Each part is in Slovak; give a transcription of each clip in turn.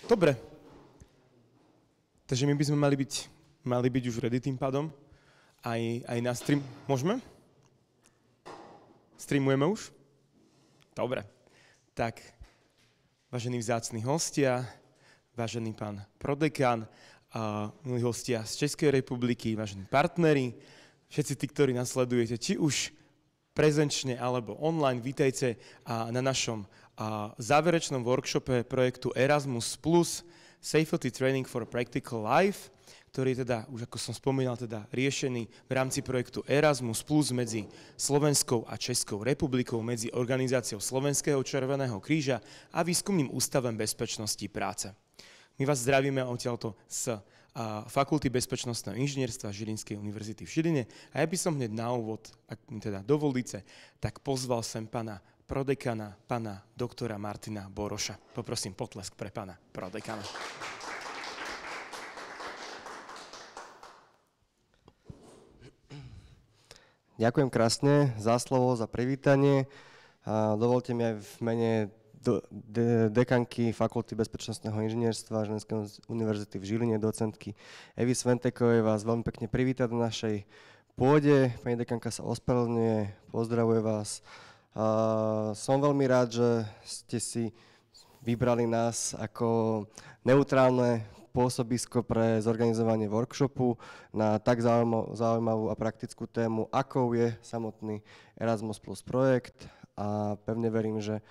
Dobre. Takže my by sme mali byť už ready tým pádom. Aj na stream. Môžeme? Streamujeme už? Dobre. Tak, vážení vzácni hostia, vážený pán prodekan, milí hostia z Českej republiky, vážení partneri, všetci tí, ktorí nás sledujete, či už prezenčne alebo online, vítajte na našom záverečnom workshope projektu Erasmus Plus Safety Training for Practical Life, ktorý je teda, už ako som spomínal, teda riešený v rámci projektu Erasmus Plus medzi Slovenskou a Českou republikou, medzi organizáciou Slovenského červeného kríža a Výskumným ústavom bezpečnosti práce. My vás zdravíme odtiaľto z Fakulty bezpečnostného inžinierstva Žilinskej univerzity v Žiline a ja by som hneď na úvod, ak mi teda dovolíte, tak pozval sem pána prodekana, pána doktora Martina Boroša. Poprosím potlesk pre pána prodekana. Ďakujem krásne za slovo, za privítanie. Dovolte mi aj v mene dekanky Fakulty bezpečnostného inžinierstva Žilinskej univerzity v Žiline, docentky Evy Sventekovej, vás veľmi pekne privítať na našej pôde. Pani dekanka sa ospravedlňuje, pozdravuje vás. Som veľmi rád, že ste si vybrali nás ako neutrálne pôsobisko pre zorganizovanie workshopu na tak zaujímavú a praktickú tému, akou je samotný Erasmus Plus projekt, a pevne verím, že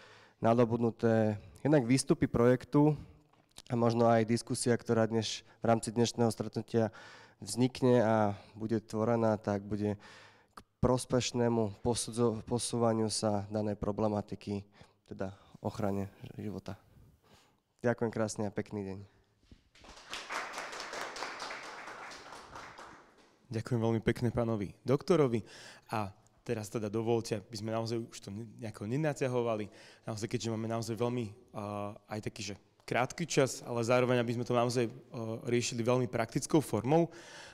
nadobudnuté jednak výstupy projektu a možno aj diskusia, ktorá dnes v rámci dnešného stretnutia vznikne a bude tvorená, tak bude k prospešnému posúvaniu sa danej problematiky, teda ochrane života. Ďakujem krásne a pekný deň. Ďakujem veľmi pekne pánovi doktorovi a teraz teda dovolte, aby sme naozaj už to nejako nenaťahovali, naozaj, keďže máme naozaj veľmi aj taký, že krátky čas, ale zároveň, aby sme to naozaj riešili veľmi praktickou formou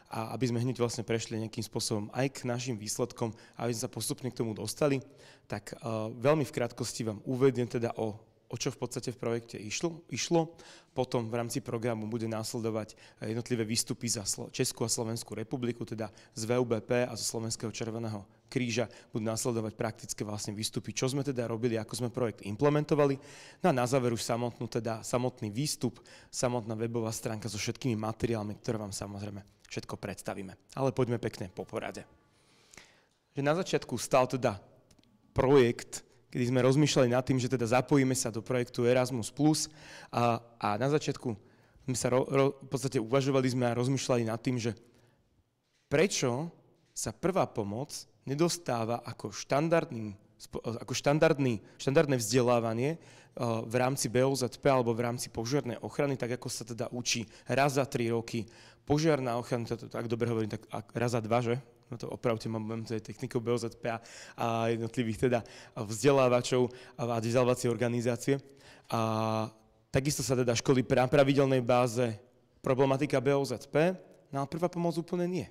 a aby sme hneď vlastne prešli nejakým spôsobom aj k našim výsledkom, aby sme sa postupne k tomu dostali, tak veľmi v krátkosti vám uvediem teda o čo v podstate v projekte išlo. Potom v rámci programu bude následovať jednotlivé výstupy za Českú a Slovenskú republiku, teda z VUBP a zo Slovenského červeného kríža budú následovať praktické vlastne výstupy, čo sme teda robili, ako sme projekt implementovali. No a na záver už samotný výstup, samotná webová stránka so všetkými materiálmi, ktoré vám samozrejme všetko predstavíme. Ale poďme pekne po porade. Že na začiatku stal teda projekt, kedy sme rozmýšľali nad tým, že teda zapojíme sa do projektu Erasmus+, a na začiatku sme sa v podstate uvažovali sme a rozmýšľali nad tým, že prečo sa prvá pomoc nedostáva ako štandardné vzdelávanie v rámci BOZP alebo v rámci požiarnej ochrany, tak ako sa teda učí raz za 3 roky. Požiarná ochrana, tak dobre hovorím, tak raz za 2, že? No to opravte, mám technikou BOZP a jednotlivých teda vzdelávačov a vzdelávacie organizácie. A takisto sa teda školy na pravidelnej báze problematika BOZP, no ale prvá pomoc úplne nie.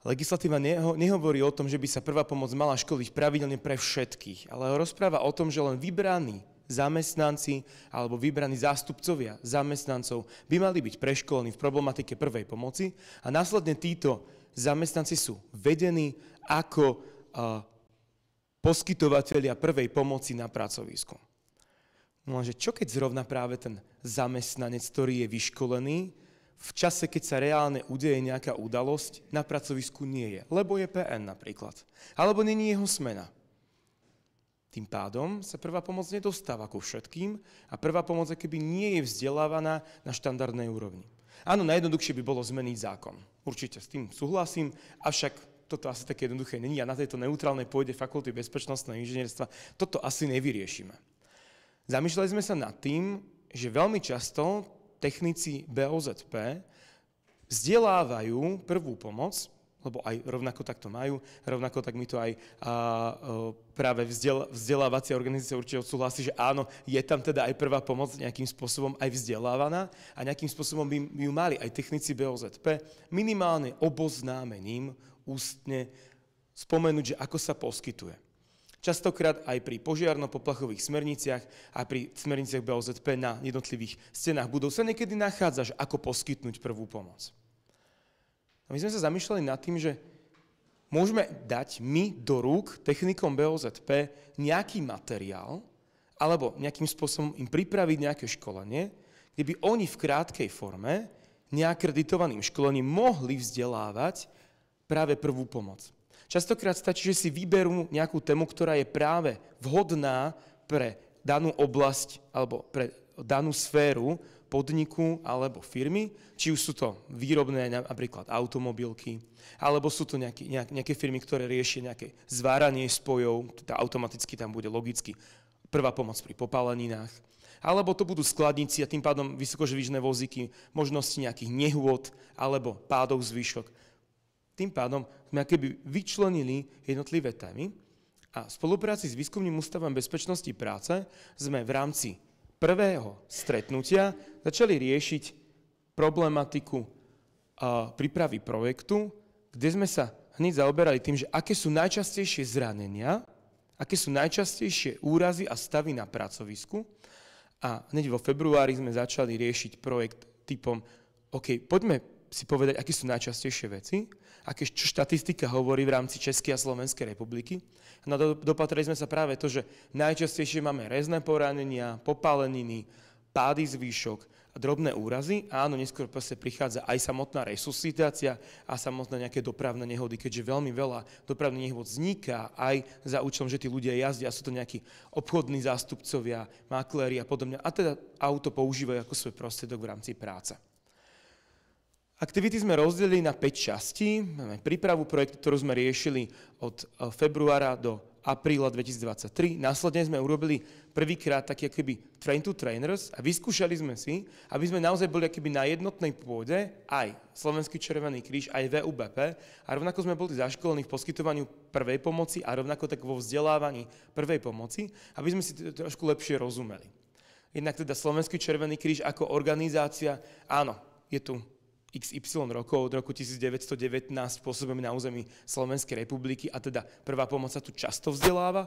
Legislatíva nehovorí o tom, že by sa prvá pomoc mala školiť pravidelne pre všetkých, ale rozpráva o tom, že len vybraní zamestnanci alebo vybraní zástupcovia zamestnancov by mali byť preškolení v problematike prvej pomoci a následne títo zamestnanci sú vedení ako poskytovatelia prvej pomoci na pracovisku. No lenže čo keď zrovna práve ten zamestnanec, ktorý je vyškolený, v čase, keď sa reálne udeje nejaká udalosť, na pracovisku nie je, lebo je PN napríklad, alebo není jeho smena. Tým pádom sa prvá pomoc nedostáva ku všetkým a prvá pomoc keby nie je vzdelávaná na štandardnej úrovni. Áno, najjednoduchšie by bolo zmeniť zákon. Určite s tým súhlasím, avšak toto asi také jednoduché není a na tejto neutrálnej pôde Fakulty bezpečnostného inžinierstva toto asi nevyriešime. Zamýšľali sme sa nad tým, že veľmi často technici BOZP vzdelávajú prvú pomoc, lebo aj rovnako tak to majú, rovnako tak mi to aj práve vzdelávacia organizácia určite odsúhlasí, že áno, je tam teda aj prvá pomoc nejakým spôsobom aj vzdelávaná a nejakým spôsobom by ju mali aj technici BOZP minimálne oboznámením ústne spomenúť, že ako sa poskytuje. Častokrát aj pri požiarno-poplachových smerniciach a pri smerniciach BOZP na jednotlivých stenách budov sa niekedy nachádza, že ako poskytnúť prvú pomoc. A my sme sa zamýšľali nad tým, že môžeme dať my do rúk technikom BOZP nejaký materiál alebo nejakým spôsobom im pripraviť nejaké školenie, kde by oni v krátkej forme neakreditovaným školením mohli vzdelávať práve prvú pomoc. Častokrát stačí, že si vyberú nejakú tému, ktorá je práve vhodná pre danú oblasť alebo pre danú sféru podniku alebo firmy, či už sú to výrobné napríklad automobilky, alebo sú to nejaké firmy, ktoré riešia nejaké zváranie spojov, teda automaticky tam bude logicky prvá pomoc pri popáleninách, alebo to budú skladníci a tým pádom vysokoživižné vozíky, možnosti nejakých nehôd alebo pádov zvyšok. Tým pádom sme akoby vyčlenili jednotlivé témy a v spolupráci s Výskumným ústavom bezpečnosti práce sme v rámci prvého stretnutia začali riešiť problematiku prípravy projektu, kde sme sa hneď zaoberali tým, že aké sú najčastejšie zranenia, aké sú najčastejšie úrazy a stavy na pracovisku. A hneď vo februári sme začali riešiť projekt typom OK, poďme si povedať, aké sú najčastejšie veci, čo štatistika hovorí v rámci Českej a Slovenskej republiky. No dopatreli sme sa práve to, že najčastejšie máme rezné poranenia, popáleniny, pády z výšok a drobné úrazy. Áno, neskôr prichádza aj samotná resuscitácia a samotné nejaké dopravné nehody, keďže veľmi veľa dopravných nehod vzniká aj za účelom, že tí ľudia jazdia, sú to nejakí obchodní zástupcovia, makléri a podobne. A teda auto používajú ako svoj prostriedok v rámci práce. Aktivity sme rozdelili na 5 častí. Máme prípravu projektu, ktorú sme riešili od februára do apríla 2023. Následne sme urobili prvýkrát taký akoby train to trainers a vyskúšali sme si, aby sme naozaj boli akoby na jednotnej pôde aj Slovenský Červený kríž, aj VUBP a rovnako sme boli zaškolení v poskytovaniu prvej pomoci a rovnako tak vo vzdelávaní prvej pomoci, aby sme si trošku lepšie rozumeli. Jednak teda Slovenský Červený kríž ako organizácia, áno, je tu XY rokov, od roku 1919 pôsobíme na území Slovenskej republiky a teda prvá pomoc sa tu často vzdeláva.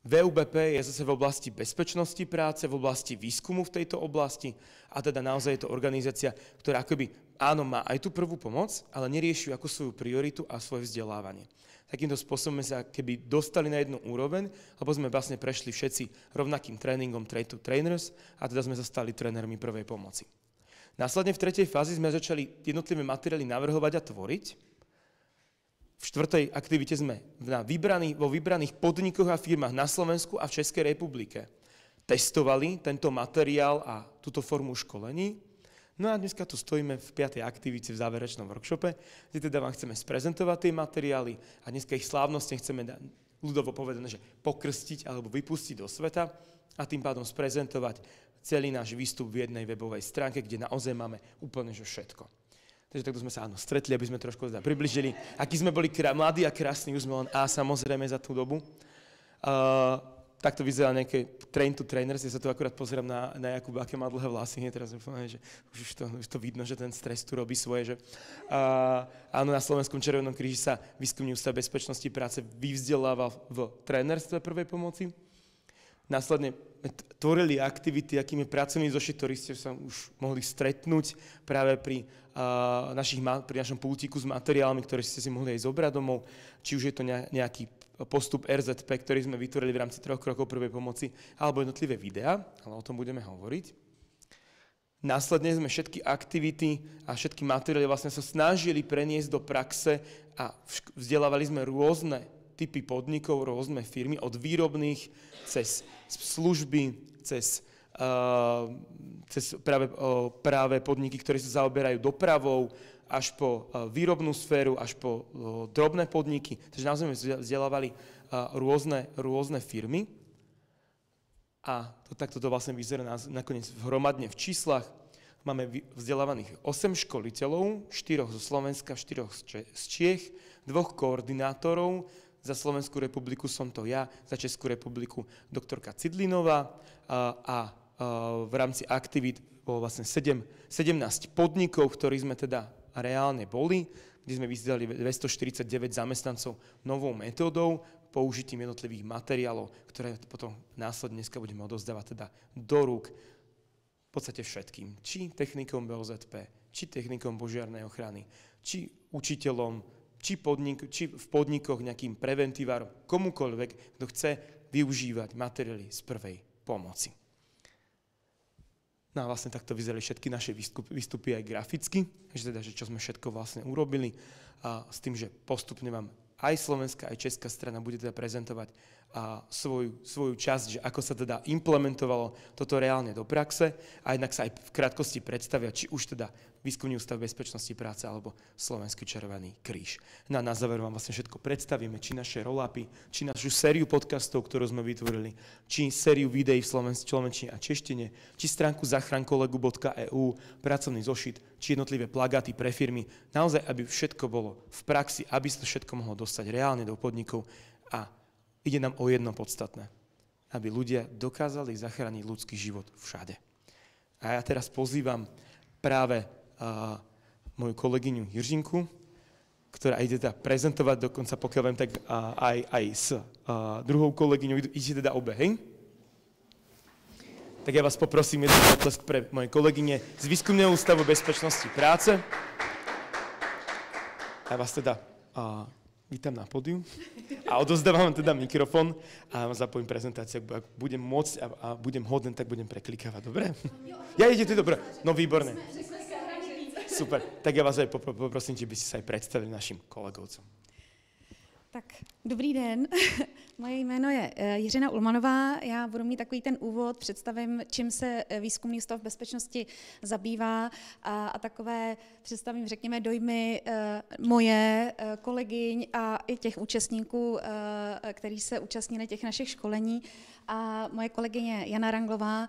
VUBP je zase v oblasti bezpečnosti práce, v oblasti výskumu v tejto oblasti a teda naozaj je to organizácia, ktorá akoby áno má aj tú prvú pomoc, ale nerieši ako svoju prioritu a svoje vzdelávanie. Takýmto spôsobom sme sa keby dostali na jednu úroveň, lebo sme vlastne prešli všetci rovnakým tréningom Train to Trainers a teda sme sa stali trénermi prvej pomoci. Následne v tretej fázi sme začali jednotlivé materiály navrhovať a tvoriť. V štvrtej aktivite sme vo vybraných podnikoch a firmách na Slovensku a v Českej republike testovali tento materiál a túto formu školení. No a dneska tu stojíme v 5. aktivite v záverečnom workshope, kde teda vám chceme sprezentovať tie materiály a dneska ich slávnostne chceme ľudovo povedané, že pokrstiť alebo vypustiť do sveta a tým pádom sprezentovať celý náš výstup v jednej webovej stránke, kde naozaj máme úplne všetko. Takže takto sme sa stretli, aby sme trošku približili, akí sme boli mladí a krásni, už sme len samozrejme za tú dobu. Takto vyzerá nejaké train to trainers, ja sa tu akurát pozerám na Jakuba, aké má dlhé vlasy, teraz úplne, že už to vidno, že ten stres tu robí svoje. Že? Áno, na Slovenskom Červenom kríži sa Výskumný ústav bezpečnosti práce vyvzdelával v trénerstve prvej pomoci. Následne tvorili aktivity, akými pracovní zošit, ktorí ste sa už mohli stretnúť práve pri našom pultíku s materiálmi, ktoré ste si mohli aj zobrať domov, či už je to nejaký postup RZP, ktorý sme vytvorili v rámci 3 krokov prvej pomoci, alebo jednotlivé videá, ale o tom budeme hovoriť. Následne sme všetky aktivity a všetky materiály vlastne sa snažili preniesť do praxe a vzdelávali sme rôzne typy podnikov, rôzne firmy, od výrobných cez služby, cez práve podniky, ktoré sa zaoberajú dopravou, až po výrobnú sféru, až po drobné podniky. Takže naozaj sme vzdelávali rôzne firmy. A takto to vlastne vyzerá nakoniec hromadne v číslach. Máme vzdelávaných 8 školiteľov, 4 zo Slovenska, 4 z Čiech, 2 koordinátorov. Za Slovenskú republiku som to ja, za Českú republiku doktorka Cidlinová a v rámci aktivít bolo vlastne 17 podnikov, ktorí sme teda reálne boli, kde sme vyzdali 249 zamestnancov novou metódou použitím jednotlivých materiálov, ktoré potom následne dneska budeme odovzdávať teda do rúk v podstate všetkým. Či technikom BOZP, či technikom požiarnej ochrany, či učiteľom, či v podnikoch nejakým preventívarom, komukoľvek, kto chce využívať materiály z prvej pomoci. No a vlastne takto vyzerali všetky naše výstupy aj graficky, že čo sme všetko vlastne urobili a s tým, že postupne vám aj slovenská, aj česká strana bude teda prezentovať svoju časť, že ako sa teda implementovalo toto reálne do praxe a jednak sa aj v krátkosti predstavia, či už teda Výskumný ústav bezpečnosti práce alebo Slovenský červený kríž. No a na záver vám vlastne všetko predstavíme, či naše roll-upy, či našu sériu podcastov, ktorú sme vytvorili, či sériu videí v slovenčine a češtine, či stránku zachrankolegu.eu, pracovný zošit, či jednotlivé plagáty pre firmy. Naozaj, aby všetko bolo v praxi, aby sa to všetko mohlo dostať reálne do podnikov a ide nám o jedno podstatné, aby ľudia dokázali zachrániť ľudský život všade. A ja teraz pozývam práve moju kolegyňu Jiřinku, ktorá ide teda prezentovať, dokonca pokiaľ viem, tak aj s druhou kolegyňou, idete teda obe, hej? Tak ja vás poprosím jeden potlesk pre moje kolegyne z Výskumného ústavu bezpečnosti práce. Ja vás teda vítam na pódiu a odovzdávam teda mikrofón a zapojím prezentáciu. Ak budem môcť a budem hodný, tak budem preklikávať, dobre? Ja idete, dobre? No výborné. Super, tak já vás aj poprosím, že by ste sa aj predstavili našim kolegovcom. Tak, dobrý den. Moje jméno je Jiřina Ulmanová. Já budu mít takový ten úvod, představím, čím se Výzkumný ústav bezpečnosti zabývá a takové představím, řekněme, dojmy moje, kolegyň a i těch účastníků, kteří se účastnili těch našich školení. A moje kolegyně Jana Ranglová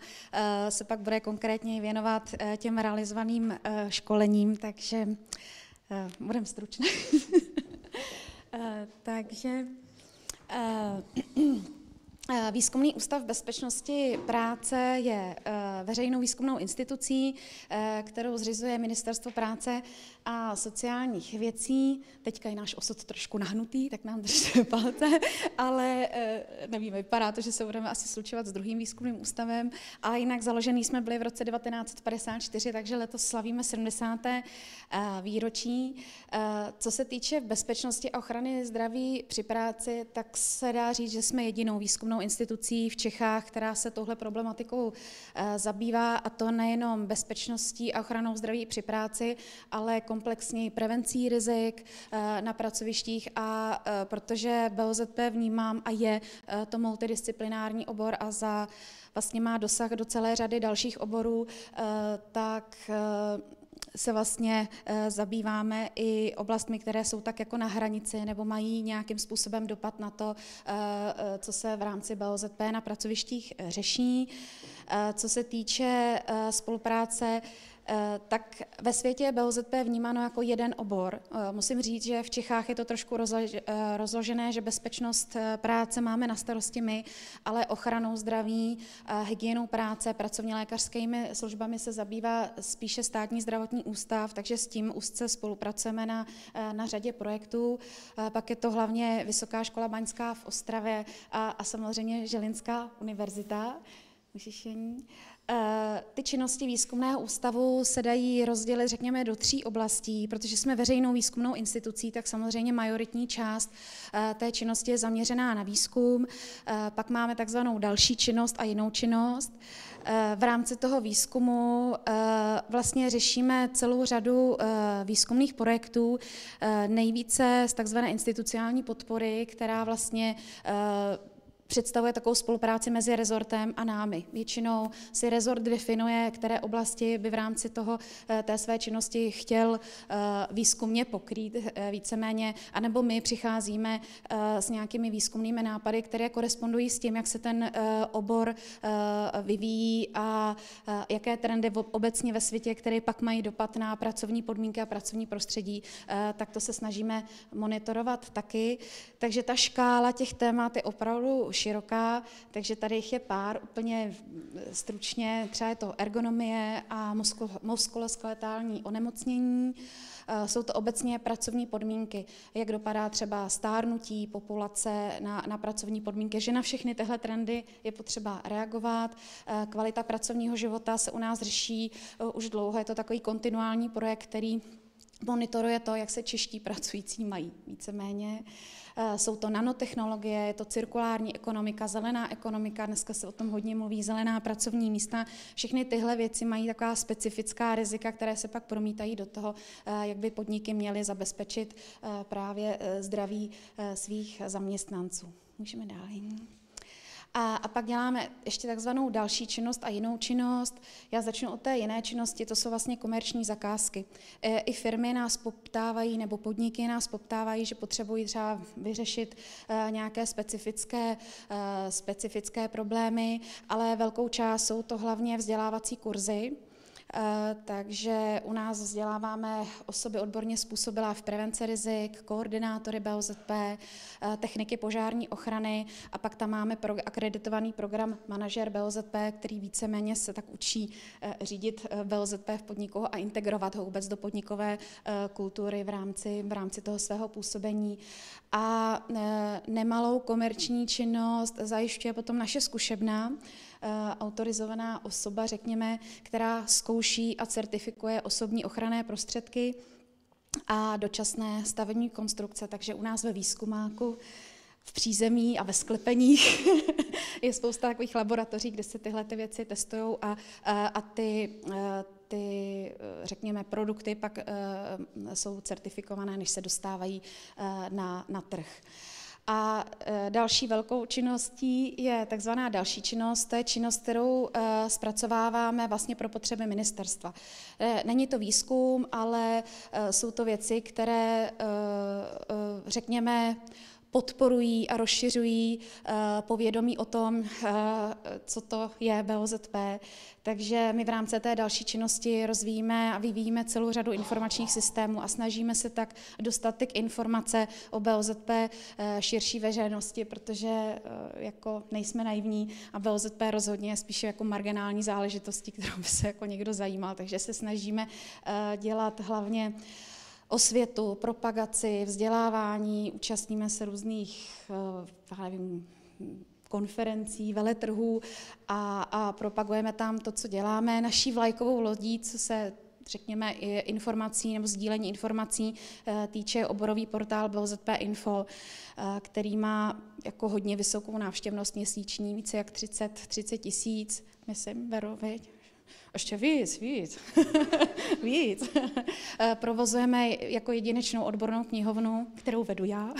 se pak bude konkrétně věnovat těm realizovaným školením, takže budem stručná. Takže Výzkumný ústav bezpečnosti práce je veřejnou výzkumnou institucí, kterou zřizuje Ministerstvo práce a sociálních věcí. Teďka je náš osud trošku nahnutý, tak nám držte palce, ale nevím, vypadá to, že se budeme asi slučovat s druhým výzkumným ústavem. A jinak založený jsme byli v roce 1954, takže letos slavíme 70. výročí. Co se týče bezpečnosti a ochrany zdraví při práci, tak se dá říct, že jsme jedinou výzkumnou institucí v Čechách, která se touhle problematikou zabývá, a to nejenom bezpečností a ochranou zdraví při práci, ale komplexní prevencí rizik na pracovištích, a protože BOZP vnímám a je to multidisciplinární obor a vlastně má dosah do celé řady dalších oborů, tak se vlastně zabýváme i oblastmi, které jsou tak jako na hranici nebo mají nějakým způsobem dopad na to, co se v rámci BOZP na pracovištích řeší. Co se týče spolupráce, tak ve světě je BOZP vnímáno jako jeden obor. Musím říct, že v Čechách je to trošku rozložené, že bezpečnost práce máme na starosti my, ale ochranou zdraví, hygienou práce, pracovně lékařskými službami se zabývá spíše Státní zdravotní ústav, takže s tím úzce spolupracujeme na řadě projektů. Pak je to hlavně Vysoká škola baňská v Ostravě a samozřejmě Žilinská univerzita. Ty činnosti výzkumného ústavu se dají rozdělit, řekněme, do 3 oblastí, protože jsme veřejnou výzkumnou institucí, tak samozřejmě majoritní část té činnosti je zaměřená na výzkum. Pak máme takzvanou další činnost a jinou činnost. V rámci toho výzkumu vlastně řešíme celou řadu výzkumných projektů, nejvíce z takzvané institucionální podpory, která vlastně představuje takovou spolupráci mezi rezortem a námi. Většinou si rezort definuje, které oblasti by v rámci té své činnosti chtěl výzkumně pokrýt víceméně, anebo my přicházíme s nějakými výzkumnými nápady, které korespondují s tím, jak se ten obor vyvíjí a jaké trendy obecně ve světě, které pak mají dopad na pracovní podmínky a pracovní prostředí, tak to se snažíme monitorovat taky. Takže ta škála těch témat je opravdu široká, takže tady jich je pár úplně stručně, třeba je to ergonomie a muskuloskeletální onemocnění. Jsou to obecně pracovní podmínky, jak dopadá třeba stárnutí populace na pracovní podmínky, že na všechny tyhle trendy je potřeba reagovat. Kvalita pracovního života se u nás řeší už dlouho, je to takový kontinuální projekt, který monitoruje to, jak se čeští pracující mají, víceméně. Jsou to nanotechnologie, je to cirkulární ekonomika, zelená ekonomika, dneska se o tom hodně mluví, zelená pracovní místa. Všechny tyhle věci mají taková specifická rizika, které se pak promítají do toho, jak by podniky měly zabezpečit právě zdraví svých zaměstnanců. Můžeme dál. A pak děláme ještě takzvanou další činnost a jinou činnost. Já začnu od té jiné činnosti, to jsou vlastně komerční zakázky. I firmy nás poptávají, nebo podniky nás poptávají, že potřebují třeba vyřešit nějaké specifické problémy, ale velkou část jsou to hlavně vzdělávací kurzy. Takže u nás vzděláváme osoby odborně způsobilé v prevenci rizik, koordinátory BOZP, techniky požární ochrany a pak tam máme akreditovaný program manažer BOZP, který víceméně se tak učí řídit BOZP v podniku a integrovat ho vůbec do podnikové kultury v rámci toho svého působení. A nemalou komerční činnost zajišťuje potom naše zkušebna, autorizovaná osoba, řekněme, která zkouší a certifikuje osobní ochranné prostředky a dočasné stavební konstrukce. Takže u nás ve výzkumáku, v přízemí a ve sklepeních je spousta takových laboratoří, kde se tyhle věci testují a ty, řekněme, produkty pak jsou certifikované, než se dostávají na trh. A další velkou činností je takzvaná další činnost, to je činnost, kterou zpracováváme vlastně pro potřeby ministerstva. Není to výzkum, ale jsou to věci, které, řekněme, podporují a rozšiřují povědomí o tom, co to je BOZP. Takže my v rámci té další činnosti rozvíjíme a vyvíjíme celou řadu informačních systémů a snažíme se tak dostat ty informace o BOZP širší veřejnosti, protože jako nejsme naivní a BOZP rozhodně je spíše jako marginální záležitostí, kterou by se jako někdo zajímal. Takže se snažíme dělat hlavně osvětu, propagaci, vzdělávání, účastníme se různých konferencí, veletrhů a propagujeme tam to, co děláme. Naší vlajkovou lodí, co se, řekněme, informací nebo sdílení informací týče oborový portál BOZP Info, který má jako hodně vysokou návštěvnost měsíční, více jak 30 tisíc, myslím, Vero, viď? Ještě víc. Víc. Provozujeme jako jedinečnou odbornou knihovnu, kterou vedu já,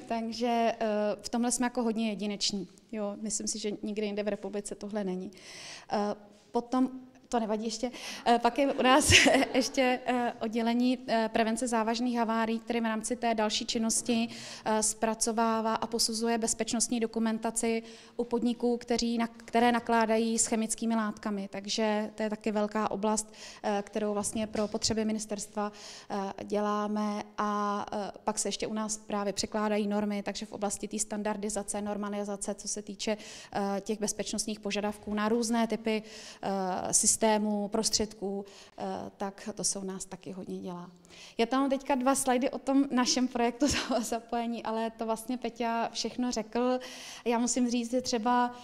takže v tomhle jsme jako hodně jedineční. Jo, myslím si, že nikde jinde v republice tohle není. Potom to nevadí ještě. Pak je u nás ještě oddělení prevence závažných havárií, které v rámci té další činnosti zpracovává a posuzuje bezpečnostní dokumentaci u podniků, které nakládají s chemickými látkami. Takže to je taky velká oblast, kterou vlastně pro potřeby ministerstva děláme a pak se ještě u nás právě překládají normy, takže v oblasti té standardizace, normalizace, co se týče těch bezpečnostních požadavků na různé typy systémů, prostředků, tak to se u nás taky hodně dělá. Já tam mám teďka 2 slajdy o tom našem projektu zapojení, ale to vlastně Peťa všechno řekl. Já musím říct, že třeba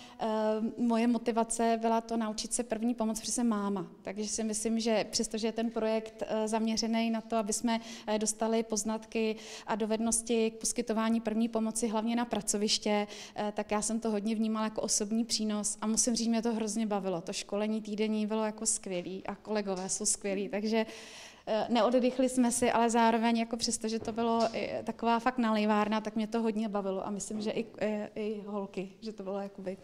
moje motivace byla to naučit se první pomoc, protože jsem máma. Takže si myslím, že přestože je ten projekt zaměřený na to, aby jsme dostali poznatky a dovednosti k poskytování první pomoci, hlavně na pracoviště, tak já jsem to hodně vnímala jako osobní přínos a musím říct, mě to hrozně bavilo. To školení týdenní bylo jako skvělý a kolegové jsou skvělí, takže neoddychli jsme si, ale zároveň jako přesto, že to bylo taková fakt nalejvárna, tak mě to hodně bavilo a myslím, že i holky, že to bylo jakoby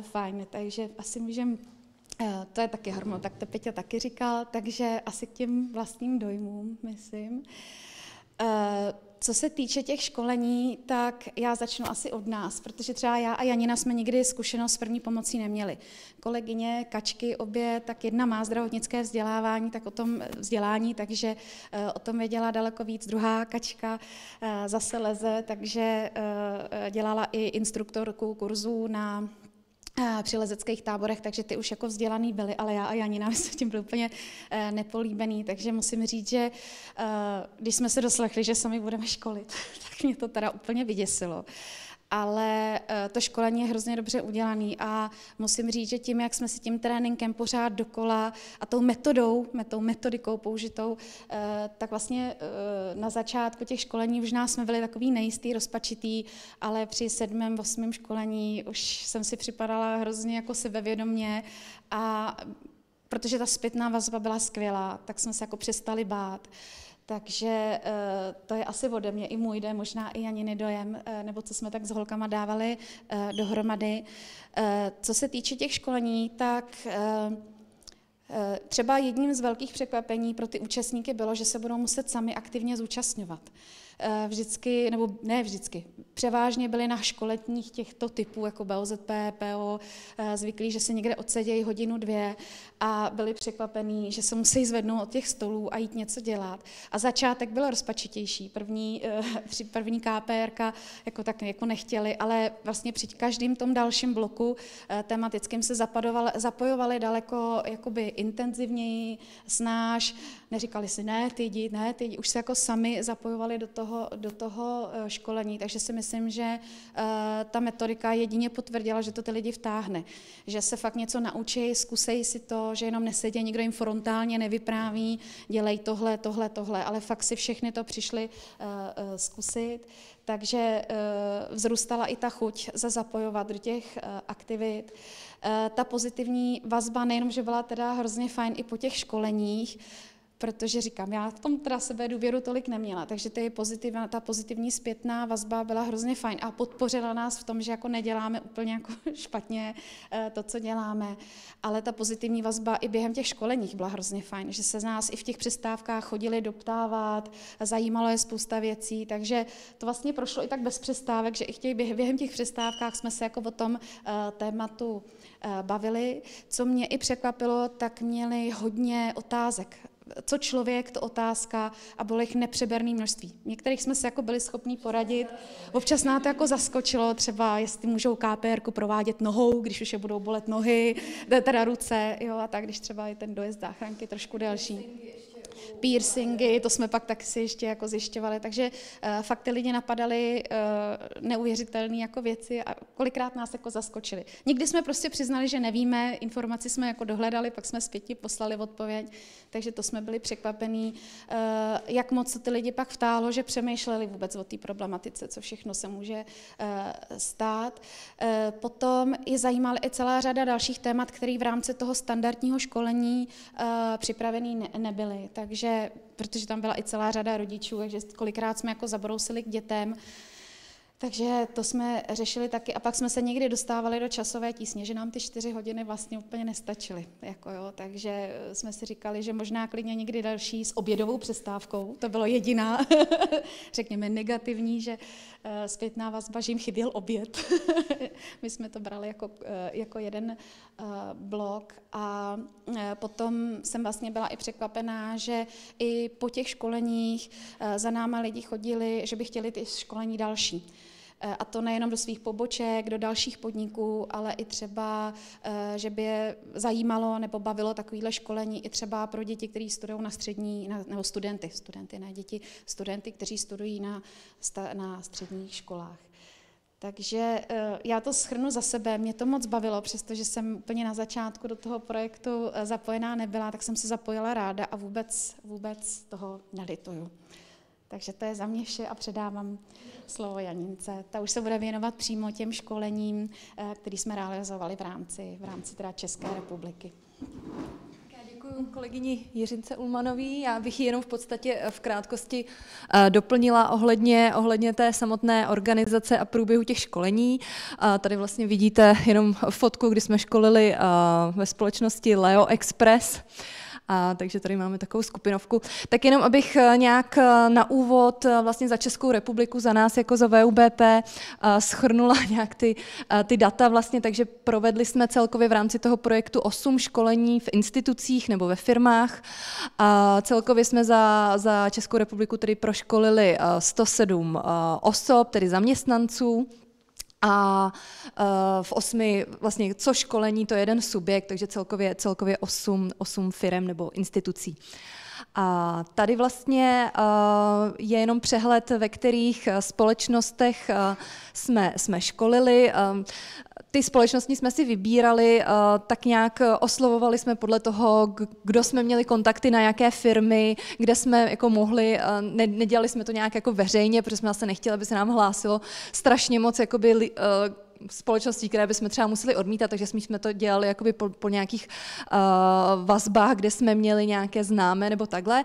fajn. Takže asi můžeme, to je taky harmo, tak to Peťa taky říkal, takže asi k těm vlastním dojmům, myslím. Co se týče těch školení, tak já začnu asi od nás, protože třeba já a Janina jsme nikdy zkušenost s první pomocí neměli. Kolegyně, Kačky, obě, tak jedna má zdravotnické vzdělávání, tak o tom vzdělání, takže o tom věděla daleko víc. Druhá Kačka zase leze, takže dělala i instruktorku kurzů při lezeckých táborech, takže ty už jako vzdělaný byly, ale já a Janina jsme tím byli úplně nepolíbený, takže musím říct, že když jsme se doslechli, že sami budeme školit, tak mě to teda úplně vyděsilo. Ale to školení je hrozně dobře udělané a musím říct, že tím, jak jsme si tím tréninkem pořád dokola a tou metodikou použitou, tak vlastně na začátku těch školení možná jsme byli takový nejistý, rozpačitý, ale při 7., 8. školení už jsem si připadala hrozně jako sebevědomě a protože ta zpětná vazba byla skvělá, tak jsme se jako přestali bát. Takže to je asi ode mě i můj dojem, možná i Janiny dojem, nebo co jsme tak s holkama dávali dohromady. Co se týče těch školení, tak třeba jedním z velkých překvapení pro ty účastníky bylo, že se budou muset sami aktivně zúčastňovat. Vždycky, nebo ne vždycky, převážně byli na školeních těchto typů, jako BOZP, PO, zvyklí, že se někde odsedějí hodinu, 2 a byli překvapení, že se musí zvednout od těch stolů a jít něco dělat. A začátek byl rozpačitější. První KPRka jako nechtěli, ale vlastně při každém tom dalším bloku tematickým se zapojovali daleko jakoby intenzivněji, snáš, neříkali si ne, ty jdi, už se jako sami zapojovali do toho školení, takže si myslím, že ta metodika jedině potvrdila, že to ty lidi vtáhne, že se fakt něco naučí, zkusej si to, že jenom nesedí, nikdo jim frontálně nevypráví, dělej tohle, ale fakt si všechny to přišli zkusit, takže vzrůstala i ta chuť zapojovat do těch aktivit. Ta pozitivní vazba nejenom, že byla teda hrozně fajn i po těch školeních, protože říkám, já v tom teda sebedůvěru tolik neměla, takže ta pozitivní zpětná vazba byla hrozně fajn a podpořila nás v tom, že jako neděláme úplně jako špatně to, co děláme, ale ta pozitivní vazba i během těch školeních byla hrozně fajn, že se z nás i v těch přestávkách chodili doptávat, zajímalo je spousta věcí, takže to vlastně prošlo i tak bez přestávek, že i během těch přestávkách jsme se jako o tom tématu bavili. Co mě i překvapilo, tak měli hodně otázek. Co člověk, to otázka a bylo jich nepřeberné množství. Některých jsme se jako byli schopní poradit. Občas nás to jako zaskočilo, třeba jestli můžou KPRku provádět nohou, když už je budou bolet nohy, teda ruce, jo, a tak, když třeba je ten dojezd záchranky trošku delší. Piercingy, to jsme pak taky si ještě jako zjišťovali, takže fakt ty lidi napadaly neuvěřitelné jako věci a kolikrát nás jako zaskočili. Nikdy jsme prostě přiznali, že nevíme, informaci jsme jako dohledali, pak jsme zpětně poslali odpověď, takže to jsme byli překvapení, jak moc ty lidi pak vtáhlo, že přemýšleli vůbec o té problematice, co všechno se může stát. Potom je zajímala i celá řada dalších témat, které v rámci toho standardního školení připravený nebyly. Takže, protože tam byla i celá řada rodičů, takže kolikrát jsme jako zabrousili k dětem, takže to jsme řešili taky a pak jsme se někdy dostávali do časové tísně, že nám ty 4 hodiny vlastně úplně nestačily. Jako jo, takže jsme si říkali, že možná klidně někdy další s obědovou přestávkou, to bylo jediná, řekněme negativní, že zpětná vazba, že jim chyběl oběd. My jsme to brali jako jeden blok a potom jsem vlastně byla i překvapená, že i po těch školeních za náma lidi chodili, že by chtěli ty školení další. A to nejenom do svých poboček, do dalších podniků, ale i třeba, že by je zajímalo nebo bavilo takovéhle školení i třeba pro děti, kteří studují na střední, nebo studenty ne děti, studenty, kteří studují na středních školách. Takže já to shrnu za sebe, mě to moc bavilo, přestože jsem úplně na začátku do toho projektu zapojená nebyla, tak jsem se zapojila ráda a vůbec toho nelituju. Takže to je za mě vše a předávám slovo Janince. Ta už se bude věnovat přímo těm školením, který jsme realizovali v rámci teda České republiky. Děkuji kolegyni Jiřince Ullmanové. Já bych ji jenom v podstatě v krátkosti doplnila ohledně té samotné organizace a průběhu těch školení. Tady vlastně vidíte jenom fotku, kdy jsme školili ve společnosti Leo Express. Takže tady máme takovou skupinovku. Tak jenom abych nějak na úvod vlastně za Českou republiku, za nás jako za VUBP shrnula nějak ty data vlastně, takže provedli jsme celkově v rámci toho projektu 8 školení v institucích nebo ve firmách. Celkově jsme za Českou republiku tedy proškolili 107 osob, tedy zaměstnanců. A v 8, vlastně co školení, to je jeden subjekt, takže celkově 8 firem nebo institucí. A tady vlastně je jenom přehled, ve kterých společnostech jsme školili. Ty společnosti jsme si vybírali, tak nějak oslovovali jsme podle toho, kdo jsme měli kontakty na jaké firmy, kde jsme jako mohli, nedělali jsme to nějak jako veřejně, protože jsme zase nechtěli, aby se nám hlásilo strašně moc jakoby, společností, které bychom třeba museli odmítat, takže jsme to dělali jakoby po nějakých vazbách, kde jsme měli nějaké známé nebo takhle.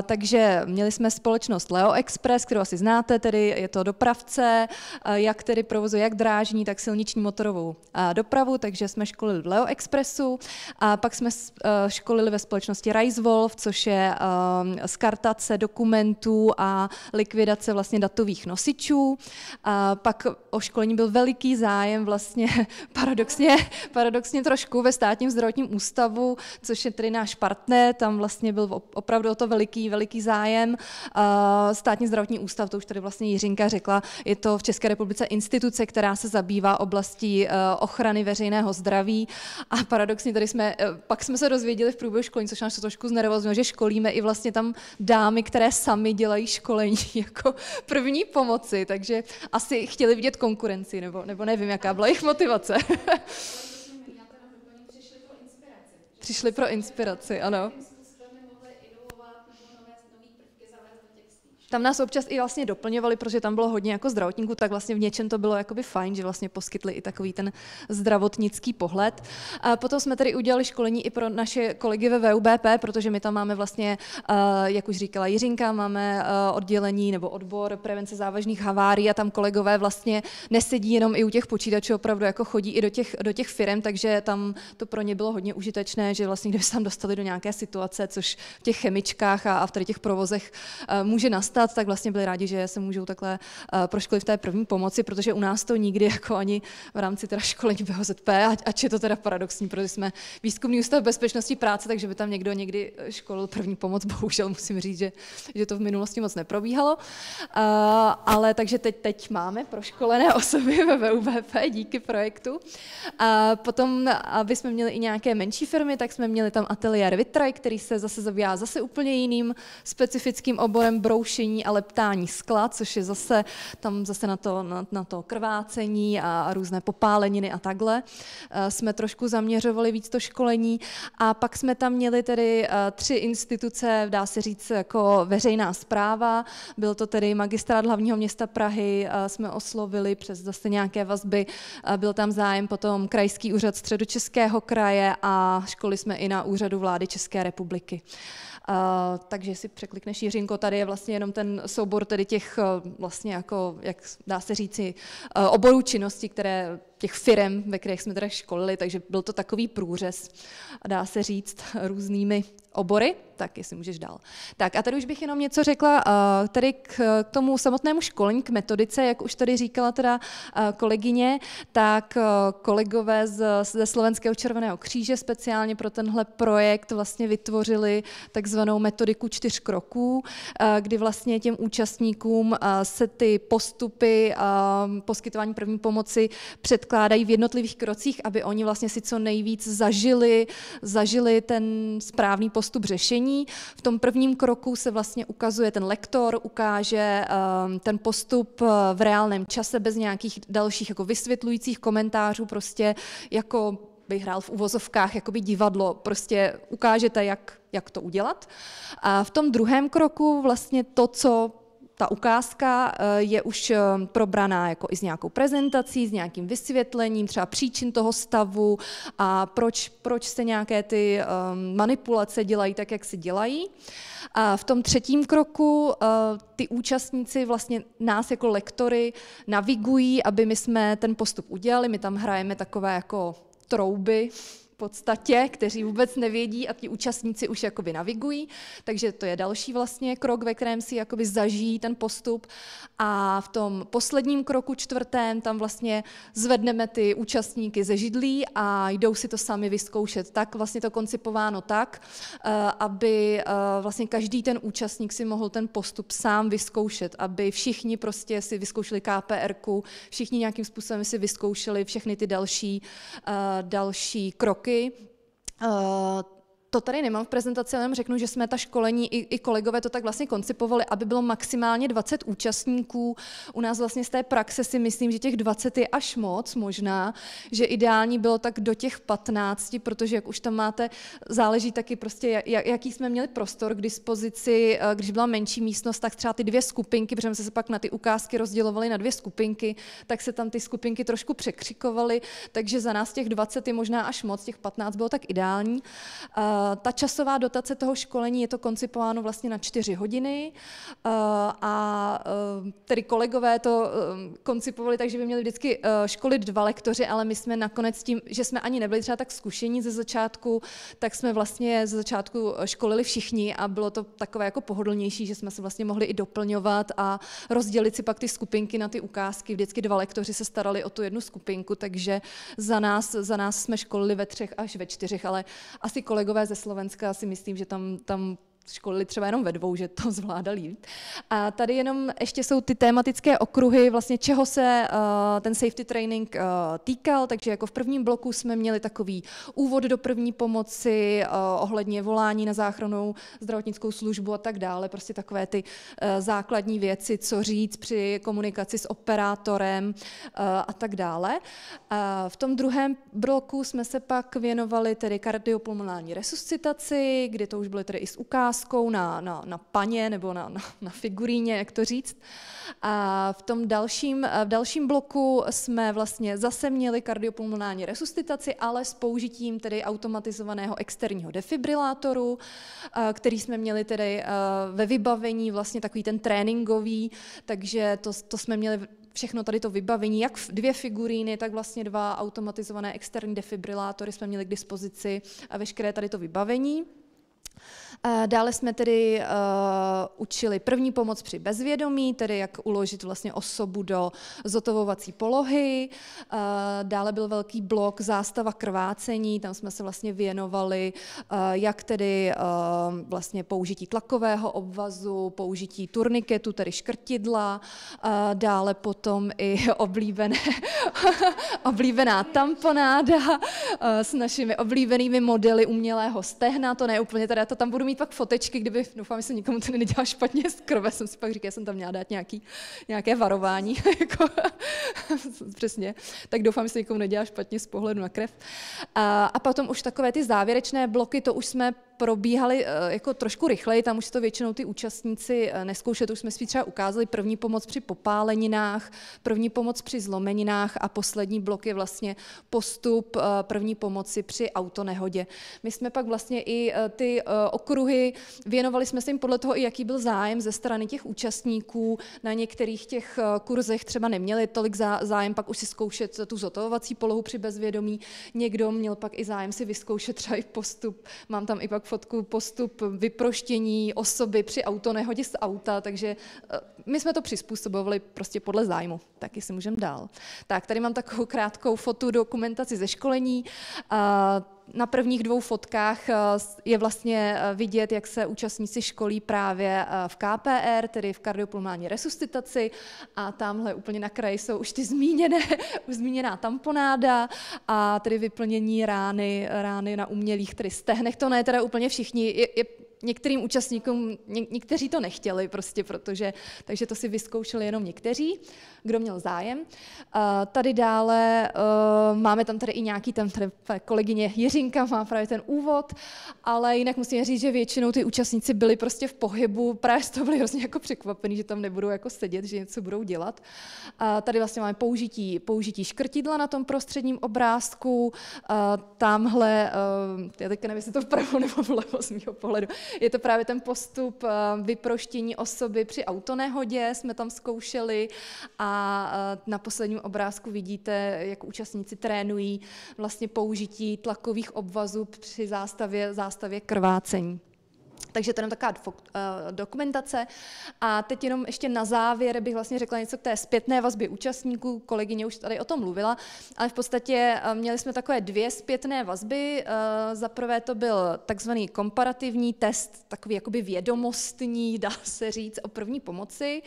Takže měli jsme společnost Leo Express, kterou asi znáte, tedy je to dopravce, jak tedy provozuje jak drážní, tak silniční motorovou dopravu, takže jsme školili v Leo Expressu a pak jsme školili ve společnosti RiseWolf, což je skartace dokumentů a likvidace vlastně datových nosičů. Pak o školení byl veliký zájem vlastně paradoxně trošku ve Státním zdravotním ústavu, což je tedy náš partner, tam vlastně byl opravdu o to veliký zájem. Státní zdravotní ústav, to už tady vlastně Jiřinka řekla, je to v České republice instituce, která se zabývá oblastí ochrany veřejného zdraví a paradoxně tady pak jsme se dozvěděli v průběhu školení, což nás to trošku znervozňuje, že školíme i vlastně tam dámy, které sami dělají školení jako první pomoci, takže asi chtěli vidět konkurenci, nebo nevím, jaká byla jejich motivace. Přišli pro inspiraci, ano. Tam nás občas i vlastně doplňovali, protože tam bylo hodně jako zdravotníků, tak vlastně v něčem to bylo jakoby fajn, že vlastně poskytli i takový ten zdravotnický pohled. A potom jsme tady udělali školení i pro naše kolegy ve VUBP, protože my tam máme vlastně, jak už říkala Jiřinka, máme oddělení nebo odbor prevence závažných havárií a tam kolegové vlastně nesedí jenom i u těch počítačů, opravdu jako chodí i do těch firem, takže tam to pro ně bylo hodně užitečné, že vlastně kdyby se tam dostali do nějaké situace, což v těch chemičkách a v tady těch provozech může nastat, tak vlastně byli rádi, že se můžou takhle proškolit v té první pomoci, protože u nás to nikdy jako ani v rámci teda školení BHZP, ač je to teda paradoxní, protože jsme výzkumný ústav bezpečnosti práce, takže by tam někdo někdy školil první pomoc, bohužel musím říct, že to v minulosti moc neprobíhalo, ale takže teď máme proškolené osoby ve VUBP díky projektu. A potom, aby jsme měli i nějaké menší firmy, tak jsme měli tam ateliér Vitraj, který se zase zabývá úplně jiným specifickým oborem broušení a leptání skla, což je zase tam zase na to krvácení a různé popáleniny a takhle. Jsme trošku zaměřovali víc to školení a pak jsme tam měli tedy 3 instituce, dá se říct jako veřejná správa. Byl to tedy Magistrát hlavního města Prahy, jsme oslovili přes zase nějaké vazby. Byl tam zájem potom Krajský úřad Středočeského kraje a školili jsme i na Úřadu vlády České republiky. Takže si překlikneš, Jiřinko, tady je vlastně jenom ten soubor tedy těch vlastně jako, jak dá se říci, oborů činnosti, těch firem, ve kterých jsme teda školili, takže byl to takový průřez, dá se říct, různými obory, tak jestli můžeš dál. Tak a tady už bych jenom něco řekla tady k tomu samotnému školení, k metodice, jak už tady říkala teda kolegyně, tak kolegové ze Slovenského červeného kříže speciálně pro tenhle projekt vlastně vytvořili takzvanou metodiku 4 kroků, kdy vlastně těm účastníkům se ty postupy poskytování první pomoci předkládají v jednotlivých krocích, aby oni vlastně si co nejvíc zažili ten správný postup řešení. V tom prvním kroku se vlastně ukazuje ten lektor, ukáže ten postup v reálném čase bez nějakých dalších jako vysvětlujících komentářů, prostě jako by hrál v uvozovkách jakoby divadlo, prostě ukážete, jak to udělat. A v tom druhém kroku vlastně to, co ta ukázka je už probraná jako i s nějakou prezentací, s nějakým vysvětlením, třeba příčin toho stavu a proč se nějaké ty manipulace dělají tak, jak se dělají. A v tom třetím kroku ty účastníci vlastně nás jako lektory navigují, aby my jsme ten postup udělali. My tam hrajeme takové jako trouby, podstatě, kteří vůbec nevědí a ti účastníci už jakoby navigují, takže to je další vlastně krok, ve kterém si jakoby zažijí ten postup a v tom posledním kroku čtvrtém tam vlastně zvedneme ty účastníky ze židlí a jdou si to sami vyzkoušet. Tak vlastně to koncipováno tak, aby vlastně každý ten účastník si mohl ten postup sám vyzkoušet, aby všichni prostě si vyzkoušeli KPR-ku, všichni nějakým způsobem si vyzkoušeli všechny ty další kroky. To tady nemám v prezentaci, ale jenom řeknu, že jsme ta školení i kolegové to tak vlastně koncipovali, aby bylo maximálně 20 účastníků. U nás vlastně z té praxe si myslím, že těch 20 je až moc možná, že ideální bylo tak do těch 15, protože jak už tam máte, záleží taky prostě, jaký jsme měli prostor k dispozici. Když byla menší místnost, tak třeba ty 2 skupinky, protože jsme se pak na ty ukázky rozdělovali na 2 skupinky, tak se tam ty skupinky trošku překřikovaly, takže za nás těch 20 je možná až moc, těch 15 bylo tak ideální. Ta časová dotace toho školení je to koncipováno vlastně na 4 hodiny a tedy kolegové to koncipovali tak, že by měli vždycky školit 2 lektoři, ale my jsme nakonec tím, že jsme ani nebyli třeba tak zkušení ze začátku, tak jsme vlastně ze začátku školili všichni a bylo to takové jako pohodlnější, že jsme se vlastně mohli i doplňovat a rozdělit si pak ty skupinky na ty ukázky. Vždycky 2 lektoři se starali o tu jednu skupinku, takže za nás jsme školili ve 3 až ve 4, ale asi kolegové ze Slovenska si myslím, že tam školili třeba jenom ve 2, že to zvládali. A tady jenom ještě jsou ty tematické okruhy, vlastně čeho se ten safety training týkal, takže jako v prvním bloku jsme měli takový úvod do první pomoci, ohledně volání na záchrannou zdravotnickou službu a tak dále, prostě takové ty základní věci, co říct při komunikaci s operátorem a tak dále. V tom druhém bloku jsme se pak věnovali tedy kardiopulmonální resuscitaci, kdy to už byly tedy i s ukázkou na paně nebo na figuríně, jak to říct. A v dalším bloku jsme vlastně zase měli kardiopulmonální resuscitaci, ale s použitím tedy automatizovaného externího defibrilátoru, který jsme měli tedy ve vybavení vlastně takový ten tréninkový, takže to jsme měli všechno tady to vybavení, jak 2 figuríny, tak vlastně 2 automatizované externí defibrilátory jsme měli k dispozici a veškeré tady to vybavení. Dále jsme tedy učili první pomoc při bezvědomí, tedy jak uložit vlastně osobu do zotovovací polohy. Dále byl velký blok zástava krvácení, tam jsme se vlastně věnovali, jak tedy vlastně použití tlakového obvazu, použití turniketu, tedy škrtidla, dále potom i oblíbená tamponáda s našimi oblíbenými modely umělého stehna, to ne úplně, teda to tam budu mít pak fotečky, doufám, že se nikomu to nedělá špatně z krve, jsem si pak říkala, jsem tam měla dát nějaké varování, jako, přesně, tak doufám, že se nikomu nedělá špatně z pohledu na krev. A potom už takové ty závěrečné bloky, to už jsme probíhaly jako trošku rychleji, tam už to většinou ty účastníci neskoušeli, to už jsme si třeba ukázali první pomoc při popáleninách, první pomoc při zlomeninách a poslední blok je vlastně postup první pomoci při autonehodě. My jsme pak vlastně i ty okruhy, věnovali jsme se jim podle toho, i jaký byl zájem ze strany těch účastníků, na některých těch kurzech třeba neměli tolik zájem pak už si zkoušet tu zotovovací polohu při bezvědomí, někdo měl pak i zájem si vyzkoušet třeba i postup, mám tam i pak fotku, postup vyproštění osoby při autonehodě z auta, takže my jsme to přizpůsobovali prostě podle zájmu. Taky si můžeme dál. Tak, tady mám takovou krátkou fotodokumentaci ze školení. Na prvních 2 fotkách je vlastně vidět, jak se účastníci školí právě v KPR, tedy v kardiopulmonální resuscitaci, a tamhle úplně na kraji jsou už ty zmíněná tamponáda a tedy vyplnění rány na umělých tedy stehnech. To ne teda úplně všichni, některým účastníkům, někteří to nechtěli prostě, takže to si vyzkoušeli jenom někteří, kdo měl zájem. Tady dále máme tam tady i nějaký, tam tady kolegyně Jiřinka má právě ten úvod, ale jinak musím říct, že většinou ty účastníci byli prostě v pohybu, právě z toho byli hrozně jako překvapení, že tam nebudou jako sedět, že něco budou dělat. Tady vlastně máme použití škrtidla na tom prostředním obrázku, tamhle, já teďka nevím, jestli to vpravo nebo vlevo z mýho pohledu, Je to právě ten postup vyproštění osoby při autonehodě, jsme tam zkoušeli a na posledním obrázku vidíte, jak účastníci trénují vlastně použití tlakových obvazů při zástavě krvácení. Takže to je taková dokumentace. A teď jenom ještě na závěr bych vlastně řekla něco k té zpětné vazbě účastníků. Kolegyně už tady o tom mluvila, ale v podstatě měli jsme takové 2 zpětné vazby. Za prvé to byl takzvaný komparativní test, takový jakoby vědomostní, dá se říct, o první pomoci.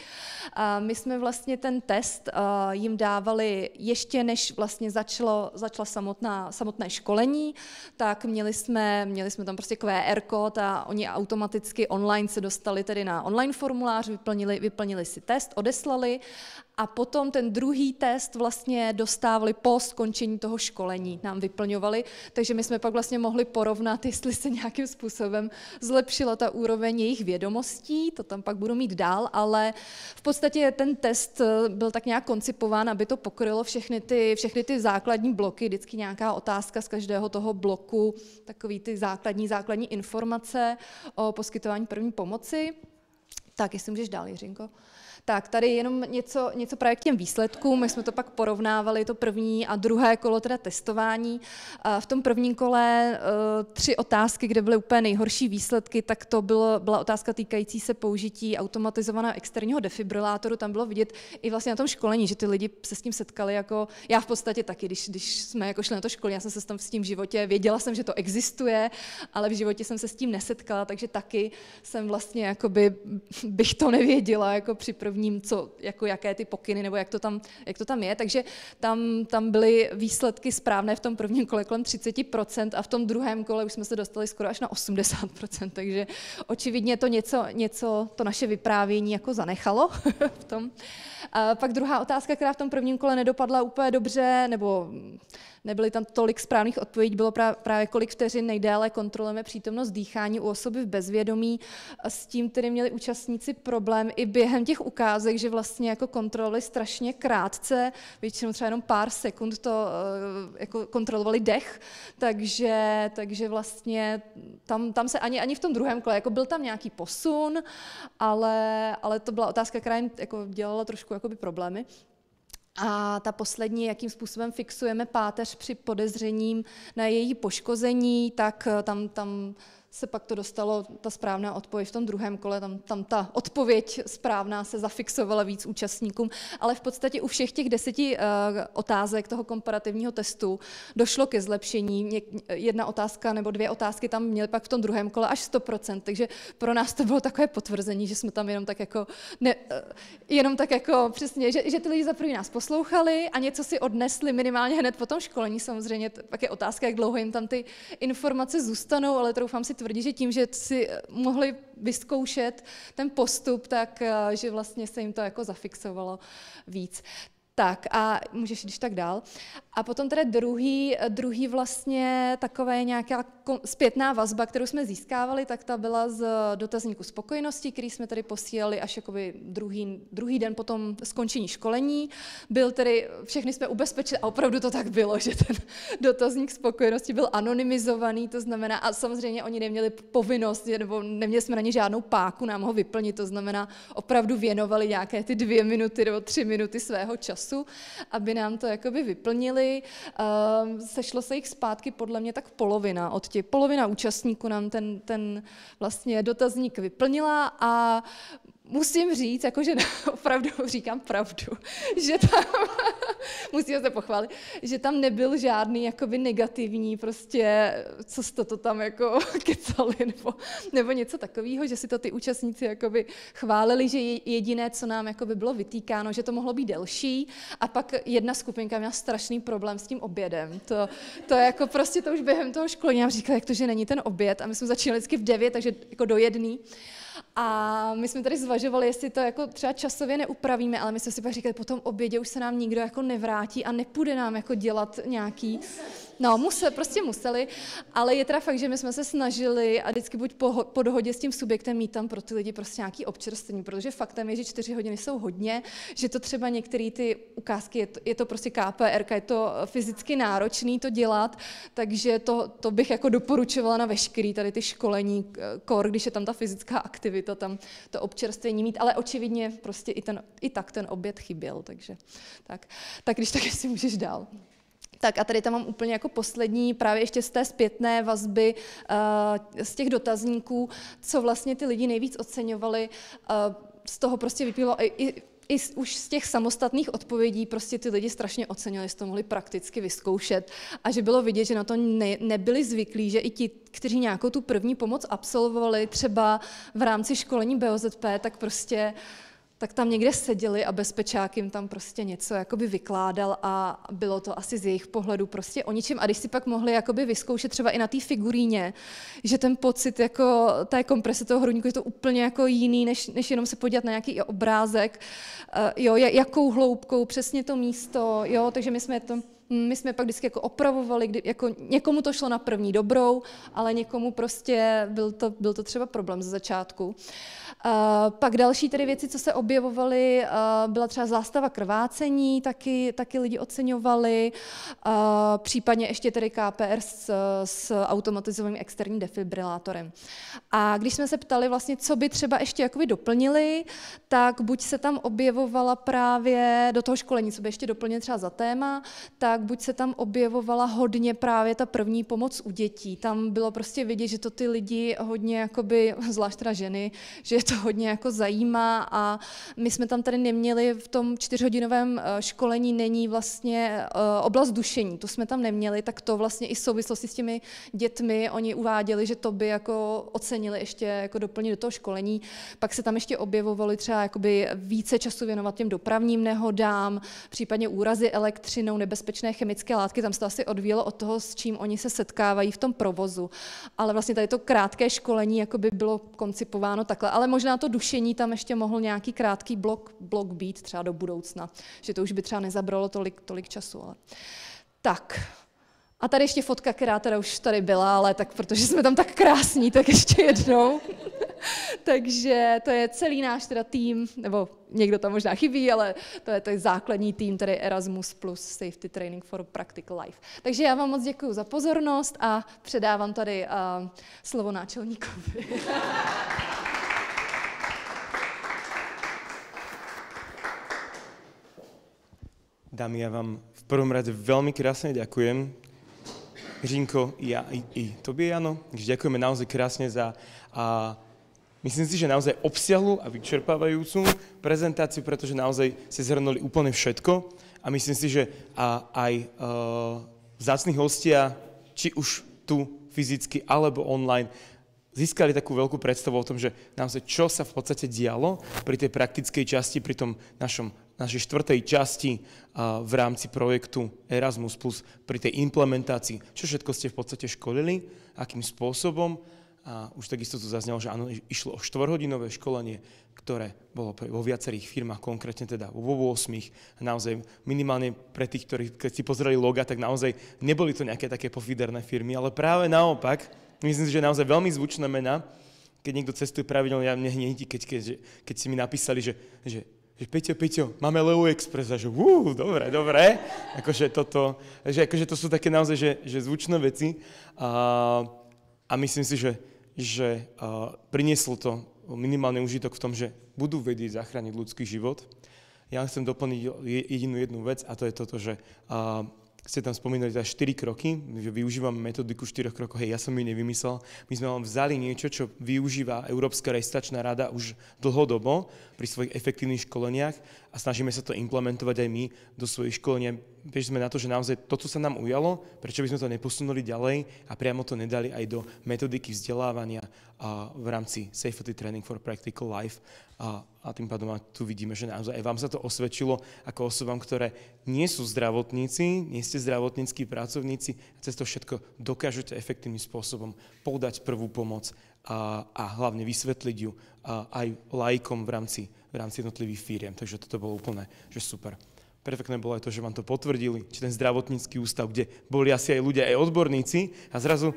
My jsme vlastně ten test jim dávali ještě než vlastně začalo samotné školení, tak měli jsme tam prostě QR kód a oni automaticky online se dostali tedy na online formulář, vyplnili si test, odeslali a potom ten druhý test vlastně dostávali po skončení toho školení, nám vyplňovali, takže my jsme pak vlastně mohli porovnat, jestli se nějakým způsobem zlepšila ta úroveň jejich vědomostí, to tam pak budu mít dál, ale v podstatě ten test byl tak nějak koncipován, aby to pokrylo všechny ty základní bloky, vždycky nějaká otázka z každého toho bloku, takový ty základní informace o poskytování první pomoci. Tak, jestli můžeš dál, Jiřinko. Tak, tady jenom něco právě k těm výsledkům. My jsme to pak porovnávali, to první a druhé kolo teda testování. V tom prvním kole 3 otázky, kde byly úplně nejhorší výsledky, tak to byla otázka týkající se použití automatizovaného externího defibrilátoru. Tam bylo vidět i vlastně na tom školení, že ty lidi se s tím setkali jako, já v podstatě taky, když jsme jako šli na to školení, já jsem se tam s tím v životě, věděla jsem, že to existuje, ale v životě jsem se s tím nesetkala, takže taky jsem vlastně jakoby, bych to nevěděla jako při prvním, jaké ty pokyny, nebo jak to tam je, takže tam byly výsledky správné v tom prvním kole kolem 30% a v tom druhém kole už jsme se dostali skoro až na 80%, takže očividně to něco to naše vyprávění jako zanechalo v tom. A pak druhá otázka, která v tom prvním kole nedopadla úplně dobře, nebo nebyly tam tolik správných odpovědí, bylo právě kolik vteřin nejdéle kontrolujeme přítomnost dýchání u osoby v bezvědomí. S tím tedy měli účastníci problém i během těch ukázek, že vlastně jako kontrolovali strašně krátce, většinou třeba jenom pár sekund to jako kontrolovali dech, takže vlastně tam se ani v tom druhém kole, jako byl tam nějaký posun, ale to byla otázka, která jim jako dělala trošku jakoby problémy. A ta poslední, jakým způsobem fixujeme páteř při podezřením na její poškození, tak tam se pak to dostalo, ta správná odpověď v tom druhém kole, tam ta odpověď správná se zafixovala víc účastníkům, ale v podstatě u všech těch 10 otázek toho komparativního testu došlo ke zlepšení. Jedna otázka nebo 2 otázky tam měly pak v tom druhém kole až 100%, takže pro nás to bylo takové potvrzení, že jsme tam jenom tak jako přesně, že ty lidi za první nás poslouchali a něco si odnesli minimálně hned po tom školení. Samozřejmě pak je otázka, jak dlouho jim tam ty informace zůstanou, ale troufám si tvrdí, že tím, že si mohli vyzkoušet ten postup, tak že vlastně se jim to jako zafixovalo víc. Tak a můžeš když tak dál. A potom teda druhý vlastně takové nějaká zpětná vazba, kterou jsme získávali, tak ta byla z dotazníku spokojenosti, který jsme tady posílali až jakoby druhý den po tom skončení školení. Byl tedy, všechny jsme ubezpečili, a opravdu to tak bylo, že ten dotazník spokojenosti byl anonymizovaný, to znamená, a samozřejmě oni neměli povinnost, nebo neměli jsme na ně žádnou páku nám ho vyplnit, to znamená, opravdu věnovali nějaké ty 2 minuty nebo 3 minuty svého času, aby nám to jakoby vyplnili. Sešlo se jich zpátky podle mě tak polovina účastníků nám ten vlastně dotazník vyplnila a musím říct, jakože opravdu říkám pravdu, že tam, musím se pochválit, že tam nebyl žádný jakoby negativní prostě, co jste to tam jako kecali, nebo něco takového, že si to ty účastníci jakoby chválili, že jediné, co nám jakoby bylo vytýkáno, že to mohlo být delší a pak jedna skupinka měla strašný problém s tím obědem. To jako prostě to už během toho školení nám říkala, jak to, že není ten oběd a my jsme začínali vždycky v 9, takže jako do 1. A my jsme tady zvažovali, jestli to jako třeba časově neupravíme, ale my jsme si pak říkali, po tom obědě už se nám nikdo jako nevrátí a nepůjde nám jako dělat nějaký... No, prostě museli, ale je teda fakt, že my jsme se snažili a vždycky buď po dohodě s tím subjektem mít tam pro ty lidi prostě nějaký občerstvení, protože faktem je, že 4 hodiny jsou hodně, že to třeba některé ty ukázky, je to prostě KPR, je to fyzicky náročný to dělat, takže to bych jako doporučovala na veškerý tady ty školení, když je tam ta fyzická aktivita, tam to občerstvení mít, ale očividně prostě i tak ten oběd chyběl, takže tak když tak si můžeš dál. Tak a tady tam mám úplně jako poslední, právě ještě z té zpětné vazby, z těch dotazníků, co vlastně ty lidi nejvíc oceňovali, z toho prostě vyplývalo i už z těch samostatných odpovědí prostě ty lidi strašně ocenili, že to mohli prakticky vyzkoušet a že bylo vidět, že na to nebyli zvyklí, že i ti, kteří nějakou tu první pomoc absolvovali třeba v rámci školení BOZP, tak tam někde seděli a bezpečák jim tam prostě něco jakoby vykládal a bylo to asi z jejich pohledu prostě o ničem. A když si pak mohli jakoby vyzkoušet třeba i na té figuríně, že ten pocit jako té komprese toho hrudníku je to úplně jako jiný, než jenom se podívat na nějaký obrázek, jakou hloubkou, přesně to místo, takže my jsme pak vždycky jako opravovali, kdy jako někomu to šlo na první dobrou, ale někomu prostě byl to třeba problém ze začátku. Pak další tedy věci, co se objevovaly, byla třeba zástava krvácení, taky lidi oceňovali, případně ještě tedy KPR s automatizovaným externím defibrilátorem. A když jsme se ptali vlastně, co by třeba ještě jakoby doplnili, tak buď se tam objevovala právě do toho školení, co by ještě doplnili třeba za téma, tak buď se tam objevovala hodně právě ta první pomoc u dětí. Tam bylo prostě vidět, že to ty lidi hodně, jakoby, zvlášť teda ženy, že je to hodně jako zajímá a my jsme tam tady neměli v tom 4hodinovém školení není vlastně oblast dušení, to jsme tam neměli, tak to vlastně i v souvislosti s těmi dětmi oni uváděli, že to by jako ocenili ještě jako doplnit do toho školení. Pak se tam ještě objevovali třeba jakoby více času věnovat těm dopravním nehodám, případně úrazy elektřinou, nebezpečné chemické látky, tam se to asi odvíjelo od toho, s čím oni se setkávají v tom provozu. Ale vlastně tady to krátké školení jakoby bylo koncipováno takhle, ale možná to dušení tam ještě mohl nějaký krátký blok být třeba do budoucna, že to už by třeba nezabralo tolik času. Ale... Tak. A tady ještě fotka, která teda už tady byla, ale tak protože jsme tam tak krásní, tak ještě jednou. Takže to je celý náš teda tým, nebo někdo tam možná chybí, ale to je základní tým, tedy Erasmus plus Safety Training for Practical Life. Takže já vám moc děkuji za pozornost a předávám tady slovo náčelníkovi. Dámy, ja vám v prvom rade veľmi krásne ďakujem. Žinko, ja i tobie, Jano. Ďakujeme naozaj krásne za... myslím si, že naozaj obsiahlu a vyčerpávajúcu prezentáciu, pretože naozaj ste zhrnuli úplne všetko. A myslím si, že aj vzácni hostia, či už tu fyzicky alebo online, získali takú veľkú predstavu o tom, že naozaj čo sa v podstate dialo pri tej praktickej časti, pri tom našej 4. časti v rámci projektu Erasmus+, pri tej implementácii, čo všetko ste v podstate školili, akým spôsobom. A už takisto tu zaznelo, že áno, išlo o 4-hodinové školenie, ktoré bolo vo viacerých firmách, konkrétne teda vo 8. Naozaj minimálne pre tých, ktorí keď si pozreli loga, tak naozaj neboli to nejaké také pofiderné firmy, ale práve naopak, myslím si, že naozaj veľmi zvučné mená. Keď niekto cestuje pravidelne, ja mne hneď, keď si mi napísali, že Peťo, máme Leo Express, a že dobre, akože to sú také naozaj, že zvučné veci a myslím si, že prinieslo to minimálny užitok v tom, že budú vedieť zachrániť ľudský život. Ja chcem doplniť jednu vec a to je toto, že ste tam spomínali teda 4 kroky, že využívame metodiku 4 krokov. Hej, ja som ju nevymyslel. My sme vám vzali niečo, čo využíva Európska registračná rada už dlhodobo pri svojich efektívnych školeniach a snažíme sa to implementovať aj my do svojich školení. bežali sme na to, že naozaj to, co sa nám ujalo, prečo by sme to neposunuli ďalej a priamo to nedali aj do metodiky vzdelávania v rámci Safety Training for Practical Life. A tým pádom tu vidíme, že naozaj aj vám sa to osvedčilo ako osobám, ktoré nie sú zdravotníci, nie ste zdravotníckí pracovníci a cez to všetko dokážete efektívnym spôsobom podať prvú pomoc a hlavne vysvetliť ju aj laikom v rámci jednotlivých firiem. Takže toto bolo úplne že super. Perfektné bolo aj to, že vám to potvrdili, či ten zdravotnícky ústav, kde boli asi aj ľudia, aj odborníci a zrazu...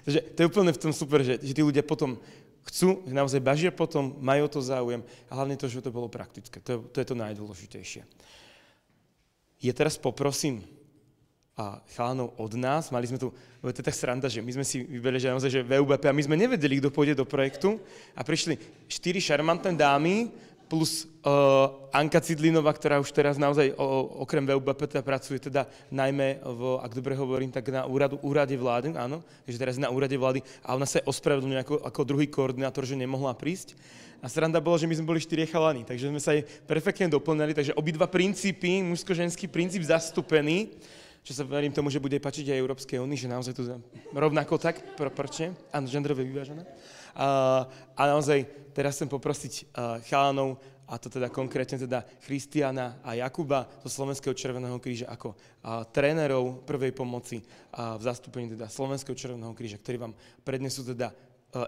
Takže to je úplne v tom super, že tí ľudia potom chcú, že naozaj bažia potom, majú to záujem a hlavne to, že to bolo praktické. To je to najdôležitejšie. Ja teraz poprosím chalanov od nás, mali sme tu, to je tak sranda, že my sme si vyberali, že naozaj, že VUBP a my sme nevedeli, kto pôjde do projektu a prišli 4 šarmantné dámy plus Anka Cidlinová, ktorá už teraz naozaj okrem VUBP pracuje teda najmä ak dobre hovorím, tak na úrade vlády, áno, takže teraz na úrade vlády a ona sa ospravedlňuje ako druhý koordinátor, že nemohla prísť. A sranda bolo, že my sme boli 4 chalani, takže sme sa aj perfektne doplňali, takže obidva princípy, mužsko-ženský princíp zastúpený, čo sa verím tomu, že bude páčiť aj Európskej únii, že naozaj to rovnako tak proporčne, áno, genderové vyvážené. A naozaj teraz chcem poprosiť chalanov, a to teda konkrétne teda Christiana a Jakuba zo Slovenského Červeného kríža ako trénerov prvej pomoci v zastúpení teda Slovenského Červeného kríža, ktorí vám prednesú teda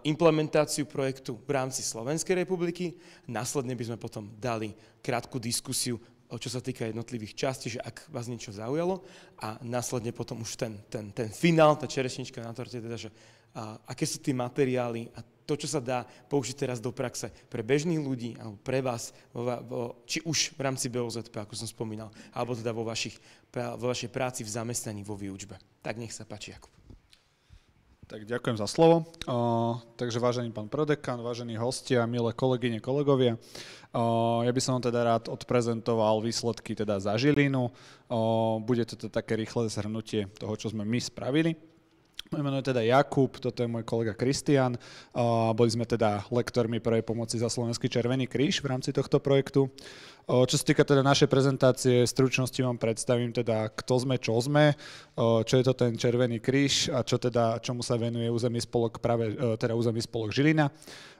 implementáciu projektu v rámci Slovenskej republiky. Následne by sme potom dali krátku diskusiu, čo sa týka jednotlivých častí, že ak vás niečo zaujalo a následne potom už ten finál, tá čerešnička na torte, teda, že aké sú tie materiály a to, čo sa dá použiť teraz do praxe pre bežných ľudí alebo pre vás, či už v rámci BOZP, ako som spomínal, alebo teda vo vašej práci v zamestnaní, vo výučbe. Tak nech sa páči, Jakub. Tak ďakujem za slovo. Takže vážený pán prodekan, vážení hostia, milé kolegyne, kolegovia, ja by som vám teda rád odprezentoval výsledky teda za Žilinu. Bude to teda také rýchle zhrnutie toho, čo sme my spravili. Moje meno je teda Jakub, toto je môj kolega Kristián. Boli sme teda lektormi prvej pomoci za Slovenský Červený kríž v rámci tohto projektu. Čo sa týka teda našej prezentácie, v stručnosti vám predstavím teda, kto sme, čo je to ten Červený kríž a čomu sa venuje územný spolok územný spolok Žilina.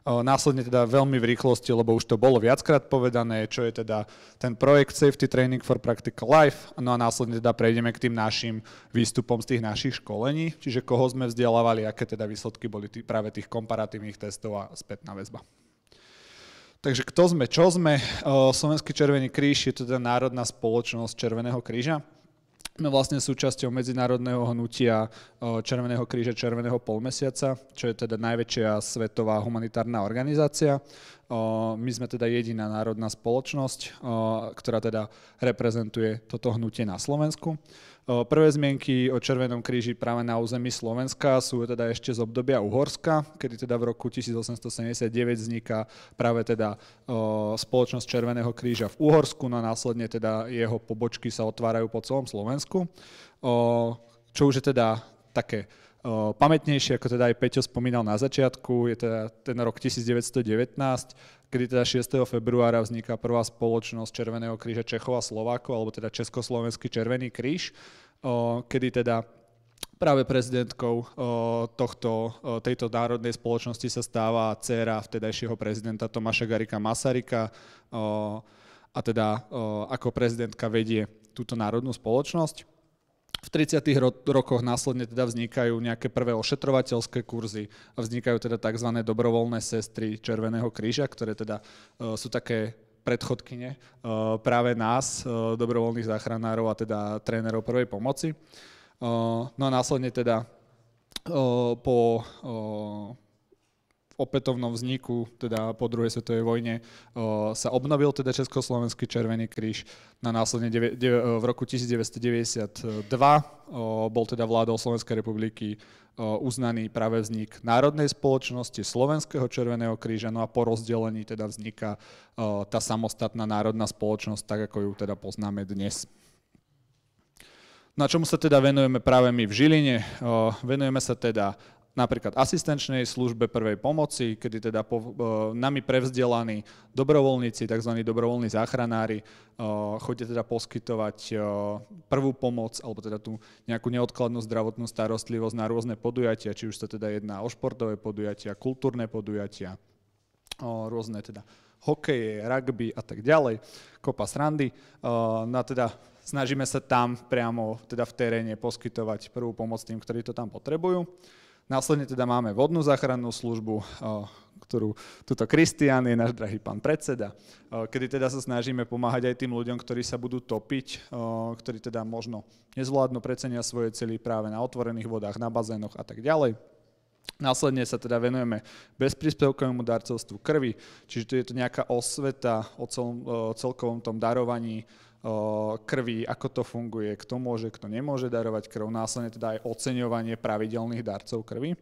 Následne teda veľmi v rýchlosti, lebo už to bolo viackrát povedané, čo je teda ten projekt Safety Training for Practical Life. No a následne teda prejdeme k tým našim výstupom z tých našich školení, čiže koho sme vzdelávali, aké teda výsledky boli práve tých komparatívnych testov a spätná väzba. Takže kto sme, čo sme? Slovenský Červený kríž je teda národná spoločnosť Červeného kríža. Sme vlastne súčasťou medzinárodného hnutia Červeného kríža Červeného polmesiaca, čo je teda najväčšia svetová humanitárna organizácia. My sme teda jediná národná spoločnosť, ktorá teda reprezentuje toto hnutie na Slovensku. Prvé zmienky o Červenom kríži práve na území Slovenska sú teda ešte z obdobia Uhorska, kedy teda v roku 1879 vzniká práve teda spoločnosť Červeného kríža v Uhorsku, no a následne teda jeho pobočky sa otvárajú po celom Slovensku. Čo už je teda také pamätnejšie, ako teda aj Peťo spomínal na začiatku, je teda ten rok 1919, kedy teda 6. februára vzniká prvá spoločnosť Červeného kríža Čechov a Slovákov, alebo teda Československý Červený kríž, kedy teda práve prezidentkou tejto národnej spoločnosti sa stáva dcéra vtedajšieho prezidenta Tomáša Garrigua Masaryka a teda ako prezidentka vedie túto národnú spoločnosť. V 30. rokoch následne teda vznikajú nejaké prvé ošetrovateľské kurzy a vznikajú teda tzv. Dobrovoľné sestry Červeného kríža, ktoré teda sú také predchodkyne práve nás, dobrovoľných záchranárov a teda trénerov prvej pomoci. No a následne teda po opätovnom vzniku, teda po druhej svetovej vojne, sa obnovil teda Československý Červený kríž. Na následne v roku 1992 bol teda vládou Slovenskej republiky uznaný práve vznik Národnej spoločnosti Slovenského Červeného kríža, no a po rozdelení teda vzniká tá samostatná národná spoločnosť, tak ako ju teda poznáme dnes. No a čomu sa teda venujeme práve my v Žiline? Venujeme sa teda napríklad asistenčnej službe prvej pomoci, kedy teda nami prevzdelaní dobrovoľníci, tzv. Dobrovoľní záchranári, chodia teda poskytovať prvú pomoc alebo teda tú nejakú neodkladnú zdravotnú starostlivosť na rôzne podujatia, či už sa teda jedná o športové podujatia, kultúrne podujatia, rôzne teda hokeje, rugby a tak ďalej, kopa srandy. No teda snažíme sa tam priamo teda v teréne poskytovať prvú pomoc tým, ktorí to tam potrebujú. Následne teda máme vodnú záchrannú službu, ktorú tuto Kristián je náš drahý pán predseda, kedy teda sa snažíme pomáhať aj tým ľuďom, ktorí sa budú topiť, ktorí teda možno nezvládnu, precenia svoje cely práve na otvorených vodách, na bazénoch a tak ďalej. Následne sa teda venujeme bezpríspevkovému darcovstvu krvi, čiže je to nejaká osveta o celkovom tom darovaní krvi, ako to funguje, kto môže, kto nemôže darovať krv, následne teda aj oceňovanie pravidelných darcov krvi.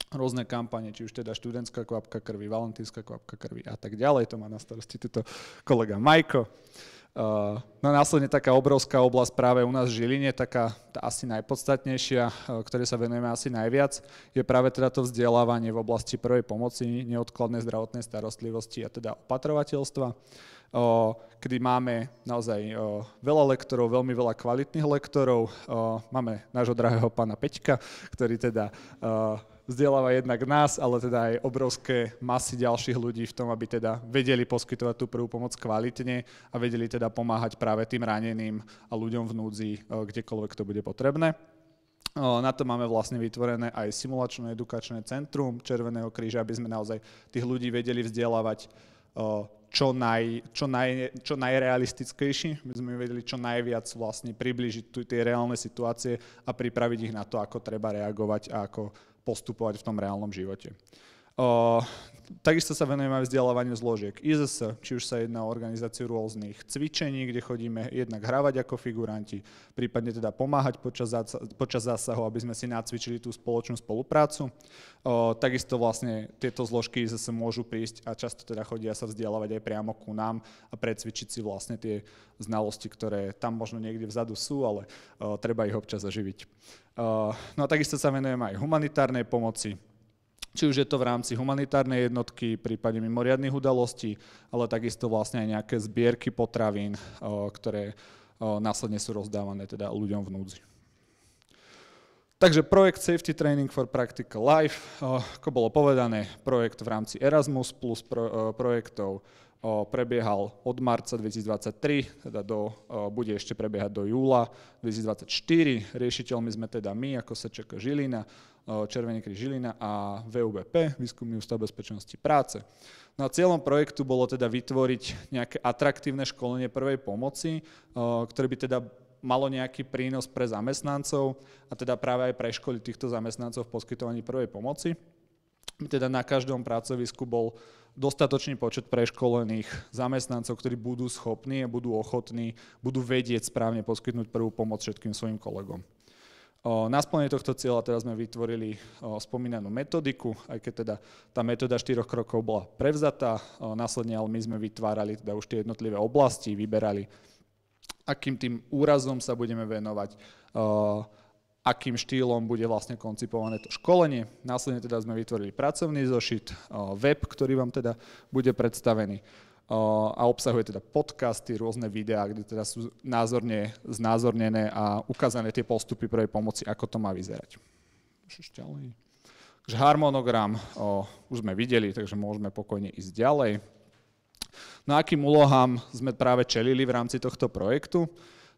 Rôzne kampane, či už teda študentská kvapka krvi, valentínska kvapka krvi a tak ďalej, to má na starosti tuto kolega Majko. No následne taká obrovská oblasť práve u nás v Žiline, taká tá asi najpodstatnejšia, ktorej sa venujeme asi najviac, je práve teda to vzdelávanie v oblasti prvej pomoci, neodkladnej zdravotnej starostlivosti a teda opatrovateľstva, kedy máme naozaj veľa lektorov, veľmi veľa kvalitných lektorov. Máme nášho drahého pána Peťka, ktorý teda vzdeláva jednak nás, ale teda aj obrovské masy ďalších ľudí v tom, aby teda vedeli poskytovať tú prvú pomoc kvalitne a vedeli teda pomáhať práve tým raneným a ľuďom v núdzi, kdekoľvek to bude potrebné. Na to máme vlastne vytvorené aj simulačno-edukačné centrum Červeného kríža, aby sme naozaj tých ľudí vedeli vzdelávať čo najrealistickejší, aby sme vedeli čo najviac vlastne priblížiť tie reálne situácie a pripraviť ich na to, ako treba reagovať a ako postupovať v tom reálnom živote. Takisto sa venujeme aj vzdelávaniu zložiek IZS, či už sa jedná o organizáciu rôznych cvičení, kde chodíme jednak hrávať ako figuranti, prípadne teda pomáhať počas zásahu, aby sme si nacvičili tú spoločnú spoluprácu. Takisto vlastne tieto zložky IZS môžu prísť a často teda chodia sa vzdelávať aj priamo ku nám a precvičiť si vlastne tie znalosti, ktoré tam možno niekde vzadu sú, ale treba ich občas zaživiť. No a takisto sa venujeme aj humanitárnej pomoci, či už je to v rámci humanitárnej jednotky, prípadne mimoriadnych udalostí, ale takisto vlastne aj nejaké zbierky potravín, ktoré následne sú rozdávané teda ľuďom v núdzi. Takže projekt Safety Training for Practical Life, ako bolo povedané, projekt v rámci Erasmus plus projektov prebiehal od marca 2023, teda bude ešte prebiehať do júla 2024. Riešiteľmi sme teda my, ako SČK Žilina, Červený kríž Žilina a VUBP, Výskumný ústav bezpečnosti práce. No a cieľom projektu bolo teda vytvoriť nejaké atraktívne školenie prvej pomoci, ktoré by teda malo nejaký prínos pre zamestnancov a teda práve aj preškoliť týchto zamestnancov v poskytovaní prvej pomoci. Teda na každom pracovisku bol dostatočný počet preškolených zamestnancov, ktorí budú schopní a budú ochotní, budú vedieť správne poskytnúť prvú pomoc všetkým svojim kolegom. Na splnenie tohto cieľa teraz sme vytvorili spomínanú metodiku, aj keď teda tá metóda 4 krokov bola prevzatá, následne ale my sme vytvárali teda už tie jednotlivé oblasti, vyberali, akým tým úrazom sa budeme venovať, akým štýlom bude vlastne koncipované to školenie. Následne teda sme vytvorili pracovný zošit, web, ktorý vám teda bude predstavený a obsahuje teda podcasty, rôzne videá, kde teda sú znázornené a ukázané tie postupy prvej pomoci, ako to má vyzerať. Takže harmonogram už sme videli, takže môžeme pokojne ísť ďalej. No akým úlohám sme práve čelili v rámci tohto projektu?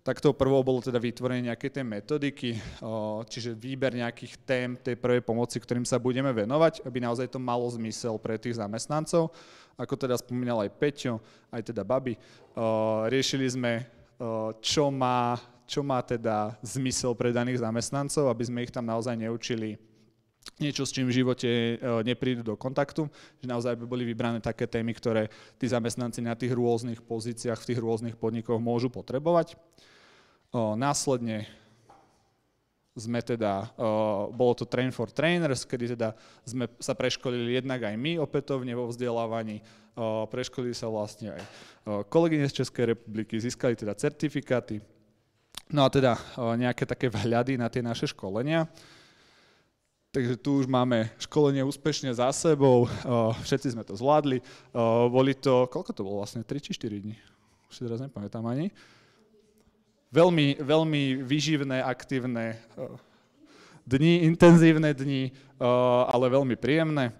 Tak tou prvou bolo teda vytvorenie nejakej tej metodiky, čiže výber nejakých tém tej prvej pomoci, ktorým sa budeme venovať, aby naozaj to malo zmysel pre tých zamestnancov. Ako teda spomínal aj Peťo, aj teda Babi, riešili sme, čo má teda zmysel pre daných zamestnancov, aby sme ich tam naozaj neučili niečo, s čím v živote neprídu do kontaktu, že naozaj by boli vybrané také témy, ktoré tí zamestnanci na tých rôznych pozíciách v tých rôznych podnikoch môžu potrebovať. Následne sme teda, bolo to Train for Trainers, kedy teda sme sa preškolili jednak aj my opätovne vo vzdelávaní, preškolili sa vlastne aj kolegyne z Českej republiky, získali teda certifikáty, no a teda nejaké také vhľady na tie naše školenia. Takže tu už máme školenie úspešne za sebou, všetci sme to zvládli. Boli to, koľko to bolo vlastne, 3 či 4 dní? Už si teraz nepamätám ani. Veľmi, veľmi výživné, aktívne dni, intenzívne dni, ale veľmi príjemné.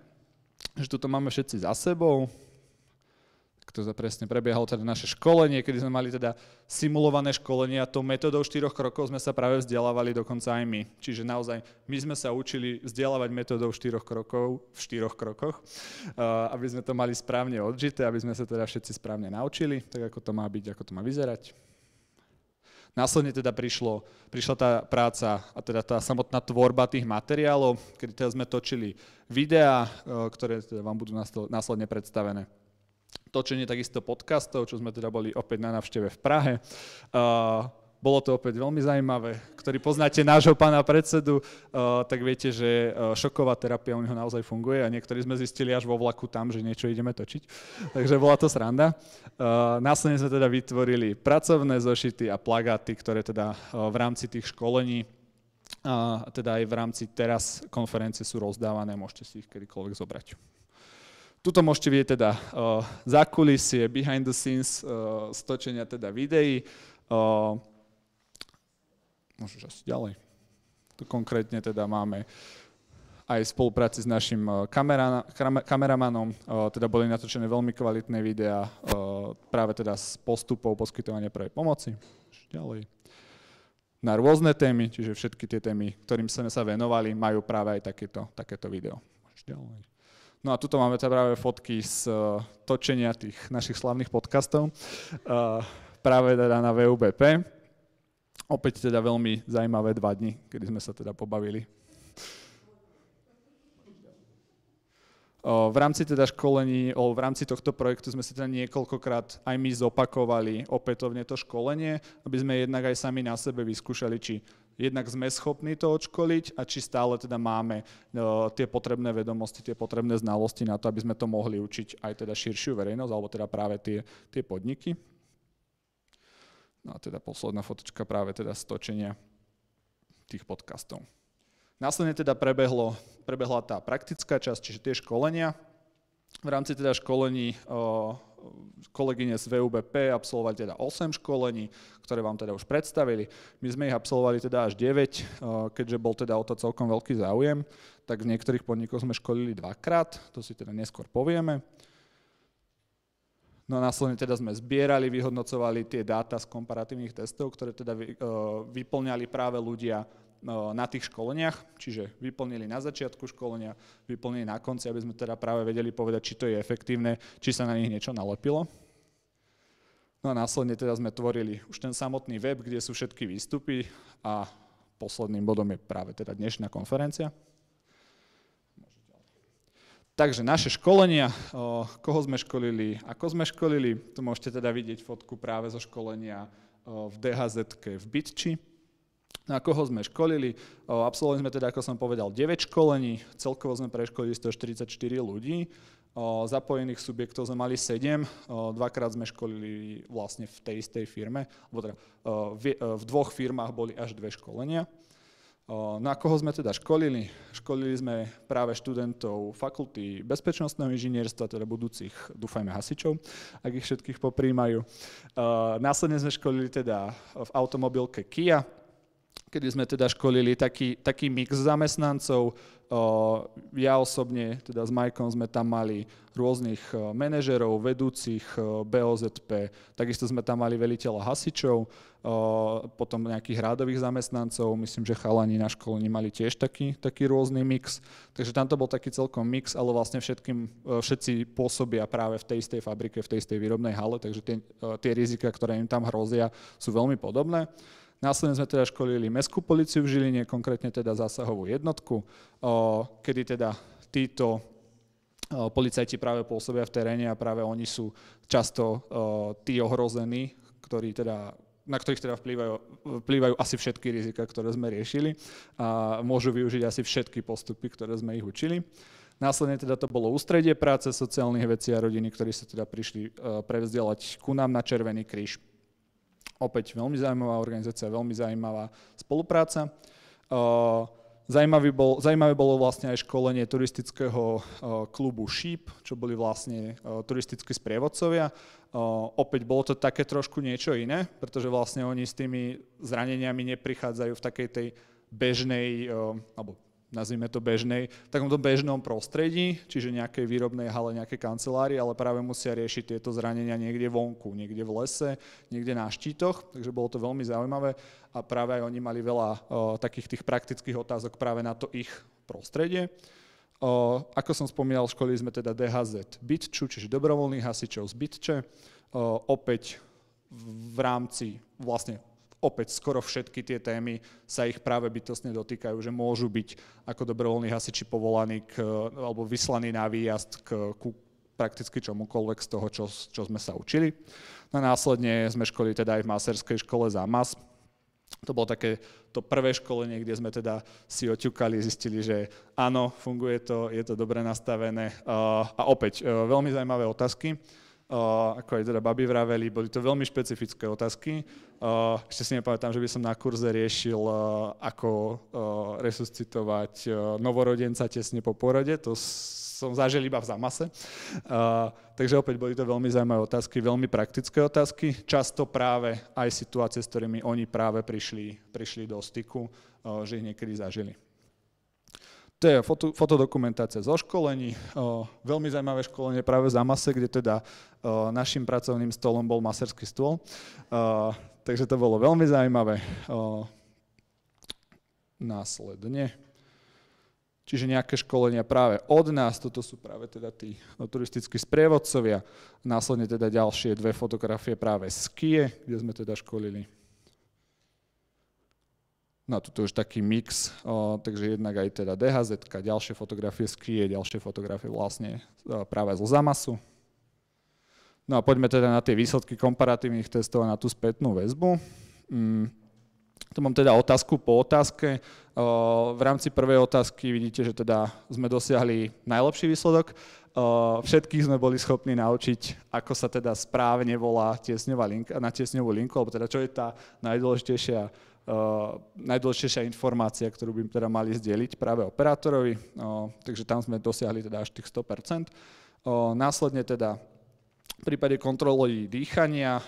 Že tuto máme všetci za sebou. To presne prebiehalo teda naše školenie, kedy sme mali teda simulované školenie a tou metodou 4 krokov sme sa práve vzdelávali dokonca aj my. Čiže naozaj my sme sa učili vzdelávať metodou 4 krokov v 4 krokoch, aby sme to mali správne odžité, aby sme sa teda všetci správne naučili, tak ako to má byť, ako to má vyzerať. Následne teda prišla tá práca a teda tá samotná tvorba tých materiálov, kedy teda sme točili videá, ktoré teda vám budú následne predstavené. Točenie takisto podcastov, čo sme teda boli opäť na návšteve v Prahe. Bolo to opäť veľmi zaujímavé. Ktorí poznáte nášho pána predsedu, tak viete, že šoková terapia u neho naozaj funguje a niektorí sme zistili až vo vlaku tam, že niečo ideme točiť. Takže bola to sranda. Následne sme teda vytvorili pracovné zošity a plagáty, ktoré teda v rámci tých školení a teda aj v rámci teraz konferencie sú rozdávané, môžete si ich kedykoľvek zobrať. Tuto môžete vidieť teda zákulisie, behind the scenes z točenia teda videí. Môžeš asi ďalej. Tu konkrétne teda máme aj spolupráci s našim kameramanom. Teda boli natočené veľmi kvalitné videá práve teda s postupov poskytovania prvej pomoci. Ďalej. Na rôzne témy, čiže všetky tie témy, ktorým sme sa venovali, majú práve aj takéto video. Môžeš ďalej. No a tuto máme teda práve fotky z točenia tých našich slavných podcastov, práve teda na VUBP. Opäť teda veľmi zaujímavé 2 dni, kedy sme sa teda pobavili. V rámci teda školení, v rámci tohto projektu sme si teda niekoľkokrát aj my zopakovali opätovne to školenie, aby sme jednak aj sami na sebe vyskúšali, či jednak sme schopní to odškoliť a či stále teda máme tie potrebné vedomosti, tie potrebné znalosti na to, aby sme to mohli učiť aj teda širšiu verejnosť, alebo teda práve tie podniky. No a teda posledná fotočka práve teda z točenia tých podcastov. Následne teda prebehla tá praktická časť, čiže tie školenia. V rámci teda školení kolegyne z VUBP absolvovali teda 8 školení, ktoré vám teda už predstavili. My sme ich absolvovali teda až 9, keďže bol teda o to celkom veľký záujem, tak v niektorých podnikoch sme školili 2-krát, to si teda neskôr povieme. No a následne teda sme zbierali, vyhodnocovali tie dáta z komparatívnych testov, ktoré teda vyplňali práve ľudia na tých školeniach, čiže vyplnili na začiatku školenia, vyplnili na konci, aby sme teda práve vedeli povedať, či to je efektívne, či sa na nich niečo nalepilo. No a následne teda sme tvorili už ten samotný web, kde sú všetky výstupy a posledným bodom je práve teda dnešná konferencia. Takže naše školenia, koho sme školili, ako sme školili, tu môžete teda vidieť fotku práve zo školenia v DHZ-ke v Bytči. Na koho sme školili, absolvovali sme teda, ako som povedal, 9 školení, celkovo sme preškolili 144 ľudí, zapojených subjektov sme mali 7, dvakrát sme školili vlastne v tej istej firme, teda v 2 firmách boli až 2 školenia. Na koho sme teda školili? Školili sme práve študentov fakulty bezpečnostného inžinierstva, teda budúcich, dúfajme, hasičov, ak ich všetkých popríjmajú. Následne sme školili teda v automobilke Kia, kedy sme teda školili taký mix zamestnancov. Ja osobne, teda s Majkom sme tam mali rôznych manažerov, vedúcich BOZP, takisto sme tam mali veliteľa hasičov, potom nejakých rádových zamestnancov, myslím, že chalani na školení mali tiež taký rôzny mix, takže tam to bol taký celkom mix, ale vlastne všetci pôsobia práve v tej istej fabrike, v tej istej výrobnej hale, takže tie rizika, ktoré im tam hrozia, sú veľmi podobné. Následne sme teda školili mestskú políciu v Žiline, konkrétne teda zásahovú jednotku, kedy teda títo policajti práve pôsobia v teréne a práve oni sú často tí ohrození, na ktorých teda vplývajú asi všetky rizika, ktoré sme riešili a môžu využiť asi všetky postupy, ktoré sme ich učili. Následne teda to bolo ústredie práce sociálnych vecí a rodiny, ktorí sa teda prišli prevzdelať ku nám na Červený kríž. Opäť veľmi zaujímavá organizácia, veľmi zaujímavá spolupráca. Zaujímavé bolo vlastne aj školenie turistického klubu Šíp, čo boli vlastne turistickí sprievodcovia. Opäť bolo to také trošku niečo iné, pretože vlastne oni s tými zraneniami neprichádzajú v takej tej bežnej, alebo nazvime to bežnej, v takomto bežnom prostredí, čiže nejakej výrobnej hale, nejakej kancelárii, ale práve musia riešiť tieto zranenia niekde vonku, niekde v lese, niekde na štítoch, takže bolo to veľmi zaujímavé a práve aj oni mali veľa takých tých praktických otázok práve na to ich prostredie. Ako som spomínal, školili sme teda DHZ Bytču, čiže dobrovoľných hasičov z Bytče, opäť v rámci vlastne opäť skoro všetky tie témy sa ich práve bytostne dotýkajú, že môžu byť ako dobrovoľní hasiči povolaní alebo vyslaní na výjazd ku prakticky čomukoľvek z toho, čo sme sa učili. No a následne sme školili teda aj v masterskej škole ZAMAS. To bolo také to prvé školenie, kde sme teda si oťukali, zistili, že áno, funguje to, je to dobre nastavené a opäť veľmi zaujímavé otázky. Ako aj teda babi vraveli, boli to veľmi špecifické otázky. Ešte si nepamätám, že by som na kurze riešil, ako resuscitovať novorodenca tesne po porode. To som zažil iba v ZAMASe. Takže opäť boli to veľmi zaujímavé otázky, veľmi praktické otázky. Často práve aj situácie, s ktorými oni práve prišli do styku, že ich niekedy zažili. To je fotodokumentácia zo školení, veľmi zaujímavé školenie práve v ZAMASe, kde teda našim pracovným stolom bol maserský stôl, takže to bolo veľmi zaujímavé. Následne, čiže nejaké školenia práve od nás, toto sú práve teda tí turistickí sprievodcovia, následne teda ďalšie dve fotografie práve z Kie, kde sme teda školili. No tu už taký mix, takže jednak aj teda DHZ, ďalšie fotografie z Kie, ďalšie fotografie vlastne práve zo ZAMASu. No a poďme teda na tie výsledky komparatívnych testov a na tú spätnú väzbu. Tu mám teda otázku po otázke. V rámci prvej otázky vidíte, že teda sme dosiahli najlepší výsledok. Všetkých sme boli schopní naučiť, ako sa teda správne volá tiesňová linka, na tiesňovú linku, alebo teda čo je tá najdôležitejšia informácia, ktorú by teda mali zdieľiť práve operátorovi, takže tam sme dosiahli teda až tých 100%. Následne teda v prípade kontroly dýchania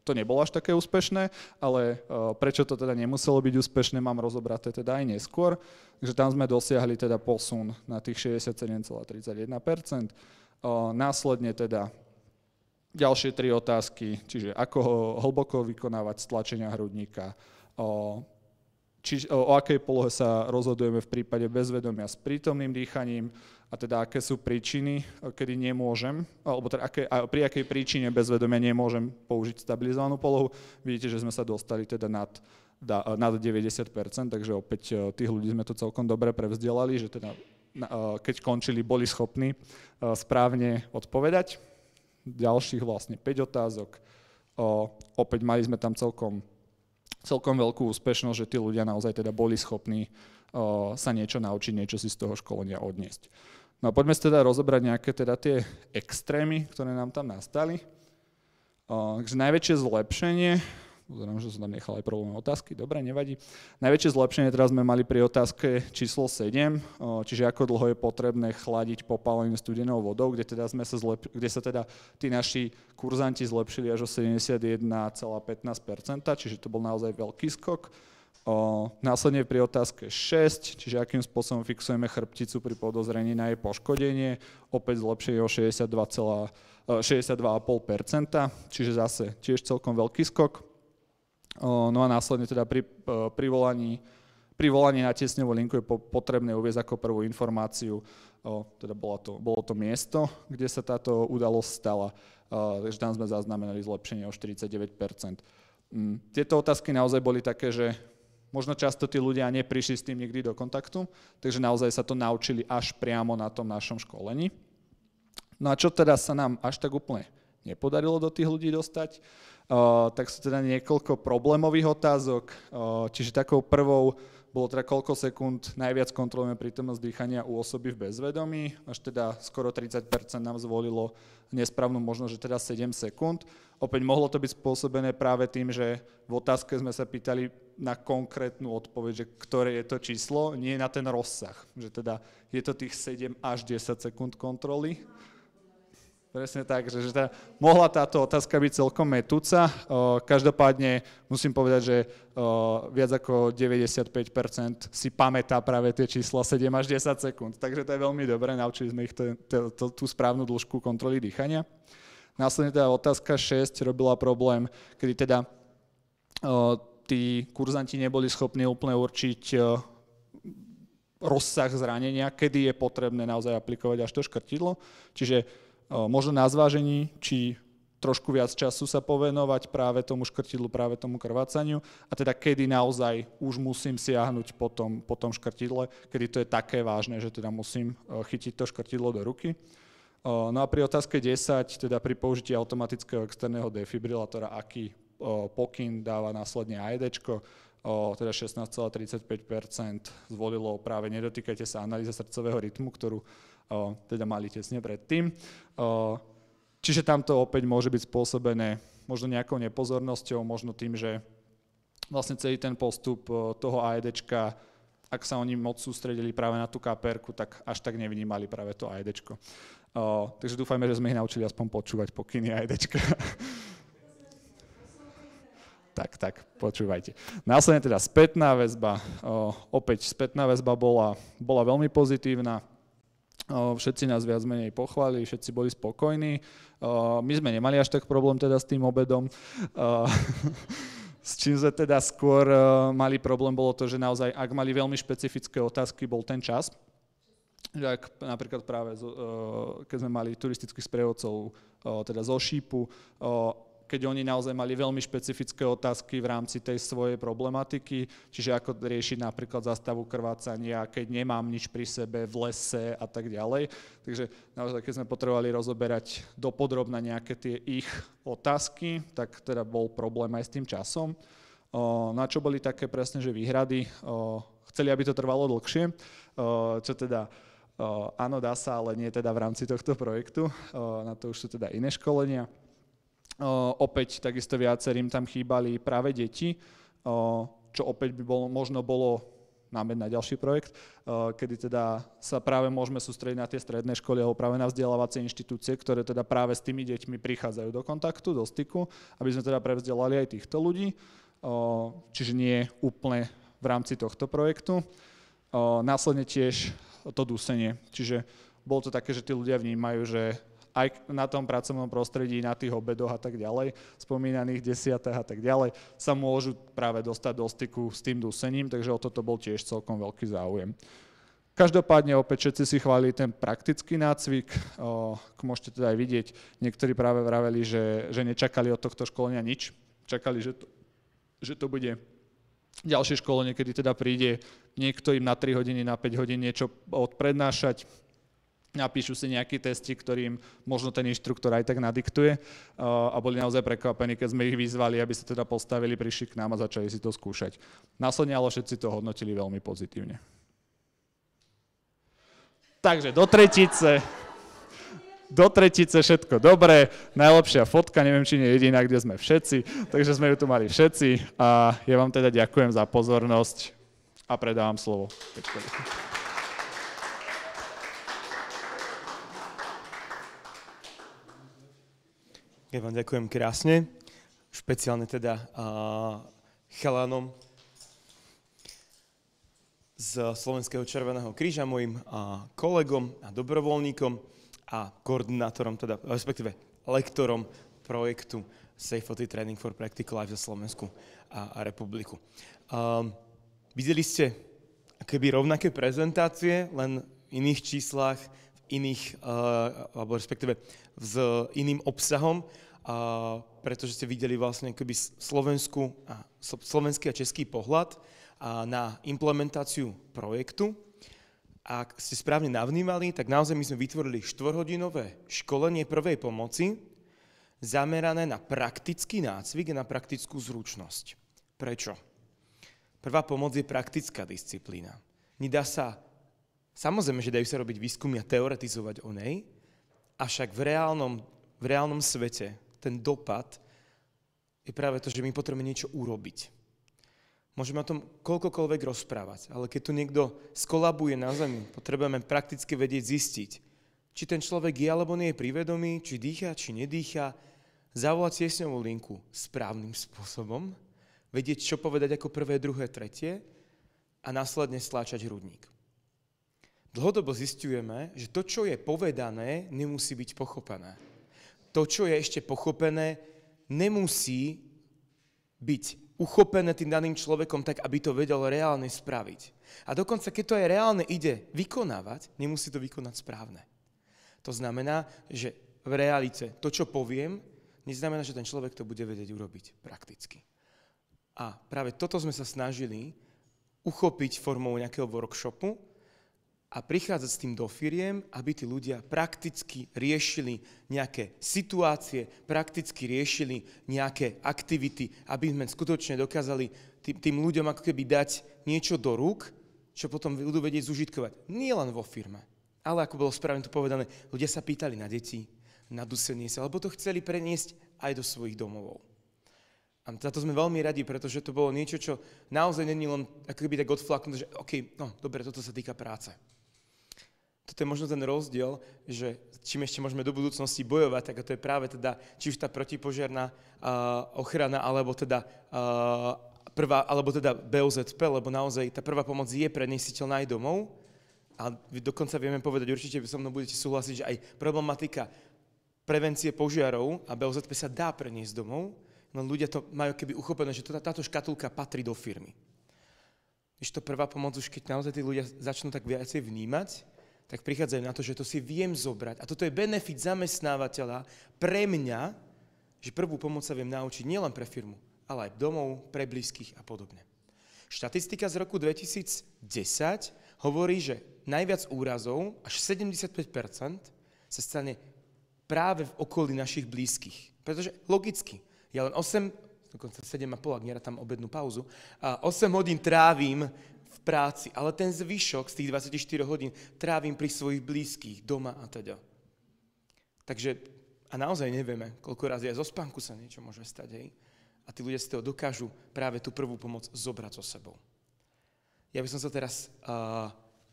to nebolo až také úspešné, ale prečo to teda nemuselo byť úspešné, mám rozobraté teda aj neskôr, takže tam sme dosiahli teda posun na tých 67,31%. Následne teda ďalšie tri otázky, čiže ako hlboko vykonávať stlačenia hrudníka, o akej polohe sa rozhodujeme v prípade bezvedomia s prítomným dýchaním a teda aké sú príčiny, kedy nemôžem, alebo teda pri akej príčine bezvedomia nemôžem použiť stabilizovanú polohu. Vidíte, že sme sa dostali teda nad 90%, takže opäť tých ľudí sme to celkom dobre prevzdelali, že teda keď končili, boli schopní správne odpovedať. Ďalších vlastne 5 otázok. Opäť mali sme tam celkom veľkú úspešnosť, že tí ľudia naozaj teda boli schopní sa niečo naučiť, niečo si z toho školenia odniesť. No a poďme si teda rozobrať nejaké teda tie extrémy, ktoré nám tam nastali. Takže najväčšie zlepšenie, pozerám, že som tam nechal aj problémové otázky, dobre, nevadí. Najväčšie zlepšenie teraz sme mali pri otázke číslo 7, čiže ako dlho je potrebné chladiť popáleným studenou vodou, kde sa teda tí naši kurzanti zlepšili až o 71,15%, čiže to bol naozaj veľký skok. Následne pri otázke 6, čiže akým spôsobom fixujeme chrbticu pri podozrení na jej poškodenie, opäť zlepšenie o 62,5%, čiže zase tiež celkom veľký skok. No a následne teda pri volaní na tiesňovú linku je potrebné uviesť ako prvú informáciu, teda bolo to miesto, kde sa táto udalosť stala, takže tam sme zaznamenali zlepšenie o 49%. Tieto otázky naozaj boli také, že možno často tí ľudia neprišli s tým nikdy do kontaktu, takže naozaj sa to naučili až priamo na tom našom školení. No a čo teda sa nám až tak úplne nepodarilo do tých ľudí dostať, tak sú teda niekoľko problémových otázok, čiže takou prvou bolo teda koľko sekúnd najviac kontrolujeme prítomnosť dýchania u osoby v bezvedomí, až teda skoro 30% nám zvolilo nesprávnu možnosť, že teda 7 sekúnd. Opäť mohlo to byť spôsobené práve tým, že v otázke sme sa pýtali na konkrétnu odpoveď, že ktoré je to číslo, nie na ten rozsah, že teda je to tých 7 až 10 sekúnd kontroly. Presne tak, že teda mohla táto otázka byť celkom mätúca. Každopádne musím povedať, že viac ako 95% si pamätá práve tie čísla 7 až 10 sekúnd. Takže to je veľmi dobré, naučili sme ich tú správnu dĺžku kontroly dýchania. Následne teda otázka 6 robila problém, kedy teda tí kurzanti neboli schopní úplne určiť rozsah zranenia, kedy je potrebné naozaj aplikovať až to škrtidlo. Čiže možno na zvážení, či trošku viac času sa povenovať práve tomu škrtidlu, práve tomu krvácaniu a teda kedy naozaj už musím siahnuť po tom škrtidle, kedy to je také vážne, že teda musím chytiť to škrtidlo do ruky. No a pri otázke 10, teda pri použití automatického externého defibrilátora, aký pokyn dáva následne AEDčko, teda 16,35% zvolilo práve nedotýkajte sa analýza srdcového rytmu, ktorú teda mali tesne predtým. Čiže tamto opäť môže byť spôsobené možno nejakou nepozornosťou, možno tým, že vlastne celý ten postup toho AEDčka, ak sa oni moc sústredili práve na tú KPR-ku, tak až tak nevnímali práve to AEDčko. Takže dúfajme, že sme ich naučili aspoň počúvať pokyny AEDčka. Tak, počúvajte. Následne teda spätná väzba. Opäť spätná väzba bola veľmi pozitívna. Všetci nás viac menej pochválili, všetci boli spokojní. My sme nemali až tak problém teda s tým obedom. S čím sme teda skôr mali problém, bolo to, že naozaj, ak mali veľmi špecifické otázky, bol ten čas. Že ak napríklad práve, keď sme mali turistických sprievodcov teda zo šípu, keď oni naozaj mali veľmi špecifické otázky v rámci tej svojej problematiky, čiže ako riešiť napríklad zastavu krvácania, keď nemám nič pri sebe v lese a tak ďalej. Takže naozaj, keď sme potrebovali rozoberať dopodrobna nejaké tie ich otázky, tak teda bol problém aj s tým časom. Na čo boli také presne, že výhrady, chceli, aby to trvalo dlhšie, čo teda áno, dá sa, ale nie teda v rámci tohto projektu, na to už sú teda iné školenia. Opäť takisto viacerým tam chýbali práve deti, čo opäť by možno bolo námed na ďalší projekt, kedy teda sa práve môžeme sústrediť na tie stredné školy alebo práve na vzdelávacie inštitúcie, ktoré teda práve s tými deťmi prichádzajú do kontaktu, do styku, aby sme teda prevzdelali aj týchto ľudí, čiže nie úplne v rámci tohto projektu. Následne tiež to dusenie, čiže bolo to také, že tí ľudia vnímajú, že aj na tom pracovnom prostredí, na tých obedoch a tak ďalej, spomínaných desiatách a tak ďalej, sa môžu práve dostať do styku s tým dusením, takže o toto bol tiež celkom veľký záujem. Každopádne opäť všetci si chválili ten praktický nácvik, môžete teda aj vidieť, niektorí práve vraveli, že nečakali od tohto školenia nič, čakali, že to bude ďalšie školenie, kedy teda príde niekto im na 3 hodiny, na 5 hodín niečo odprednášať, napíšu si nejaký testy, ktorým možno ten inštruktor aj tak nadiktuje a boli naozaj prekvapení, keď sme ich vyzvali, aby sa teda postavili, prišli k nám a začali si to skúšať. Následne ale všetci to hodnotili veľmi pozitívne. Takže do tretice všetko dobré, najlepšia fotka, neviem, či nie je jediná, kde sme všetci, takže sme ju tu mali všetci a ja vám teda ďakujem za pozornosť a predávam slovo. Ja vám ďakujem krásne, špeciálne teda chalanom z Slovenského Červeného kríža, mojim kolegom a dobrovoľníkom a koordinátorom, teda respektíve lektorom projektu Safety Training for Practical Life za Slovensku a republiku. Videli ste akoby rovnaké prezentácie, len v iných číslach, v iných, alebo respektíve s iným obsahom, pretože ste videli vlastne akoby slovenský a český pohľad na implementáciu projektu. Ak ste správne navnímali, tak naozaj my sme vytvorili 4-hodinové školenie prvej pomoci zamerané na praktický nácvik a na praktickú zručnosť. Prečo? Prvá pomoc je praktická disciplína. Nedá sa, samozrejme, že dajú sa robiť výskumy a teoretizovať o nej, avšak v reálnom svete ten dopad je práve to, že my potrebujeme niečo urobiť. Môžeme o tom koľkokoľvek rozprávať, ale keď tu niekto skolabuje na zemi, potrebujeme prakticky vedieť zistiť, či ten človek je alebo nie je pri vedomí, či dýcha, či nedýcha, zavolať tiesňovú linku správnym spôsobom, vedieť, čo povedať ako prvé, druhé, tretie a následne stláčať hrudník. Dlhodobo zisťujeme, že to, čo je povedané, nemusí byť pochopené. To, čo je ešte pochopené, nemusí byť uchopené tým daným človekom tak, aby to vedel reálne spraviť. A dokonca, keď to aj reálne ide vykonávať, nemusí to vykonať správne. To znamená, že v realite to, čo poviem, neznamená, že ten človek to bude vedieť urobiť prakticky. A práve toto sme sa snažili uchopiť formou nejakého workshopu a prichádzať s tým do firiem, aby tí ľudia prakticky riešili nejaké situácie, prakticky riešili nejaké aktivity, aby sme skutočne dokázali tým ľuďom ako keby dať niečo do rúk, čo potom budú vedieť zužitkovať. Nie len vo firme, ale ako bolo správne tu povedané, ľudia sa pýtali na deti, na dusenie sa, alebo to chceli preniesť aj do svojich domovov. A za to sme veľmi radi, pretože to bolo niečo, čo naozaj není len ako keby tak odflaknuté, že OK, no dobre, toto sa týka práce. Toto je možno ten rozdiel, že čím ešte môžeme do budúcnosti bojovať, tak a to je práve teda, či už tá protipožiarna ochrana, alebo teda BOZP, lebo naozaj tá prvá pomoc je prenesiteľná aj domov. A vy dokonca vieme povedať, určite vy so mnou budete súhlasiť, že aj problematika prevencie požiarov a BOZP sa dá preniesť domov, no ľudia to majú keby uchopené, že táto škatulka patrí do firmy. Když to prvá pomoc, už keď naozaj tí ľudia začnú tak viacej vnímať, tak prichádzajú na to, že to si viem zobrať. A toto je benefit zamestnávateľa pre mňa, že prvú pomoc sa viem naučiť nielen pre firmu, ale aj domov, pre blízkych a podobne. Štatistika z roku 2010 hovorí, že najviac úrazov, až 75%, sa stane práve v okolí našich blízkych. Pretože logicky, ja len dokonca 7,5, ak nerátam obednú pauzu, a 8 hodín trávim v práci, ale ten zvyšok z tých 24 hodín trávim pri svojich blízkych, doma a teda. Takže, a naozaj nevieme, koľko razy aj zo spánku sa niečo môže stať, hej? A tí ľudia si toho dokážu práve tú prvú pomoc zobrať so sebou. Ja by som sa teraz,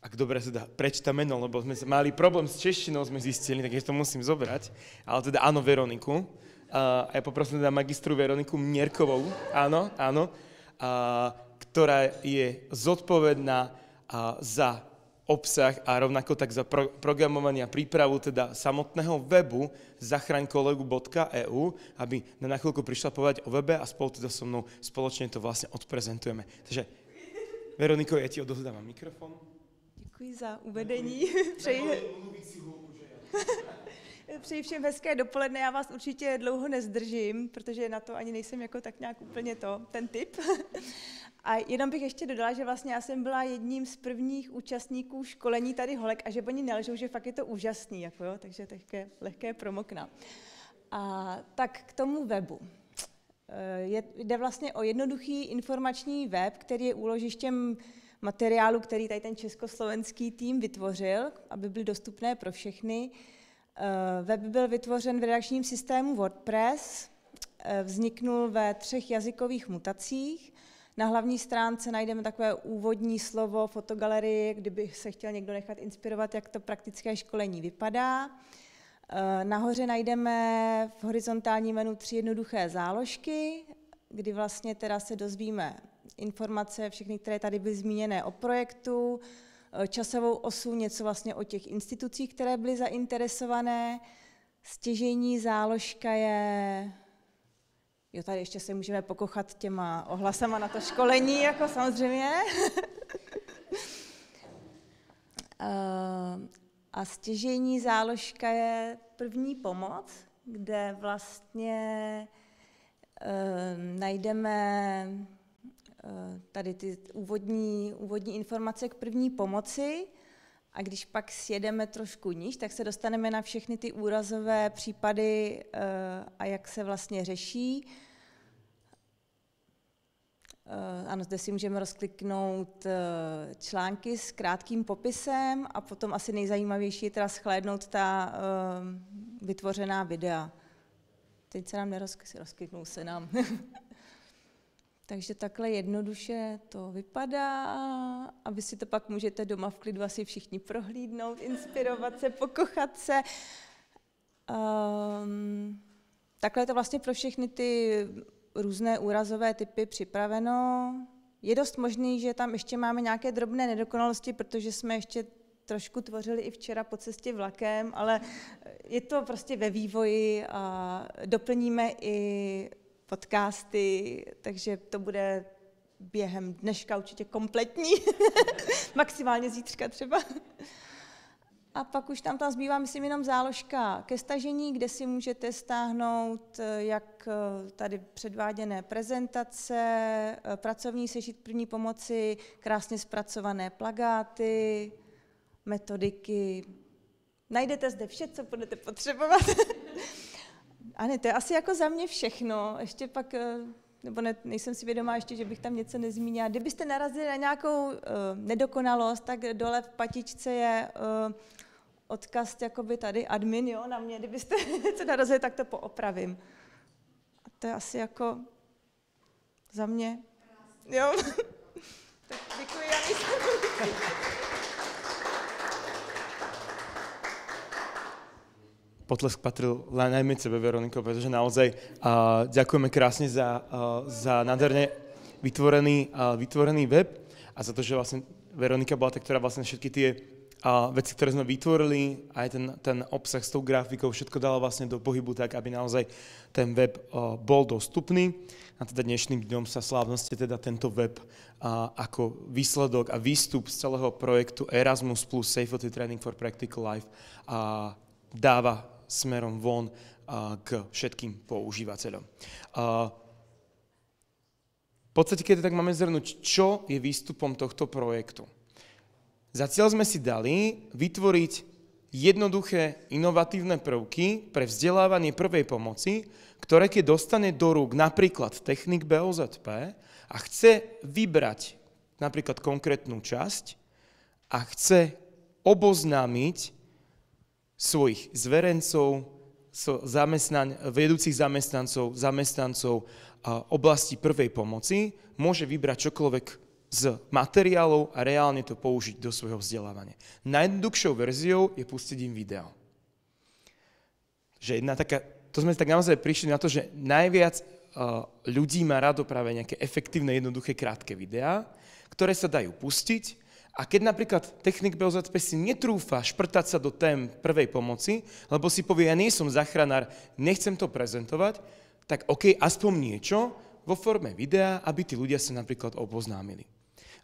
ak dobre teda prečíta meno, lebo sme mali problém s češtinou, sme zistili, tak ja to musím zobrať, ale teda áno, Veroniku. A ja poprosím teda magistru Veroniku Mierkovou, áno, ktorá je zodpovedná za obsah a rovnako tak za programovanie a prípravu teda samotného webu zachraňkolegu.eu, aby na chvíľku prišla povedať o webe a spolu teda so mnou spoločne to vlastne odprezentujeme. Takže Veroniko, ja ti odovzdávam mikrofon. Děkuji za uvedení. Přeji všem hezké dopoledne, já vás určitě dlouho nezdržím, protože na to ani nejsem jako tak nějak úplně ten typ. A jenom bych ještě dodala, že vlastně já jsem byla jedním z prvních účastníků školení tady holek a že oni nelžou, že fakt je to úžasný, jako jo, takže lehké promokna. A tak k tomu webu. Jde vlastně o jednoduchý informační web, který je úložištěm materiálu, který tady ten československý tým vytvořil, aby byly dostupné pro všechny. Web byl vytvořen v redakčním systému WordPress, vzniknul ve 3 jazykových mutacích. Na hlavní stránce najdeme takové úvodní slovo fotogalerii, kdyby se chtěl někdo nechat inspirovat, jak to praktické školení vypadá. Nahoře najdeme v horizontálním menu 3 jednoduché záložky, kdy vlastně teda se dozvíme informace, všechny, které tady byly zmíněné o projektu, časovou osu, něco vlastně o těch institucích, které byly zainteresované. Stěžejní záložka je... Jo, tady ještě se můžeme pokochat těma ohlasama na to školení, jako samozřejmě. A stěžejní záložka je první pomoc, kde vlastně najdeme tady ty úvodní informace k první pomoci a když pak sjedeme trošku níž, tak se dostaneme na všechny ty úrazové případy a jak se vlastně řeší. ano, zde si můžeme rozkliknout články s krátkým popisem a potom asi nejzajímavější je teda shlédnout ta vytvořená videa. Teď se nám rozkliknou se nám. Takže takhle jednoduše to vypadá a vy si to pak můžete doma v klidu asi všichni prohlídnout, inspirovat se, pokochat se. Takhle je to vlastně pro všechny ty různé úrazové typy připraveno. Je dost možný, že tam ještě máme nějaké drobné nedokonalosti, protože jsme ještě trošku tvořili i včera po cestě vlakem, ale je to prostě ve vývoji a doplníme i podcasty, takže to bude během dneška určitě kompletní, maximálně zítřka třeba. A pak už tam zbývá, myslím, jenom záložka ke stažení, kde si můžete stáhnout jak tady předváděné prezentace, pracovní sešit první pomoci, krásně zpracované plakáty, metodiky. Najdete zde vše, co budete potřebovat. A ne, to je asi jako za mě všechno. Ještě pak, nebo ne, nejsem si vědomá ještě, že bych tam něco nezmínila. Kdybyste narazili na nějakou nedokonalost, tak dole v patičce je odkaz jakoby tady admin, jo, na mě. Kdybyste něco narazili, tak to poopravím. A to je asi jako za mě. Jo. Tak děkuji, Janis. Potlesk patril najmä tebe, Veroniko, pretože naozaj ďakujeme krásne za nádherne vytvorený web a za to, že vlastne Veronika bola tá, ktorá vlastne všetky tie veci, ktoré sme vytvorili, aj ten obsah s tou grafikou, všetko dala vlastne do pohybu tak, aby naozaj ten web bol dostupný. A teda dnešným dňom sa slávnosti teda tento web ako výsledok a výstup z celého projektu Erasmus plus Safety Training for Practical Life dáva smerom von k všetkým používateľom. V podstate, keď tak máme zhrnúť, čo je výstupom tohto projektu. Za cieľ sme si dali vytvoriť jednoduché, inovatívne prvky pre vzdelávanie prvej pomoci, ktoré keď dostane do rúk napríklad technik BOZP a chce vybrať napríklad konkrétnu časť a chce oboznámiť svojich zverencov, vedúcich zamestnancov oblasti prvej pomoci, môže vybrať čokoľvek z materiálov a reálne to použiť do svojho vzdelávania. Najjednoduchšou verziou je pustiť im video. To sme tak naozaj prišli na to, že najviac ľudí má rado práve nejaké efektívne, jednoduché, krátke videá, ktoré sa dajú pustiť. A keď napríklad technik BOZP si netrúfa šprtať sa do tém prvej pomoci, lebo si povie, ja nie som záchranár, nechcem to prezentovať, tak OK, aspoň niečo vo forme videa, aby tí ľudia sa napríklad oboznámili.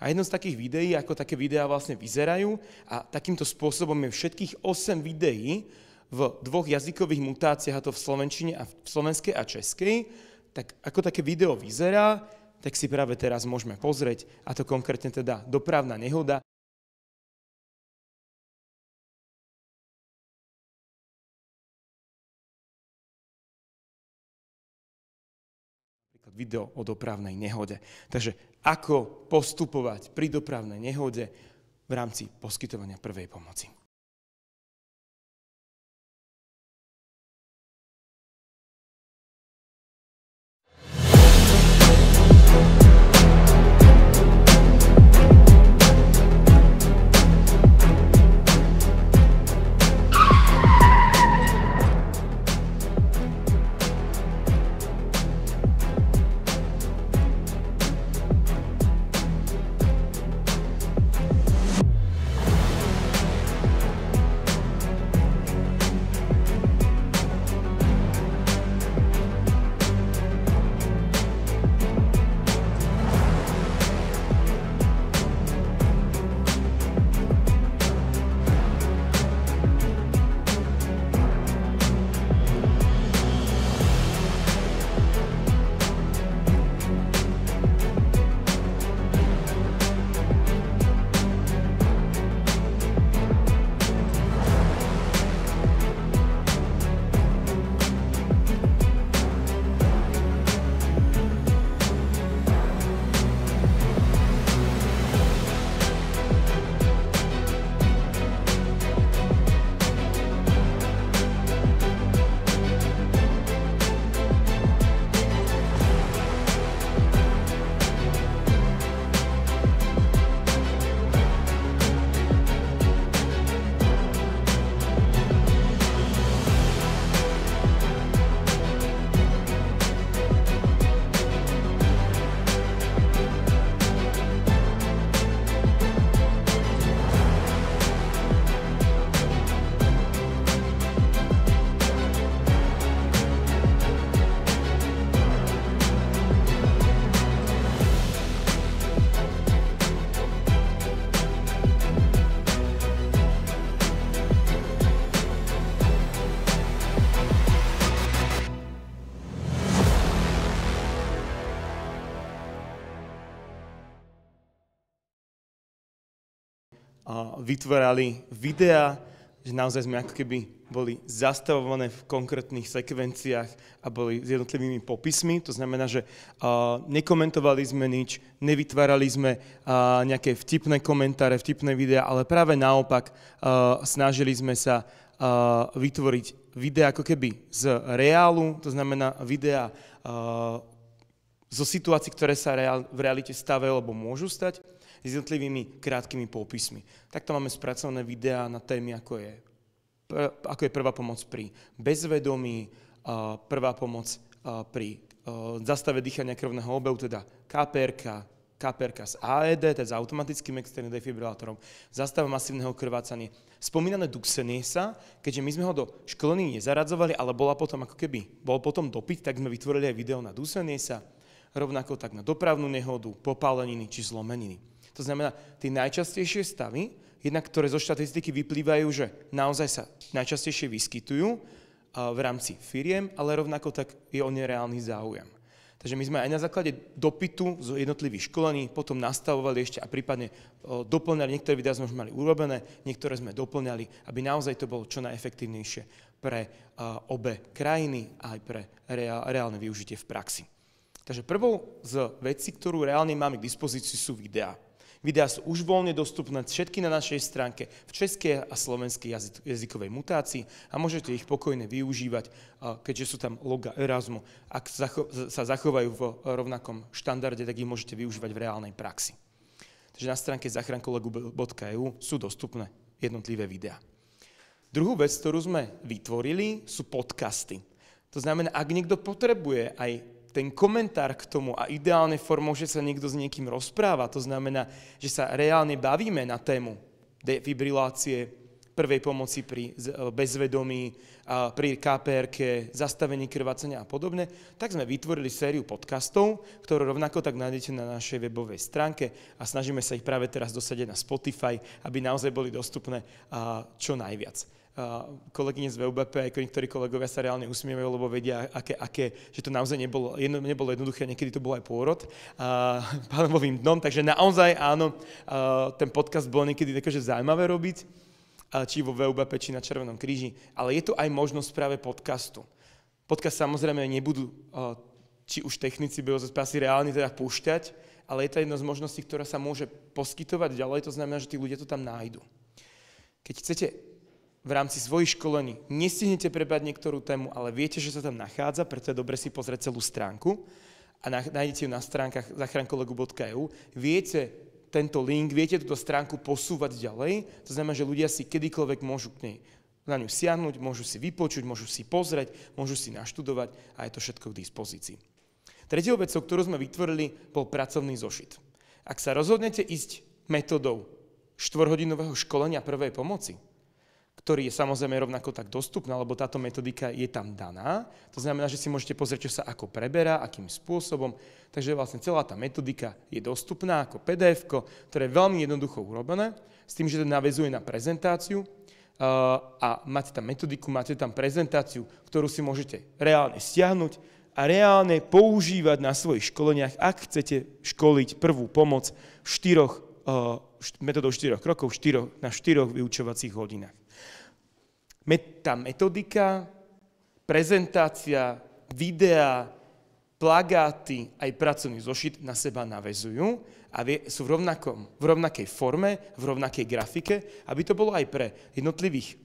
A jedno z takých videí, ako také videá vlastne vyzerajú, a takýmto spôsobom je všetkých 8 videí v 2 jazykových mutáciách, a to v slovenčine a v slovenskej a českej, tak ako také video vyzerá, tak si práve teraz môžeme pozrieť, a to konkrétne teda dopravná nehoda. Napríklad video o dopravnej nehode. Takže ako postupovať pri dopravnej nehode v rámci poskytovania prvej pomoci. vytvárali videá, že naozaj sme ako keby boli zastavované v konkrétnych sekvenciách a boli s jednotlivými popismi. To znamená, že nekomentovali sme nič, nevytvárali sme nejaké vtipné komentáre, vtipné videá, ale práve naopak snažili sme sa vytvoriť videá ako keby z reálu, to znamená videá zo situácií, ktoré sa v realite stavajú alebo môžu stať, s jednotlivými krátkými popismi. Takto máme spracované videá na témy, ako je prvá pomoc pri bezvedomí, prvá pomoc pri zastave dýchania krvného obehu, teda KPR s AED, teda s automatickým externým defibrilátorom, zastava masívneho krvácania. Spomínané duksenie sa, keďže my sme ho do školení nezaradzovali, ale bol potom dopyt, tak sme vytvorili aj video na dusenie sa, rovnako tak na dopravnú nehodu, popáleniny či zlomeniny. To znamená, tie najčastejšie stavy, jednak ktoré zo štatistiky vyplývajú, že naozaj sa najčastejšie vyskytujú v rámci firiem, ale rovnako tak je o ne reálny záujem. Takže my sme aj na základe dopytu z jednotlivých školení potom nastavovali ešte a prípadne doplňali, niektoré videá sme už mali urobené, niektoré sme doplňali, aby naozaj to bolo čo najefektívnejšie pre obe krajiny a aj pre reálne využitie v praxi. Takže prvou z vecí, ktorú reálne máme k dispozícii, sú videá. Videá sú už voľne dostupné všetky na našej stránke v českej a slovenskej jazykovej mutácii a môžete ich pokojne využívať, keďže sú tam loga Erasmu. Ak sa zachovajú v rovnakom štandarde, tak ich môžete využívať v reálnej praxi. Takže na stránke zachrankolegu.eu sú dostupné jednotlivé videá. Druhú vec, ktorú sme vytvorili, sú podcasty. To znamená, ak niekto potrebuje aj ten komentár k tomu a ideálne formou, že sa niekto s niekým rozpráva, to znamená, že sa reálne bavíme na tému defibrilácie, prvej pomoci pri bezvedomí, pri KPR-ke, zastavení krvácania a podobne, tak sme vytvorili sériu podcastov, ktoré rovnako tak nájdete na našej webovej stránke a snažíme sa ich práve teraz dosadiť na Spotify, aby naozaj boli dostupné čo najviac. Kolegyne z VUBP, aj niektorí kolegovia sa reálne usmievajú, lebo vedia, že to naozaj nebolo jednoduché, niekedy to bol aj pôrod pánovým dnom, takže naozaj áno, ten podcast bol niekedy takéže zaujímavé robiť, či vo VUBP, či na Červenom kríži, ale je to aj možnosť práve podcastu. Podcast samozrejme nebudú, či už technici biozespásy reálne teda púšťať, ale je to jedna z možností, ktorá sa môže poskytovať ďalej, to znamená, že tí ľudia to tam nájdu. Keď chcete v rámci svojich školení nestihnete prebrať niektorú tému, ale viete, že sa tam nachádza, preto je dobre si pozrieť celú stránku a nájdete ju na stránkach zachrankolegu.eu. Viete tento link, viete túto stránku posúvať ďalej, to znamená, že ľudia si kedykoľvek môžu na ňu siahnuť, môžu si vypočuť, môžu si pozrieť, môžu si naštudovať a je to všetko k dispozícii. Tretiou vecou, ktorú sme vytvorili, bol pracovný zošit. Ak sa rozhodnete ísť metodou 4-hodinového školenia prvej pomoci, ktorý je samozrejme rovnako tak dostupná, lebo táto metodika je tam daná. To znamená, že si môžete pozrieť, čo sa ako preberá, akým spôsobom. Takže vlastne celá tá metodika je dostupná ako PDF-ko, ktoré je veľmi jednoducho urobené, s tým, že to naväzuje na prezentáciu a máte tam metodiku, máte tam prezentáciu, ktorú si môžete reálne stiahnuť a reálne používať na svojich školeniach, ak chcete školiť prvú pomoc metodou 4 krokov na 4 vyučovacích hodinách. Tá metodika, prezentácia, videá, plagáty, aj pracovný zošit na seba naväzujú a sú v rovnakej forme, v rovnakej grafike, aby to bolo aj pre jednotlivých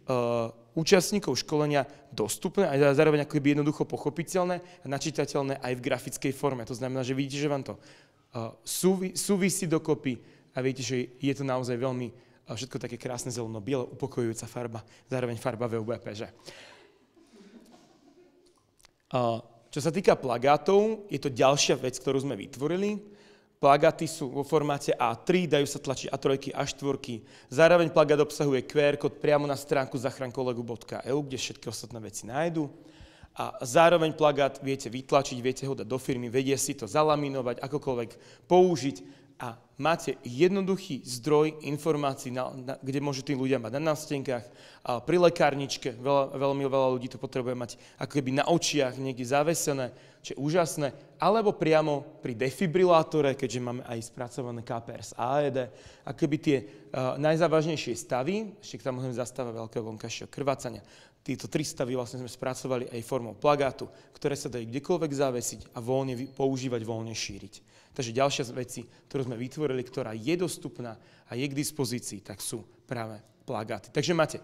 účastníkov školenia dostupné a zároveň ako by jednoducho pochopiteľné a načítateľné aj v grafickej forme. To znamená, že vidíte, že vám to súvisí dokopy a viete, že je to naozaj veľmi všetko také krásne zeleno-biele, upokojujúca farba, zároveň farba VUBP, že? Čo sa týka plagátov, je to ďalšia vec, ktorú sme vytvorili. Plagáty sú vo formáte A3, dajú sa tlačiť A3, A4. Zároveň plagát obsahuje QR kód priamo na stránku zachrankolegu.eu, kde všetky ostatné veci nájdu. A zároveň plagát viete vytlačiť, viete ho dať do firmy, vedie si to zalaminovať, akokoľvek použiť a máte jednoduchý zdroj informácií, kde môžu tí ľudia mať na nástenkách, pri lekárničke, veľmi veľa ľudí to potrebuje mať ako keby na očiach, niekde zavesené, čo je úžasné, alebo priamo pri defibrilátore, keďže máme aj spracované KPRS AED, ako keby tie najzávažnejšie stavy, ešte tam môžeme zastávať veľkého vonkajšieho krvácania. Títo 3 stavy vlastne sme spracovali aj formou plagátu, ktoré sa dajú kdekoľvek zavesiť a voľne používať, voľne šíriť. Takže ďalšia z vecí, ktorú sme vytvorili, ktorá je dostupná a je k dispozícii, tak sú práve plagáty. Takže máte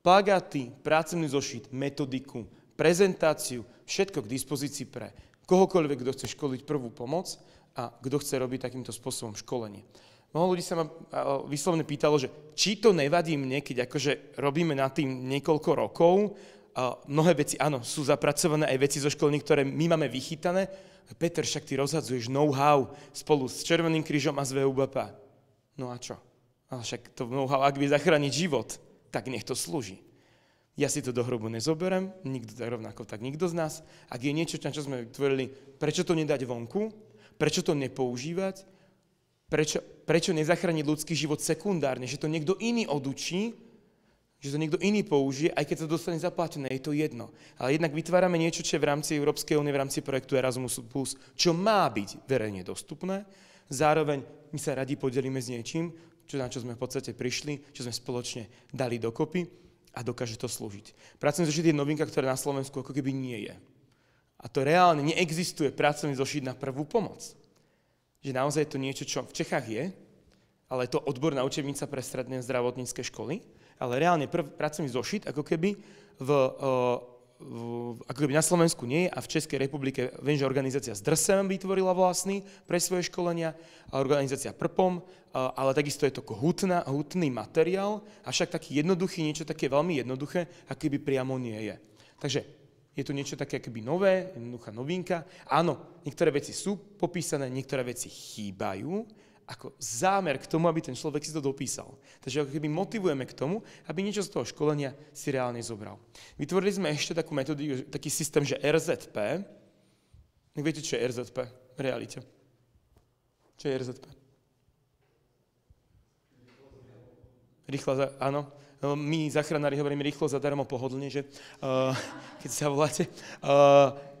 plagáty, pracovný zošit, metodiku, prezentáciu, všetko k dispozícii pre kohokoľvek, kto chce školiť prvú pomoc a kto chce robiť takýmto spôsobom školenie. Mnoho ľudí sa ma vyslovene pýtalo, že či to nevadí mne, keď akože robíme nad tým niekoľko rokov. Mnohé veci, áno, sú zapracované aj veci zo školní, ktoré my máme vychytané. Peter, však ty rozhadzuješ know-how spolu s Červeným krížom a s VUBP. No a čo? Ale však to know-how, ak vie zachrániť život, tak nech to slúži. Ja si to do hrobu nezoberem, nikto rovnako tak nikto z nás. Ak je niečo, na čo sme vytvorili, prečo to nedať vonku, prečo to nepoužívať, prečo nezachrániť ľudský život sekundárne, že to niekto iný odučí, že to niekto iný použije, aj keď sa dostane zaplatené, je to jedno. Ale jednak vytvárame niečo, čo je v rámci Európskej únie, v rámci projektu Erasmus+, čo má byť verejne dostupné. Zároveň my sa radi podelíme s niečím, na čo sme v podstate prišli, čo sme spoločne dali dokopy a dokáže to slúžiť. Pracovný zošit je novinka, ktorá na Slovensku ako keby nie je. A to reálne neexistuje pracovný zošit na prvú pomoc. Že naozaj je to niečo, čo v Čechách je, ale je to odborná učebnica pre stredné zdravotnícke školy, ale reálne pracovný zošit ako keby na Slovensku nie je a v Českej republike viem, že organizácia Zdrsem vytvorila vlastný pre svoje školenia, a organizácia Prpom, ale takisto je to hutný materiál, avšak taký jednoduchý, niečo také veľmi jednoduché, ako keby priamo nie je. Takže je to niečo také akoby nové, jednoduchá novinka. Áno, niektoré veci sú popísané, niektoré veci chýbajú, ako zámer k tomu, aby ten človek si to dopísal. Takže ako keby motivujeme k tomu, aby niečo z toho školenia si reálne zobral. Vytvorili sme ešte takú metódu, taký systém, že RZP. Viete, čo je RZP v realite? Čo je RZP? Áno. My, záchranári, hovoríme rýchlo, zadarmo, pohodlne, že keď sa voláte.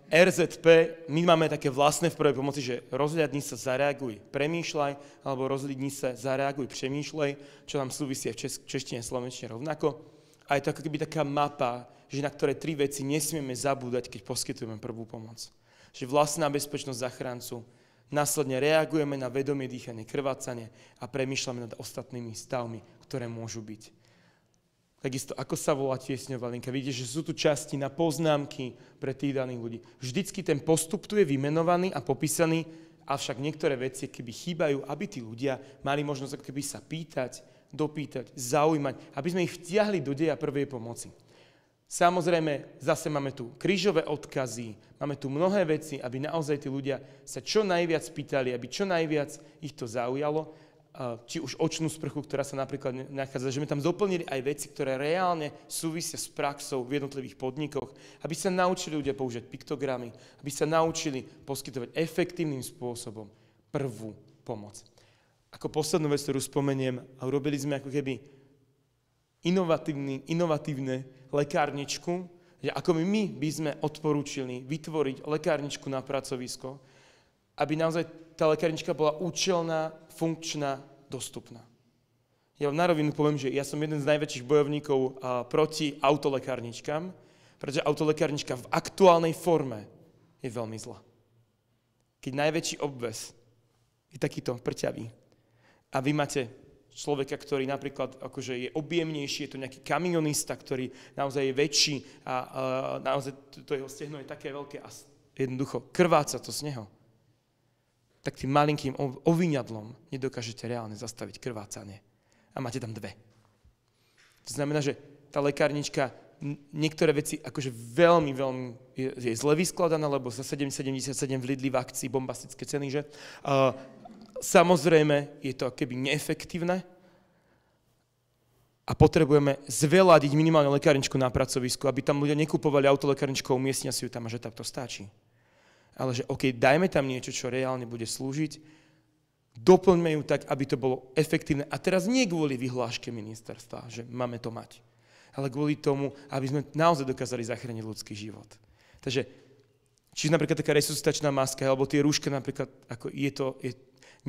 RZP, my máme také vlastné v prvej pomoci, že rozhľadni sa, zareaguj, premýšľaj, alebo rozhľadni sa, zareaguj, přemýšľaj, čo nám súvisí v češtine a slovenčine rovnako. A je to ako keby taká mapa, že na ktoré 3 veci nesmieme zabúdať, keď poskytujeme prvú pomoc. Že vlastná bezpečnosť záchrancu, následne reagujeme na vedomie, dýchanie, krvácanie a premýšľame nad ostatnými stavmi, ktoré môžu byť. Takisto, ako sa volá tiesňová linka. Vidíte, že sú tu časti na poznámky pre tých daných ľudí. Vždycky ten postup tu je vymenovaný a popísaný, avšak niektoré veci keby chýbajú, aby tí ľudia mali možnosť keby sa pýtať, dopýtať, zaujímať, aby sme ich vtiahli do deja prvej pomoci. Samozrejme, zase máme tu krížové odkazy, máme tu mnohé veci, aby naozaj tí ľudia sa čo najviac pýtali, aby čo najviac ich to zaujalo, či už očnú sprchu, ktorá sa napríklad nachádza, že sme tam doplnili aj veci, ktoré reálne súvisia s praxou v jednotlivých podnikoch, aby sa naučili ľudia používať piktogramy, aby sa naučili poskytovať efektívnym spôsobom prvú pomoc. Ako poslednú vec, ktorú spomeniem, urobili sme ako keby inovatívne lekárničku, že ako my by sme odporúčili vytvoriť lekárničku na pracovisko, aby naozaj tá lekárnička bola účelná, funkčná, dostupná. Ja vám na rovinu poviem, že ja som jeden z najväčších bojovníkov proti autolekárničkám, pretože autolekárnička v aktuálnej forme je veľmi zlá. Keď najväčší obväz je takýto prťavý a vy máte človeka, ktorý napríklad akože je objemnejší, je to nejaký kamionista, ktorý naozaj je väčší a naozaj to jeho stehno je také veľké a jednoducho krváca to z neho, tak tým malinkým oviňadlom nedokážete reálne zastaviť krvácanie. A máte tam 2. To znamená, že tá lekárnička niektoré veci akože veľmi je zle vyskladaná, lebo za 7,77 v Lidli v akcii bombastické ceny, že? Samozrejme je to keby neefektívne a potrebujeme zveladiť minimálne lekárničku na pracovisku, aby tam ľudia nekupovali autolekárničku a umiestnia si ju tam a že tak to stačí. Ale že OK, dajme tam niečo, čo reálne bude slúžiť Doplňme ju tak, aby to bolo efektívne. A teraz nie kvôli vyhláške ministerstva, že máme to mať, ale kvôli tomu, aby sme naozaj dokázali zachrániť ľudský život. Takže, či napríklad taká resuscitačná maska, alebo tie rúška napríklad, ako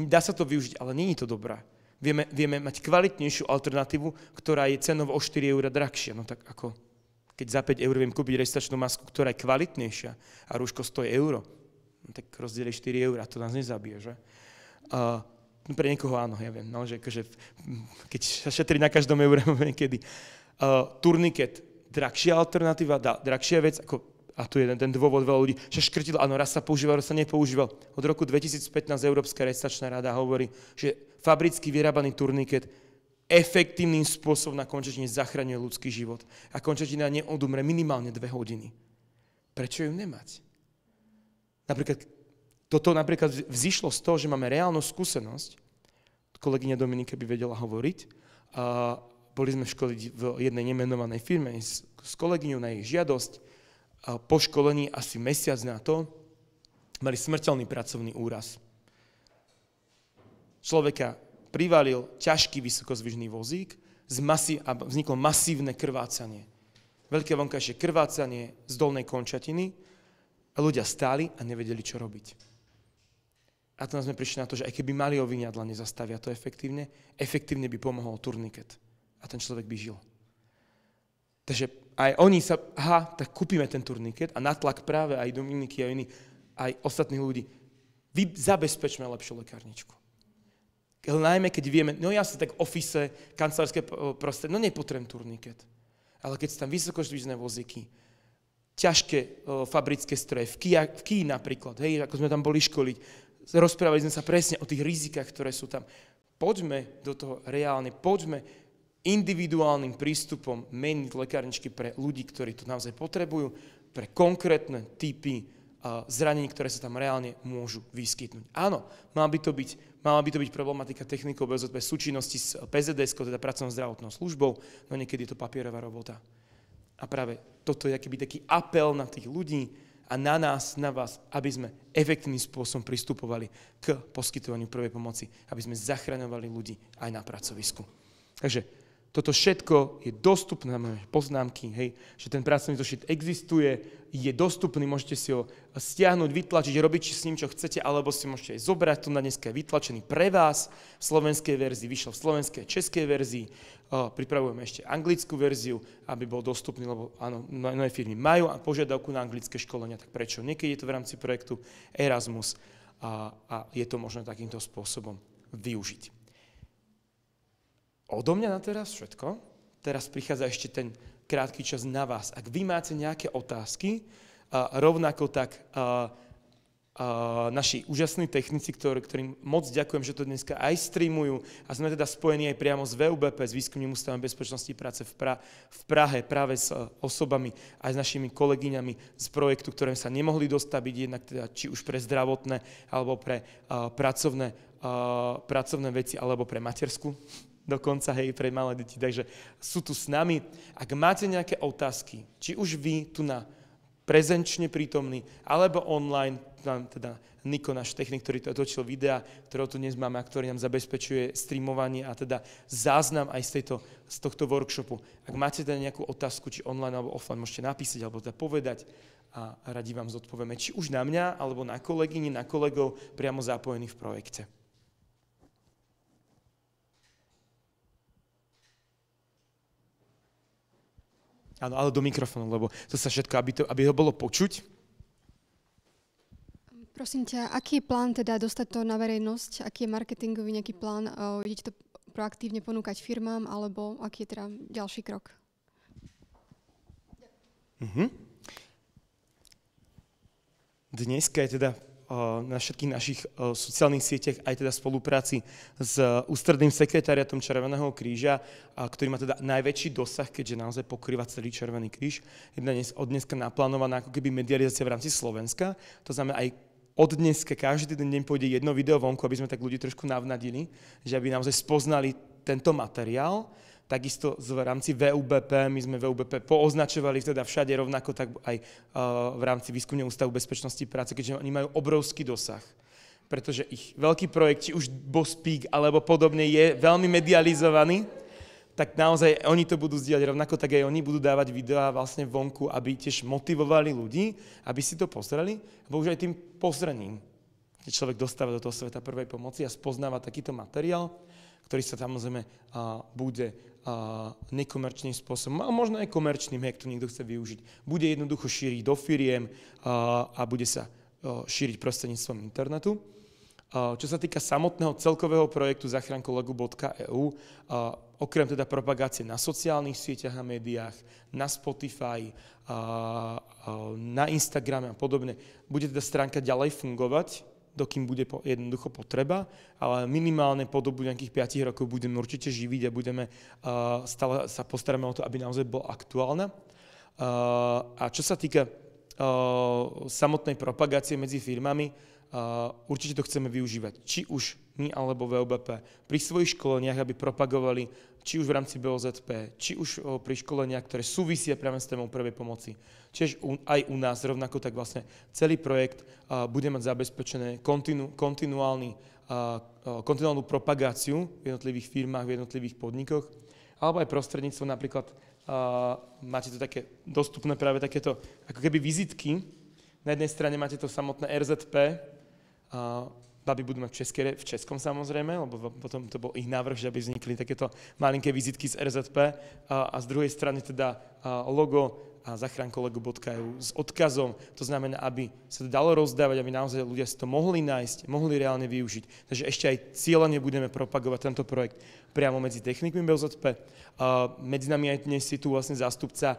dá sa to využiť, ale nie je to dobré. Vieme mať kvalitnejšiu alternatívu, ktorá je cenovo o 4 € drahšia. No tak ako, keď za 5 € viem kúpiť resuscitačnú masku, ktorá je kvalitnejšia a rúško stojí €, no tak rozdieli 4 € a to nás nezabije, že? Pre niekoho áno, ja viem, no, že akože, keď sa šetrí na každom eure niekedy. Turniket, drahšia alternatíva, drahšia vec, a tu je ten dôvod veľa ľudí, že škrtidlo, áno, raz sa používal, raz sa nepoužíval. Od roku 2015 Európska resuscitačná rada hovorí, že fabricky vyrábaný turniket efektívnym spôsobom na končatine zachraňuje ľudský život. A končatina neodumre minimálne 2 hodiny. Prečo ju nemať? Toto napríklad vzišlo z toho, že máme reálnu skúsenosť, kolegyňa Dominika by vedela hovoriť, boli sme školiť v jednej nemenovanej firme s kolegyňou na jej žiadosť, po školení asi mesiac na to mali smrteľný pracovný úraz. Človeka privalil ťažký vysokozvyžný vozík a vzniklo masívne krvácanie. Veľké vonkajšie krvácanie z dolnej končatiny a ľudia stáli a nevedeli, čo robiť. A to sme prišli na to, že aj keby mali oviniadla, nezastavia to efektívne by pomohol turniket. A ten človek by žil. Takže aj oni tak kúpime ten turniket a natlak práve aj Dominiky a iní, aj ostatných ľudí, zabezpečme lepšiu lekárničku. Najmä keď vieme, no ja sa tak v office, kancelárske prostredie, no nepotrebujem turniket. Ale keď sú tam vysokozdvižné vozíky, ťažké fabrické stroje, v Kii napríklad, hej, ako sme tam boli školiť, rozprávali sme sa presne o tých rizikách, ktoré sú tam. Poďme do toho reálne, poďme individuálnym prístupom meniť lekárničky pre ľudí, ktorí to naozaj potrebujú, pre konkrétne typy zranení, ktoré sa tam reálne môžu vyskytnúť. Áno, mala by to byť problematika technikov BZP v súčinnosti s PZS-kou, teda pracovnou zdravotnou službou, no niekedy je to papierová robota. A práve toto je akýby taký apel na tých ľudí a na nás, na vás, aby sme efektívnym spôsobom pristupovali k poskytovaniu prvej pomoci, aby sme zachraňovali ľudí aj na pracovisku. Takže toto všetko je dostupné na moje poznámky, hej, že ten pracovný zošit existuje, je dostupný, môžete si ho stiahnuť, vytlačiť, robiť s ním, čo chcete, alebo si môžete aj zobrať, tu na dneska je vytlačený pre vás v slovenskej verzii, vyšiel v slovenskej a českej verzii, pripravujeme ešte anglickú verziu, aby bol dostupný, lebo áno, mnohé firmy majú požiadavku na anglické školenia, tak prečo? Niekedy je to v rámci projektu Erasmus a je to možno takýmto spôsobom využiť. Odo mňa na teraz všetko. Teraz prichádza ešte ten krátky čas na vás. Ak vy máte nejaké otázky, rovnako tak naši úžasní technici, ktorým moc ďakujem, že to dneska aj streamujú a sme teda spojení aj priamo s VUBP, s Výskumným ústavom bezpečnosti práce v Prahe, práve s osobami, aj s našimi kolegyňami z projektu, ktoré sa nemohli dostaviť, jednak teda či už pre zdravotné, alebo pre pracovné veci, alebo pre matersku. Dokonca, hej, pre malé deti. Takže sú tu s nami. Ak máte nejaké otázky, či už vy tu na prezenčne prítomný, alebo online, teda Niko, náš technik, ktorý to točil videa, ktorého tu dnes máme a ktorý nám zabezpečuje streamovanie a teda záznam aj z tohto workshopu. Ak máte teda nejakú otázku, či online alebo offline, môžete napísať alebo teda povedať a radi vám zodpovieme, či už na mňa, alebo na kolegyni, na kolegov priamo zapojených v projekte. Áno, ale do mikrofónu, lebo to sa všetko, aby ho bolo počuť. Prosím ťa, aký je plán teda dostať to na verejnosť? Aký je marketingový nejaký plán? Idete to proaktívne ponúkať firmám, alebo aký je teda ďalší krok? Dneska je teda na všetkých našich sociálnych sieťach aj teda spolupráci s ústredným sekretariatom Červeného kríža, ktorý má teda najväčší dosah, keďže naozaj pokrýva celý Červený kríž. Je od dneska naplánovaná ako keby medializácia v rámci Slovenska. To znamená aj od dneska každý deň pôjde jedno video vonku, aby sme tak ľudí trošku navnadili, že aby naozaj spoznali tento materiál. Takisto v rámci VUBP, my sme VUBP pooznačovali teda všade rovnako, tak aj v rámci Výskumného ústavu bezpečnosti práce, keďže oni majú obrovský dosah. pretože ich veľký projekt, či už Bospík alebo podobne, je veľmi medializovaný, tak naozaj oni to budú zdieľať rovnako, tak aj oni budú dávať videá vlastne vonku, aby tiež motivovali ľudí, aby si to pozreli, bo už aj tým pozrením, keď človek dostáva do toho sveta prvej pomoci a spoznáva takýto materiál, ktorý sa samozrejme bude nekomerčným spôsobom, a možno aj komerčným, ak to niekto chce využiť, bude jednoducho šíriť do firiem a bude sa šíriť prostredníctvom internetu. Čo sa týka samotného celkového projektu zachrankolegu.eu, okrem teda propagácie na sociálnych sieťach a médiách, na Spotify, na Instagrame a podobne, bude teda stránka ďalej fungovať, dokým bude jednoducho potreba, ale minimálne po dobu nejakých 5 rokov budeme určite živiť a budeme stále sa postaráme o to, aby naozaj bola aktuálna. A čo sa týka samotnej propagácie medzi firmami, určite to chceme využívať, či už my alebo VUBP pri svojich školeniach, aby propagovali, či už v rámci BOZP, či už pri školeniach, ktoré súvisia práve s témou prvej pomoci. Čiže aj u nás rovnako tak vlastne celý projekt bude mať zabezpečené kontinuálnu propagáciu v jednotlivých firmách, v jednotlivých podnikoch, alebo aj prostredníctvom napríklad máte to také dostupné práve takéto ako keby vizitky. Na jednej strane máte to samotné RZP, baby budú mať v českom samozrejme, lebo potom to bol ich návrh, že aby vznikli takéto malinké vizitky z RZP a z druhej strany teda logo zachrankolegu.eu s odkazom, to znamená, aby sa to dalo rozdávať, aby naozaj ľudia si to mohli nájsť, mohli reálne využiť. Takže ešte aj cieľene budeme propagovať tento projekt priamo medzi technikmi BOZP. Medzi nami aj dnes je tu vlastne zástupca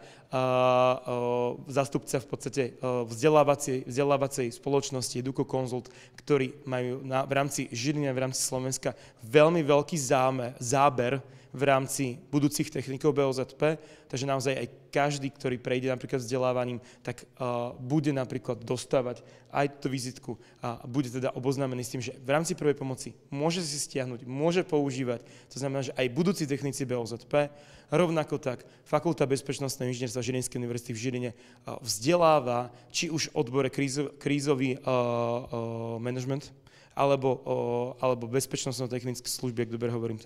v podstate vzdelávacej spoločnosti Eduko Consult, ktorí majú v rámci Žiliny a v rámci Slovenska veľmi veľký záber v rámci budúcich technikov BOZP, takže naozaj aj každý, ktorý prejde napríklad vzdelávaním, tak bude napríklad dostávať aj tú vizitku a bude teda oboznámený s tým, že v rámci prvej pomoci môže si stiahnuť, môže používať, to znamená, že aj budúci technici BOZP, rovnako tak Fakulta bezpečnostného inžinierstva Žilinskej univerzity v Žiline vzdeláva, či už odbore krízový management, alebo bezpečnostno-technické služby, ak dobre hovorím,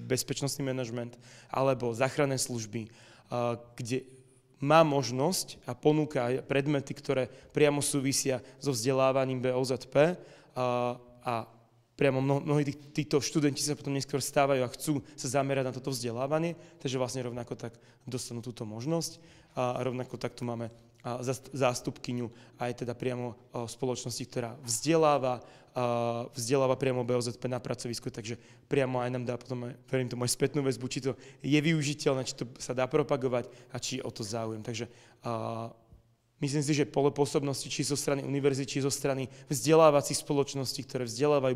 bezpečnostný manažment, alebo záchranné služby, kde má možnosť a ponúka aj predmety, ktoré priamo súvisia so vzdelávaním BOZP a priamo mnohí títo študenti sa potom neskôr stávajú a chcú sa zamerať na toto vzdelávanie, takže vlastne rovnako tak dostanú túto možnosť a rovnako tak tu máme zástupkyňu aj teda priamo spoločnosti, ktorá vzdeláva priamo BOZP na pracovisku, takže priamo aj nám dá potom, verím tomu, aj spätnú väzbu, či to je využiteľné, či to sa dá propagovať a či je o to záujem. Takže myslím si, že pole pôsobnosti či zo strany univerzity, či zo strany vzdelávacích spoločností, ktoré vzdelávajú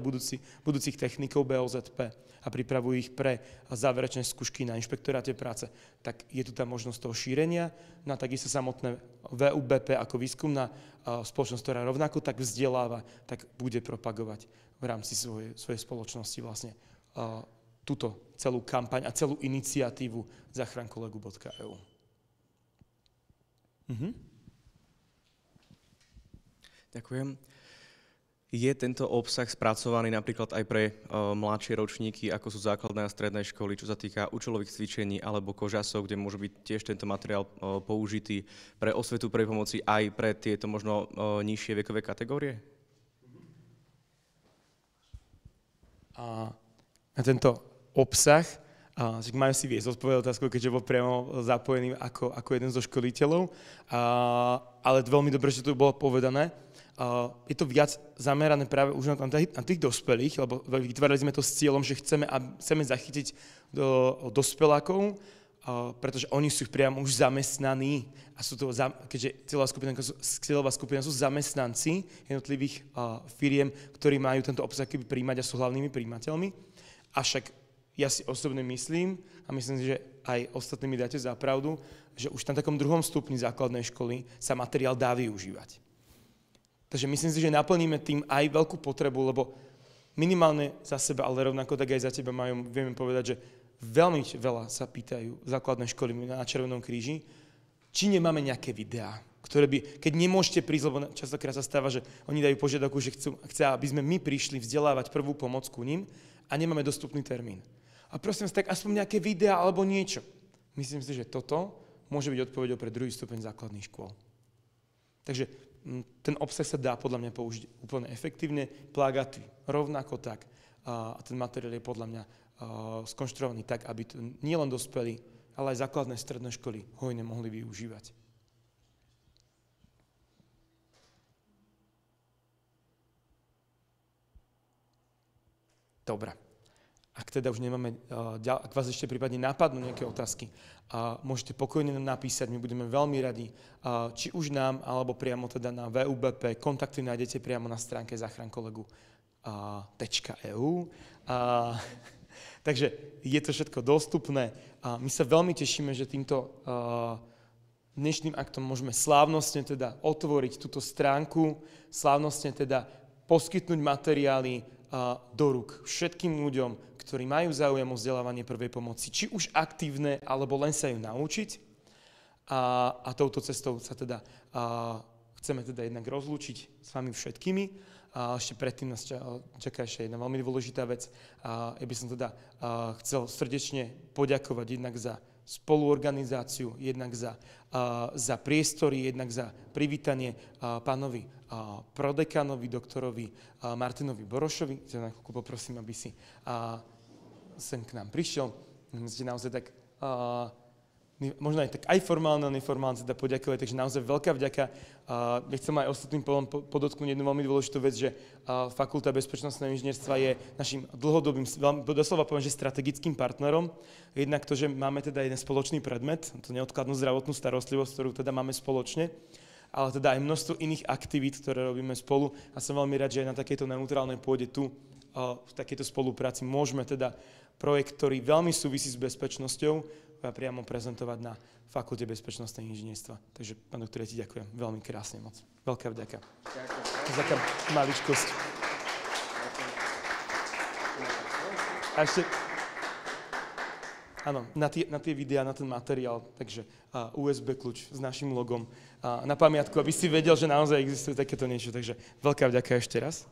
budúcich technikov BOZP a pripravujú ich pre záverečné skúšky na inšpektoráte práce, tak je tu tá možnosť toho šírenia. No a takisto samotné VUBP ako výskumná spoločnosť, ktorá rovnako tak vzdeláva, tak bude propagovať v rámci svojej spoločnosti vlastne túto celú kampaň a celú iniciatívu zachrankolegu.eu. Ďakujem. Je tento obsah spracovaný napríklad aj pre mladšie ročníky, ako sú základné a stredné školy, čo sa týka účelových cvičení alebo kožasov, kde môže byť tiež tento materiál použitý pre osvetu prvej pomoci aj pre tieto možno nižšie vekové kategórie? A tento obsah, majú si viesť odpovedať otázku, keďže bol priamo zapojený ako jeden zo školiteľov, ale veľmi dobre, že to bolo povedané. Je to viac zamerané práve už na tých dospelých, lebo vytvárali sme to s cieľom, že chceme zachytiť dospelákov, pretože oni sú priamo už zamestnaní a sú to, keďže cieľová skupina sú zamestnanci jednotlivých firiem, ktorí majú tento obsah príjmať a sú hlavnými príjmateľmi. Avšak ja si osobne myslím, a myslím si, že aj ostatní mi dáte za pravdu, že už na takom 2. stupni základnej školy sa materiál dá využívať. Takže myslím si, že naplníme tým aj veľkú potrebu, lebo minimálne za seba, ale rovnako tak aj za teba vieme povedať, že veľmi veľa sa pýtajú základné školy na Červenom kríži, či nemáme nejaké videá, ktoré by, keď nemôžete prísť, lebo častokrát sa stáva, že oni dajú požiadavku, že chcú, aby sme my prišli vzdelávať prvú pomoc ku ním a nemáme dostupný termín. A prosím vás, tak aspoň nejaké videá alebo niečo. Myslím si, že toto môže byť odpoveďou pre druhý stupeň základných škôl. Takže ten obsah sa dá podľa mňa použiť úplne efektívne, plagáty rovnako tak. A ten materiál je podľa mňa skonštruovaný tak, aby to nielen dospelí, ale aj základné stredné školy hojne mohli využívať. Dobre. Ak teda už nemáme, ak vás ešte prípadne napadnú nejaké otázky, môžete pokojne napísať, my budeme veľmi radi, či už nám, alebo priamo teda na VUBP, kontakty nájdete priamo na stránke zachránkolegu.eu. Takže je to všetko dostupné a my sa veľmi tešíme, že týmto dnešným aktom môžeme slávnostne teda otvoriť túto stránku, slávnostne teda poskytnúť materiály do rúk všetkým ľuďom, ktorí majú záujem o vzdelávanie prvej pomoci, či už aktívne, alebo len sa ju naučiť. A touto cestou sa teda chceme teda jednak rozlúčiť s vami všetkými. A ešte predtým nás čaká ešte jedna veľmi dôležitá vec. Ja by som teda chcel srdečne poďakovať jednak za spoluorganizáciu, jednak za priestory, jednak za privítanie pánovi prodekanovi, doktorovi Martinovi Borošovi. Ja poprosím, aby si sem k nám prišiel. Ste naozaj tak, možno aj tak aj formálne, neformálne teda poďakovať, takže naozaj veľká vďaka. Ja chcem aj ostatným podotknúť jednu veľmi dôležitú vec, že Fakulta bezpečnostného inžinierstva je našim dlhodobým, doslova poviem, že strategickým partnerom. Jednak to, že máme teda jeden spoločný predmet, to neodkladnú zdravotnú starostlivosť, ktorú teda máme spoločne, ale teda aj množstvo iných aktivít, ktoré robíme spolu. A som veľmi rád, že aj na takejto neutrálnej pôde tu, v takejto spolupráci môžeme teda projekt, ktorý veľmi súvisí s bezpečnosťou, a priamo prezentovať na Fakulte bezpečnostného inžinierstva. Takže, pán doktor, ja ti ďakujem veľmi krásne moc. Veľká vďaka. Za maličkosť. A ešte, áno, na tie videá, na ten materiál, takže USB kľúč s našim logom. Na pamiatku, aby si vedel, že naozaj existuje takéto niečo. Takže veľká vďaka ešte raz.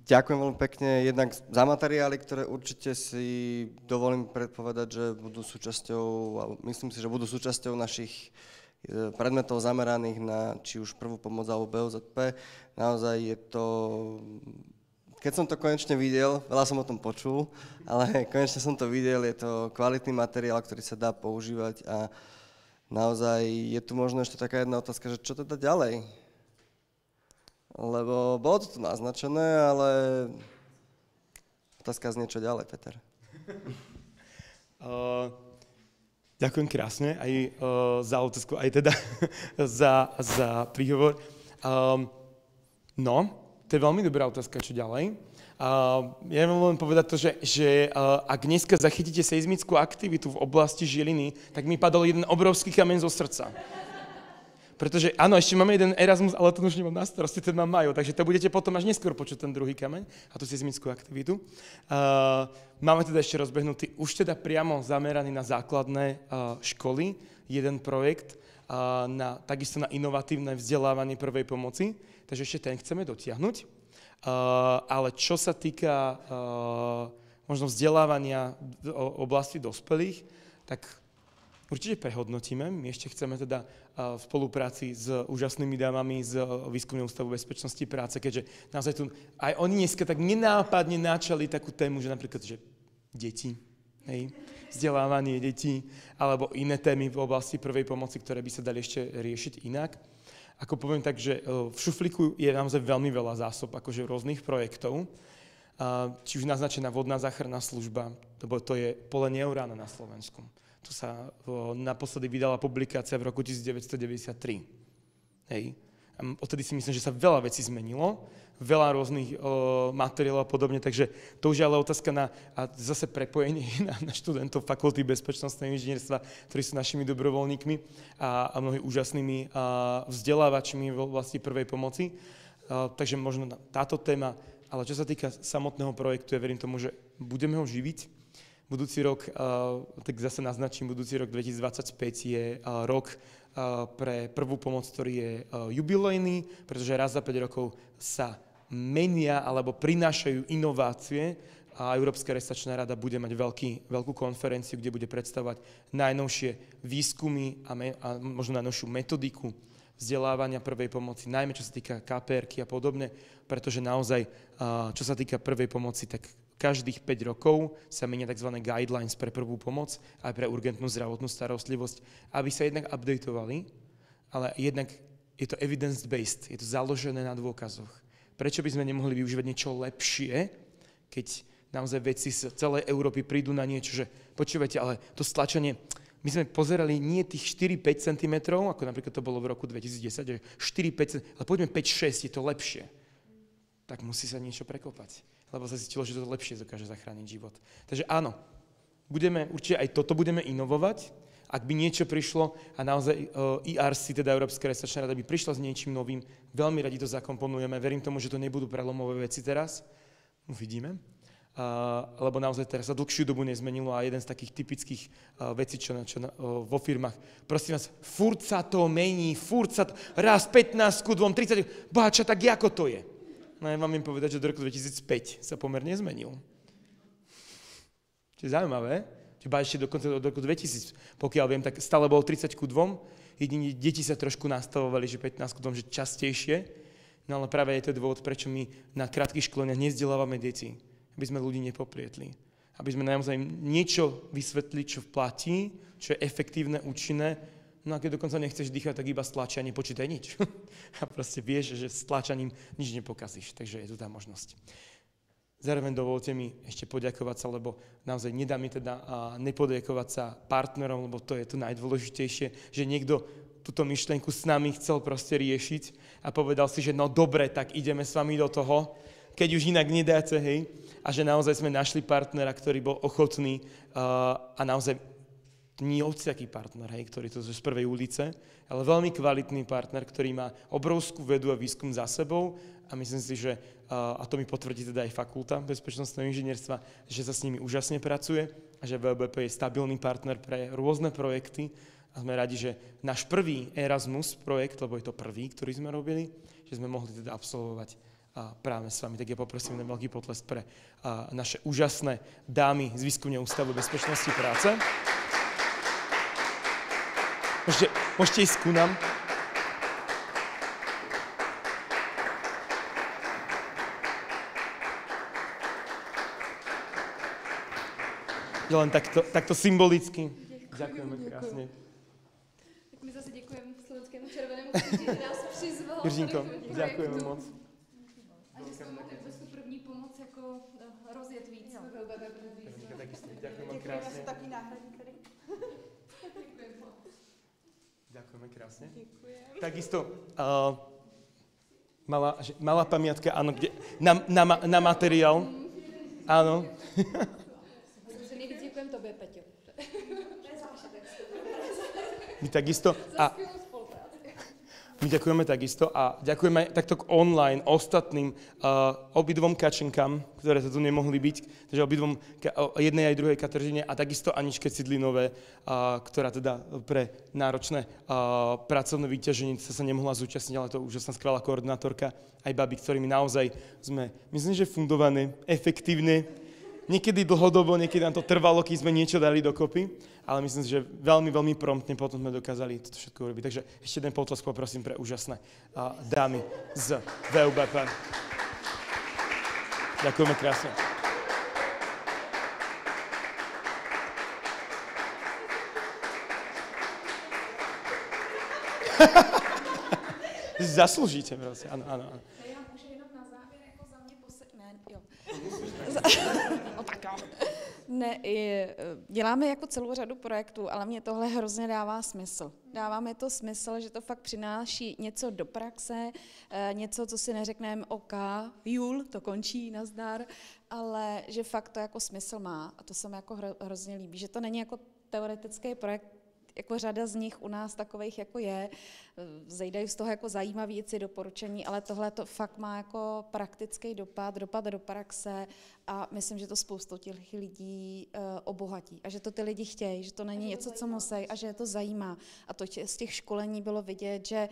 Ďakujem veľmi pekne jednak za materiály, ktoré určite si dovolím predpovedať, že budú súčasťou, myslím si, že budú súčasťou našich predmetov zameraných na či už prvú pomoc alebo BOZP. Naozaj je to, keď som to konečne videl, veľa som o tom počul, ale konečne som to videl, je to kvalitný materiál, ktorý sa dá používať a naozaj je tu možno ešte taká jedna otázka, že čo teda ďalej? Lebo bolo to tu naznačené, ale otázka znie, čo ďalej, Peter. Ďakujem krásne aj za otázku, aj teda za príhovor. No, to je veľmi dobrá otázka, čo ďalej. Ja vám len povedať to, že ak dneska zachytíte seizmickú aktivitu v oblasti Žiliny, tak mi padol jeden obrovský kameň zo srdca. Pretože áno, ešte máme jeden Erasmus, ale ten už nemám na starosti, ten mám Majo, takže to budete potom až neskôr počuť ten druhý kameň a tú seizmickú aktivitu. Máme teda ešte rozbehnutý, už teda priamo zameraný na základné školy, jeden projekt, takisto na inovatívne vzdelávanie prvej pomoci, takže ešte ten chceme dotiahnuť. Ale čo sa týka možno vzdelávania v oblasti dospelých, tak určite prehodnotíme. My ešte chceme teda v spolupráci s úžasnými dámami z Výskumného ústavu bezpečnosti práce, keďže naozaj tu aj oni dneska tak nenápadne načali takú tému, že napríklad, že deti, hej, vzdelávanie detí, alebo iné témy v oblasti prvej pomoci, ktoré by sa dali ešte riešiť inak. Ako poviem tak, že v šuflíku je naozaj veľmi veľa zásob, akože rôznych projektov, či už naznačená vodná záchranná služba, lebo to je pole neurána na Slovensku. Tu sa naposledy vydala publikácia v roku 1993. Hej. A odtedy si myslím, že sa veľa vecí zmenilo, veľa rôznych materiálov a podobne, takže to už je ale otázka na zase prepojenie na študentov Fakulty bezpečnostného inžinierstva, ktorí sú našimi dobrovoľníkmi a mnohými úžasnými vzdelávačmi v oblasti prvej pomoci. Takže možno táto téma, ale čo sa týka samotného projektu, ja verím tomu, že budeme ho živiť, Budúci rok, tak zase naznačím, budúci rok 2025 je rok pre prvú pomoc, ktorý je jubilejný, pretože raz za 5 rokov sa menia alebo prinášajú inovácie a Európska restauračná rada bude mať veľkú konferenciu, kde bude predstavovať najnovšie výskumy a možno najnovšiu metodiku vzdelávania prvej pomoci, najmä čo sa týka KPR-ky a podobne, pretože naozaj, čo sa týka prvej pomoci, tak každých 5 rokov sa menia tzv. Guidelines pre prvú pomoc aj pre urgentnú zdravotnú starostlivosť, aby sa jednak updateovali, ale jednak je to evidence-based, je to založené na dôkazoch. Prečo by sme nemohli využívať niečo lepšie, keď naozaj vedci z celej Európy prídu na niečo, že počúvajte, ale to stlačenie, my sme pozerali nie tých 4-5 cm, ako napríklad to bolo v roku 2010, 4-5 cm, ale poďme 5-6, je to lepšie. Tak musí sa niečo prekopať, lebo sa zistilo, že to lepšie dokáže zachrániť život. Takže áno, určite aj toto budeme inovovať. Ak by niečo prišlo a naozaj ERC, teda Európska restauračná rada, by prišla s niečím novým, veľmi radi to zakomponujeme. Verím tomu, že to nebudú prelomové veci teraz. Uvidíme. Lebo naozaj teraz sa dlhšiu dobu nezmenilo a jeden z takých typických vecí, čo vo firmách. Prosím vás, furt sa to mení, raz 15, 2, 30, báča, tak ako to je? No ja mám im povedať, že do roku 2005 sa pomerne zmenil. Čo je zaujímavé, že ešte dokonca do roku 2000, pokiaľ viem, tak stále bolo 30:2, jedine deti sa trošku nastavovali, že 15:2, že častejšie, no ale práve je to dôvod, prečo my na krátkych školeniach nevzdelávame deti, aby sme ľudí nepoprietli, aby sme naozaj niečo vysvetli, čo platí, čo je efektívne, účinné. No a keď dokonca nechceš dýchať, tak iba stlačia a nepočítaj nič. A proste vieš, že stlačaním nič nepokazíš. Takže je tu tá možnosť. Zároveň dovolte mi ešte poďakovať sa, lebo naozaj nedá mi teda nepoďakovať sa partnerom, lebo to je to najdôležitejšie, že niekto túto myšlienku s nami chcel proste riešiť a povedal si, že no dobre, tak ideme s vami do toho, keď už inak nedáte, hej. A že naozaj sme našli partnera, ktorý bol ochotný a naozaj nie hociaký partner, hej, ktorý to z prvej ulice, ale veľmi kvalitný partner, ktorý má obrovskú vedu a výskum za sebou a myslím si, že, a to mi potvrdí teda aj Fakulta bezpečnostného inžinierstva, že sa s nimi úžasne pracuje a že VUBP je stabilný partner pre rôzne projekty a sme radi, že náš prvý Erasmus projekt, lebo je to prvý, ktorý sme robili, že sme mohli teda absolvovať práve s vami. Tak ja poprosím na veľký potlesk pre naše úžasné dámy z Výskumného ústavu bezpečnosti práce. Môžete ísť ku nám. Len takto symbolicky. Ďakujeme krásne. Tak my zase ďakujem Slovenskému červenému kríži, že nás přizval. Jiržinko, ďakujeme moc. A že jsme mohli vůbec tu první pomoc jako rozjet víc. Ďakujeme krásne. Taký náhradník tady. Ďakujeme krásne. Ďakujem. Takisto malá pamiatka, áno, kde, na materiál. Áno. Nejvíc děkujem tobě, Peťo. My takisto. My ďakujeme takisto a ďakujeme takto online ostatným obidvom Kačenkám, ktoré sa tu nemohli byť, takže obidvom jednej aj druhej Kateřine a takisto Aničke Cidlinové, ktorá teda pre náročné pracovné vyťaženie sa nemohla zúčastniť, ale to úžasná skvelá koordinátorka, aj babi, ktorými naozaj sme, myslím, že fundované, efektívne, niekedy dlhodobo, niekedy nám to trvalo, keď sme niečo dali dokopy, ale myslím si, že veľmi, veľmi promptne potom sme dokázali toto všetko urobiť. Takže ešte jeden potlesk poprosím pre úžasné dámy z VUBP. Ďakujeme krásne. Zaslúžite, prosím. Áno, áno, áno. Já můžu jenom na závěr jako za mě no tak jo. Ne, děláme jako celou řadu projektů, ale mě tohle hrozně dává smysl. Dává mi to smysl, že to fakt přináší něco do praxe, něco, co si neřekneme OK, jul, to končí, nazdar, ale že fakt to jako smysl má a to se mi jako hrozně líbí, že to není jako teoretický projekt, jako řada z nich u nás takových jako je, zejdají z toho jako zajímavé věci, doporučení, ale tohle to fakt má jako praktický dopad do praxe a myslím, že to spoustu těch lidí obohatí a že to ty lidi chtějí, že to není něco, co musí a že je to zajímá. A to z těch školení bylo vidět, že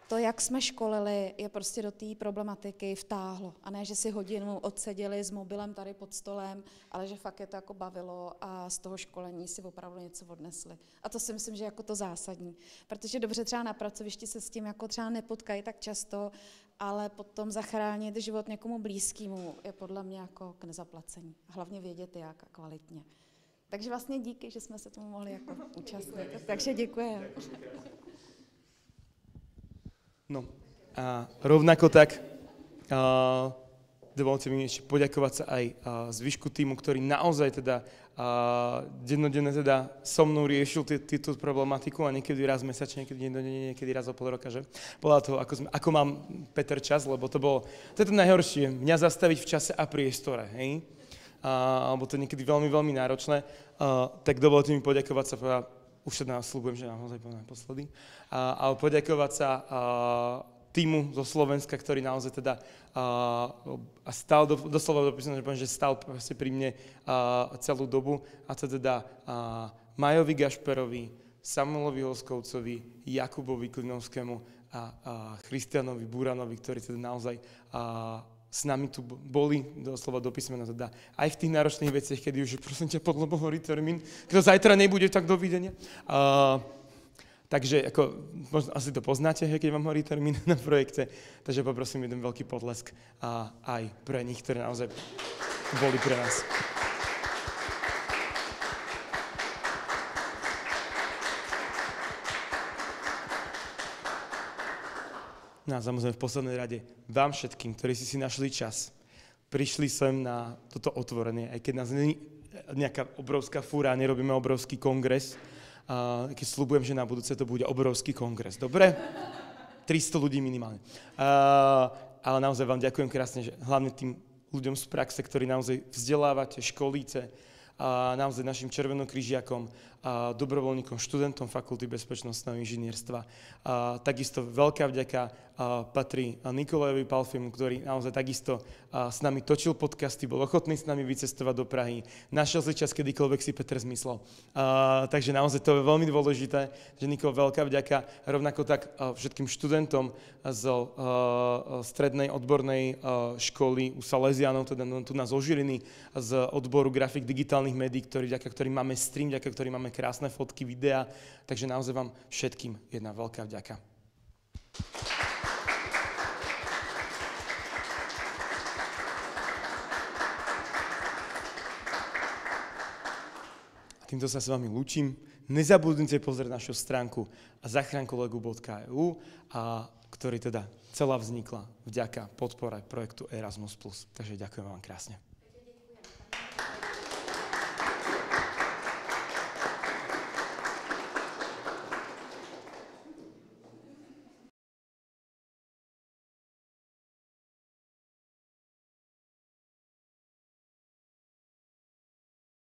to, jak jsme školili, je prostě do té problematiky vtáhlo. A ne, že si hodinu odseděli s mobilem tady pod stolem, ale že fakt je to jako bavilo a z toho školení si opravdu něco odnesli. A to si myslím, že je jako to zásadní. Protože dobře třeba na pracovišti se s tím jako třeba nepotkají tak často, ale potom zachránit život někomu blízkému je podle mě jako k nezaplacení. A hlavně vědět jak a kvalitně. Takže vlastně díky, že jsme se tomu mohli jako účastnit. Takže děkujeme. No a rovnako tak dovolte mi ešte poďakovať sa aj zvyšku týmu, ktorý naozaj teda dennodenne teda so mnou riešil túto problematiku a niekedy raz mesačne, niekedy raz o pol roka, že? Podľa toho, ako mám Peter čas, lebo to je to najhoršie, mňa zastaviť v čase a priestore, hej? Alebo to je niekedy veľmi, veľmi náročné, tak dovolte mi poďakovať sa, už teda sľubujem, že naozaj poviem naposledy, ale poďakovať sa týmu zo Slovenska, ktorý naozaj teda stál, doslova dopísané, že poviem, že stál proste pri mne celú dobu, a to teda Majovi Gašperovi, Samuelovi Hoskovcovi, Jakubovi Klinovskému a Christianovi Buranovi, ktorí teda naozaj s nami tu boli, doslova do písmena teda, aj v tých náročných veciach, kedy už, prosím ťa, podľa Boha, hovorí termín, kto zajtra nebude, tak dovidenia. Takže ako, možno asi to poznáte, keď vám hovorí termín na projekte, takže poprosím jeden veľký potlesk aj pre nich, ktorí naozaj boli pre nás. No a samozrejme v poslednej rade vám všetkým, ktorí si našli čas, prišli sem na toto otvorenie, aj keď nás nie nejaká obrovská fúra, nerobíme obrovský kongres, keď sľubujem, že na budúce to bude obrovský kongres. Dobre? 300 ľudí minimálne. Ale naozaj vám ďakujem krásne, že hlavne tým ľuďom z praxe, ktorí naozaj vzdelávate, školíte, a naozaj našim červenokrížiakom, a dobrovoľníkom, študentom Fakulty bezpečnostného inžinierstva. Takisto veľká vďaka patrí Nikolajovi Palfiemu, ktorý naozaj takisto s nami točil podcasty, bol ochotný s nami vycestovať do Prahy, našiel si čas, kedykoľvek si Peter zmyslel. Takže naozaj to je veľmi dôležité, že Nikol, veľká vďaka, rovnako tak všetkým študentom zo strednej odbornej školy u Salesianov, teda tu nás zo Žiliny, z odboru grafik digitálnych médií, vďaka ktorým máme stream, vďaka ktorým máme krásne fotky, videá, takže naozaj vám všetkým jedna veľká vďaka. A týmto sa s vami lúčim. Nezabudnite pozrieť našu stránku zachrankolegu.eu, ktorý teda celá vznikla vďaka podpore projektu Erasmus+. Takže ďakujem vám krásne.